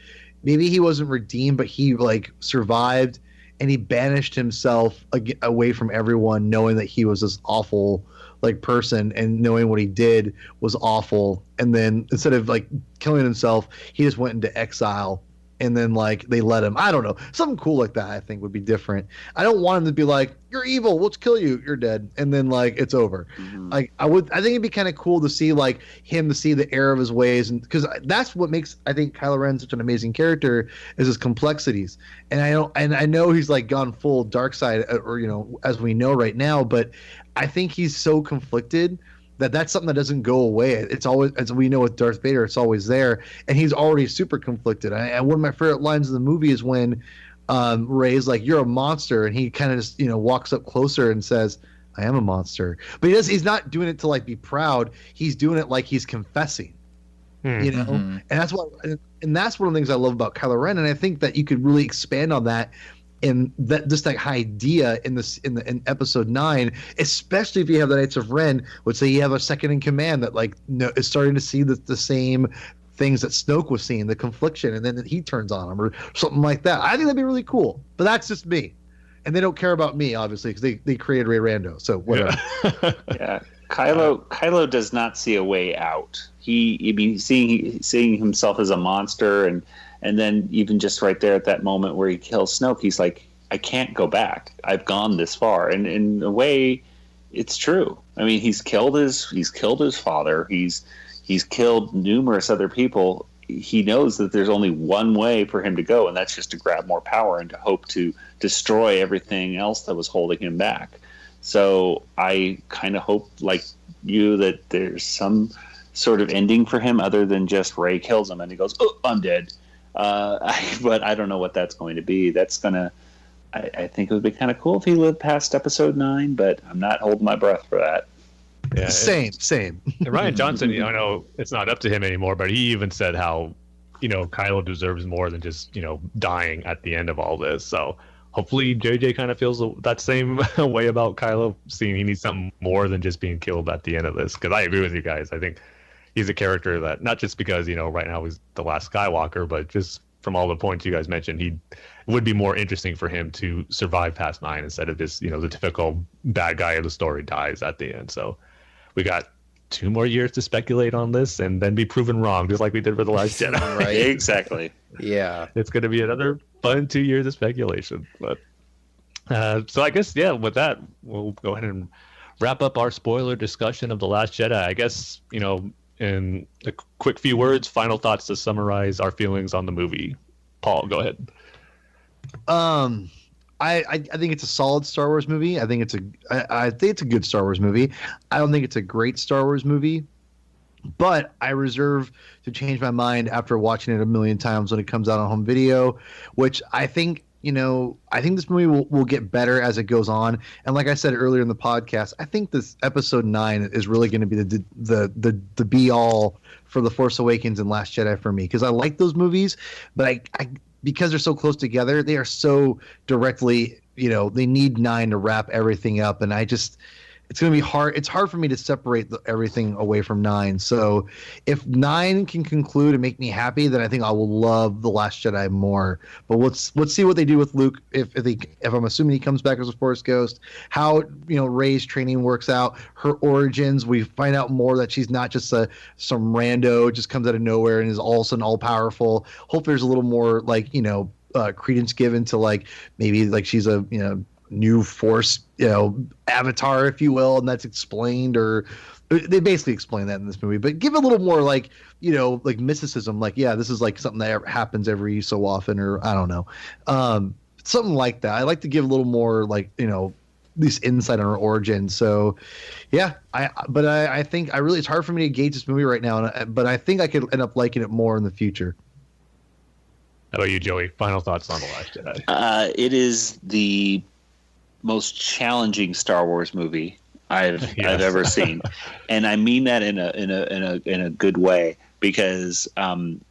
S4: maybe he wasn't redeemed, but he like survived and he banished himself away from everyone, knowing that he was this awful like person, and knowing what he did was awful. And then instead of like killing himself, he just went into exile. And then like they let him, I don't know, something cool like that I think would be different. I don't want him to be like, you're evil, let's kill you, you're dead, and then like it's over. Like I think it'd be kind of cool to see like him to see the error of his ways, and because that's what makes I think Kylo Ren such an amazing character, is his complexities. And I know he's like gone full dark side, or as we know right now, but I think he's so conflicted that's something that doesn't go away. It's always, as we know with Darth Vader, it's always there, and he's already super conflicted. And one of my favorite lines in the movie is when Rey's like, "You're a monster," and he kind of just walks up closer and says, "I am a monster." But he's not doing it to like be proud. He's doing it like he's confessing. And that's one of the things I love about Kylo Ren, and I think that you could really expand on that. And that just that idea in episode 9, especially if you have the Knights of Ren, would say you have a second in command that is starting to see the same things that Snoke was seeing, the confliction, and then he turns on him or something like that. I think that'd be really cool. But that's just me, and they don't care about me obviously because they created Ray Rando. So whatever.
S5: Yeah, Kylo does not see a way out. Seeing himself as a monster and then even just right there at that moment where he kills Snoke, he's like, I can't go back. I've gone this far. And in a way, it's true. I mean, he's killed his father. He's killed numerous other people. He knows that there's only one way for him to go, and that's just to grab more power and to hope to destroy everything else that was holding him back. So I kind of hope, like you, that there's some sort of ending for him other than just Rey kills him and he goes, "Oh, I'm dead." But I don't know what that's going to be. I think it would be kind of cool if he lived past episode 9, but I'm not holding my breath for that.
S2: Yeah,
S4: same.
S2: And Rian Johnson, I know it's not up to him anymore, but he even said how, Kylo deserves more than just, dying at the end of all this. So hopefully JJ kind of feels that same way about Kylo, seeing he needs something more than just being killed at the end of this. Because I agree with you guys. I think he's a character that, not just because, right now he's the last Skywalker, but just from all the points you guys mentioned, it would be more interesting for him to survive past 9 instead of just, the typical bad guy of the story dies at the end. So we got 2 more years to speculate on this and then be proven wrong, just like we did for The Last Jedi.
S3: Right.
S5: Exactly.
S3: Yeah.
S2: It's going to be another fun 2 years of speculation. But so I guess, yeah, with that, we'll go ahead and wrap up our spoiler discussion of The Last Jedi. I guess, in a quick few words, final thoughts to summarize our feelings on the movie. Paul, go ahead.
S4: I think it's a solid Star Wars movie. I think it's a good Star Wars movie. I don't think it's a great Star Wars movie, but I reserve to change my mind after watching it a million times when it comes out on home video, which I think, I think this movie will get better as it goes on. And like I said earlier in the podcast, I think this episode 9 is really going to be the be all for The Force Awakens and Last Jedi for me, because I like those movies, but I because they're so close together, they are so directly, they need 9 to wrap everything up. And it's going to be hard. It's hard for me to separate everything away from 9. So if 9 can conclude and make me happy, then I think I will love The Last Jedi more. But let's see what they do with Luke. If I'm assuming he comes back as a Force ghost, how, Rey's training works out, her origins. We find out more that she's not just some rando, just comes out of nowhere and is all of a sudden all powerful. Hope there's a little more credence given to maybe she's a, new Force, avatar, if you will, and that's explained, or they basically explain that in this movie, but give a little more mysticism, this is something that happens every so often, or I don't know, something like that. I like to give a little more this insight on her origin. So yeah, I think it's hard for me to gauge this movie right now, but I think I could end up liking it more in the future.
S2: How about you, Joey? Final thoughts on The Last Jedi?
S5: It is the most challenging Star Wars movie I've ever seen, and I mean that in a good way, because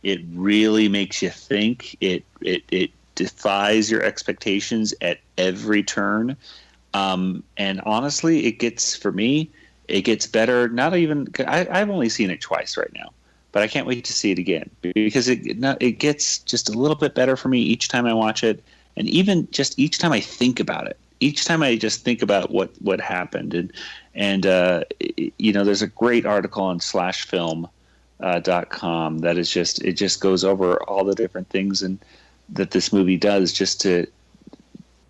S5: it really makes you think. It defies your expectations at every turn, and honestly, it gets better. Not even I've only seen it twice right now, but I can't wait to see it again, because it gets just a little bit better for me each time I watch it, and even just each time I think about it. Each time I just think about what happened, and there's a great article on slashfilm.com that is just goes over all the different things and that this movie does just to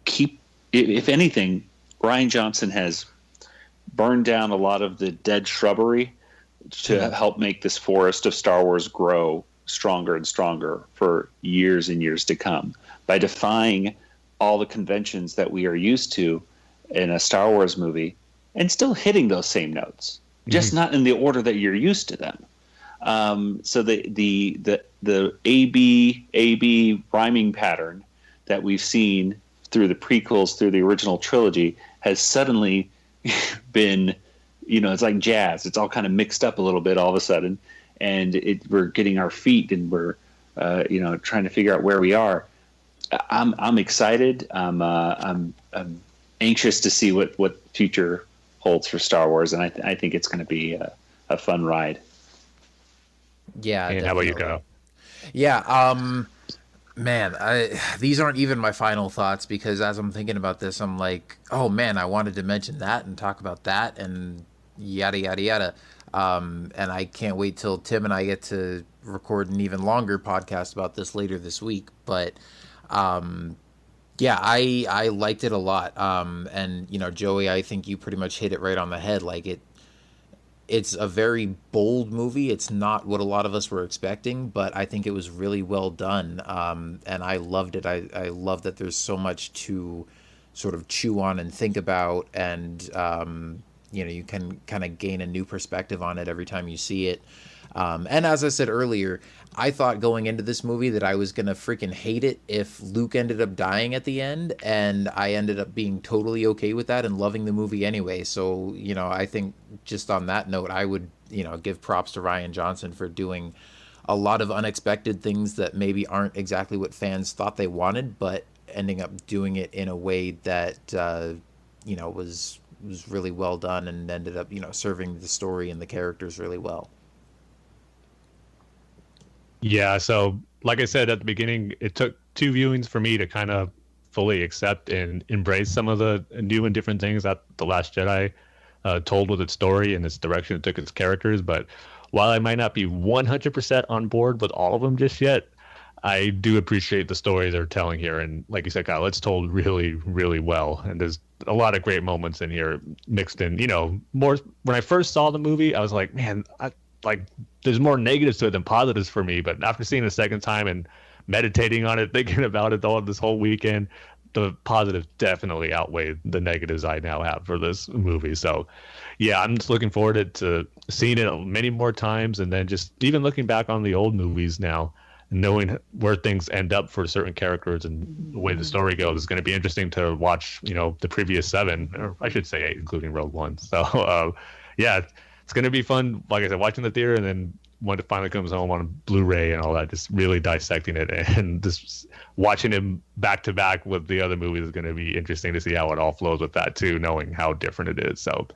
S5: keep. If anything, Rian Johnson has burned down a lot of the dead shrubbery to help make this forest of Star Wars grow stronger and stronger for years and years to come by defying all the conventions that we are used to in a Star Wars movie, and still hitting those same notes, just not in the order that you're used to them. So the AB rhyming pattern that we've seen through the prequels, through the original trilogy, has suddenly been, it's like jazz. It's all kind of mixed up a little bit all of a sudden, and we're getting our feet, and we're trying to figure out where we are. I'm excited. I'm anxious to see what future holds for Star Wars, and I think it's going to be a fun ride.
S3: Yeah.
S2: And how about you, Kyle?
S3: Yeah. Man, these aren't even my final thoughts, because as I'm thinking about this, I'm like, oh man, I wanted to mention that and talk about that and yada yada yada. And I can't wait till Tim and I get to record an even longer podcast about this later this week. But yeah, I liked it a lot. And Joey, I think you pretty much hit it right on the head. It's a very bold movie. It's not what a lot of us were expecting, but I think it was really well done. And I loved it. I love that there's so much to sort of chew on and think about, and you can kind of gain a new perspective on it every time you see it. And as I said earlier, I thought going into this movie that I was going to freaking hate it if Luke ended up dying at the end, and I ended up being totally okay with that and loving the movie anyway. So, I think just on that note, I would, give props to Rian Johnson for doing a lot of unexpected things that maybe aren't exactly what fans thought they wanted, but ending up doing it in a way that, was really well done and ended up, serving the story and the characters really well.
S2: Yeah, so like I said at the beginning, it took 2 viewings for me to kind of fully accept and embrace some of the new and different things that The Last Jedi told with its story and its direction it took its characters. But while I might not be 100% on board with all of them just yet, I do appreciate the story they're telling here. And like you said, Kyle, it's told really, really well. And there's a lot of great moments in here mixed in, more. When I first saw the movie, I was like, man, there's more negatives to it than positives for me. But after seeing it a second time and meditating on it, thinking about it all this whole weekend, the positives definitely outweigh the negatives I now have for this movie. So yeah, I'm just looking forward to seeing it many more times. And then just even looking back on the old movies now, knowing where things end up for certain characters and the way the story goes is going to be interesting to watch, the previous 7, or I should say 8, including Rogue One. So, yeah, it's going to be fun. Like I said, watching the theater, and then when it finally comes home on Blu-ray and all that, just really dissecting it and just watching him back to back with the other movies is going to be interesting to see how it all flows with that too, knowing how different it is. So,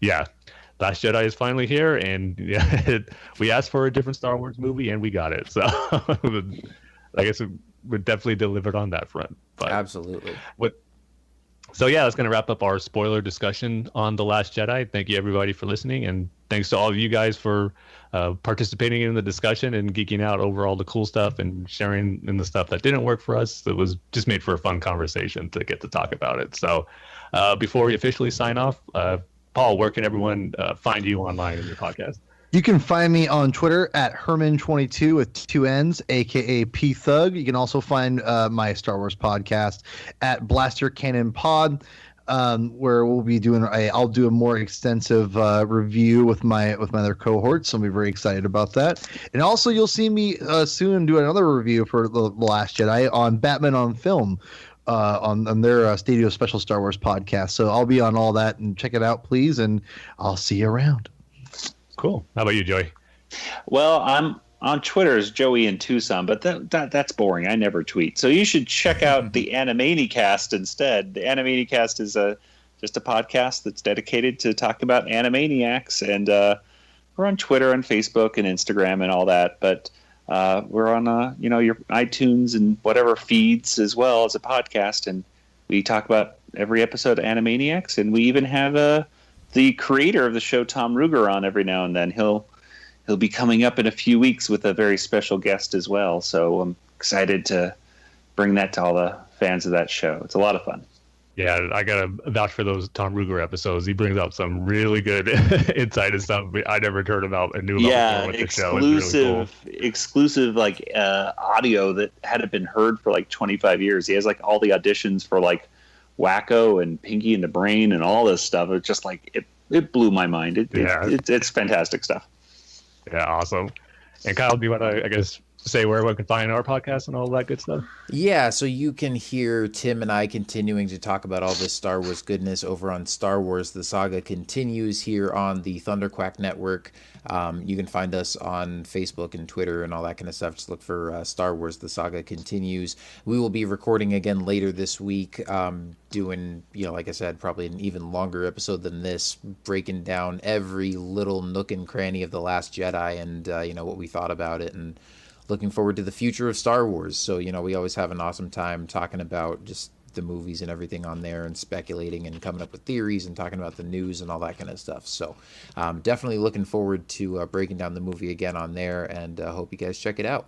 S2: yeah. Last Jedi is finally here, and yeah, we asked for a different Star Wars movie, and we got it. So I guess we definitely delivered on that front. But
S3: absolutely.
S2: So yeah, that's going to wrap up our spoiler discussion on The Last Jedi. Thank you, everybody, for listening, and thanks to all of you guys for participating in the discussion and geeking out over all the cool stuff and sharing in the stuff that didn't work for us. It was just made for a fun conversation to get to talk about it. So before we officially sign off, Paul, where can everyone find you online in your podcast?
S4: You can find me on Twitter at Hermann22 with 2 N's, aka P Thug. You can also find my Star Wars podcast at Blaster Cannon Pod, where we'll be I'll do a more extensive review with my other cohorts. So I'm very excited about that. And also, you'll see me soon do another review for the Last Jedi on Batman on Film. On their Stadio Special Star Wars podcast. So I'll be on all that, and check it out, please, and I'll see you around.
S2: Cool. How about you, Joey?
S5: Well, I'm on Twitter as Joey in Tucson, but that's boring. I never tweet. So you should check out the Animaniacast instead. The Animaniacast is just a podcast that's dedicated to talking about Animaniacs, and we're on Twitter and Facebook and Instagram and all that, but we're on your iTunes and whatever feeds as well as a podcast, and we talk about every episode of Animaniacs, and we even have the creator of the show, Tom Ruger, on every now and then. He'll be coming up in a few weeks with a very special guest as well, so I'm excited to bring that to all the fans of that show. It's a lot of fun.
S2: Yeah, I got to vouch for those Tom Ruger episodes. He brings up some really good insight and stuff I never heard about and knew about before with the show. It's really cool. Exclusive
S5: audio that hadn't been heard for 25 years. He has all the auditions for Wacko and Pinky and the Brain and all this stuff. It's just it blew my mind. It's fantastic stuff.
S2: Yeah, awesome. And Kyle, do you want to, I guess, say where everyone can find our podcast and all that good stuff?
S3: Yeah, so you can hear Tim and I continuing to talk about all this Star Wars goodness over on Star Wars The Saga Continues here on the ThunderQuack Network. You can find us on Facebook and Twitter and all that kind of stuff. Just look for Star Wars The Saga Continues. We will be recording again later this week, doing, like I said, probably an even longer episode than this, breaking down every little nook and cranny of The Last Jedi and, what we thought about it, and looking forward to the future of Star Wars. So, we always have an awesome time talking about just the movies and everything on there, and speculating and coming up with theories and talking about the news and all that kind of stuff. So definitely looking forward to breaking down the movie again on there, and hope you guys check it out.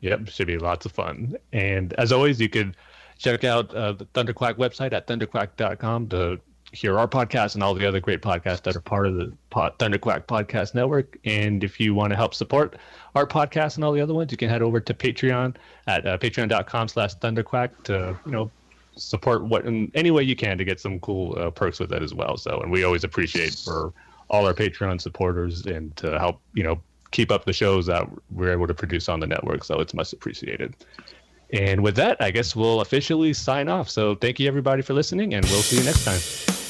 S2: Yep, should be lots of fun. And as always, you could check out the ThunderQuack website at thunderquack.com to hear our podcast and all the other great podcasts that are part of the ThunderQuack Podcast Network. And if you want to help support our podcast and all the other ones, you can head over to Patreon at patreon.com/ThunderQuack to, support in any way you can to get some cool perks with that as well. So, and we always appreciate for all our Patreon supporters and to help, keep up the shows that we're able to produce on the network. So it's much appreciated. And with that, I guess we'll officially sign off. So thank you, everybody, for listening, and we'll see you next time.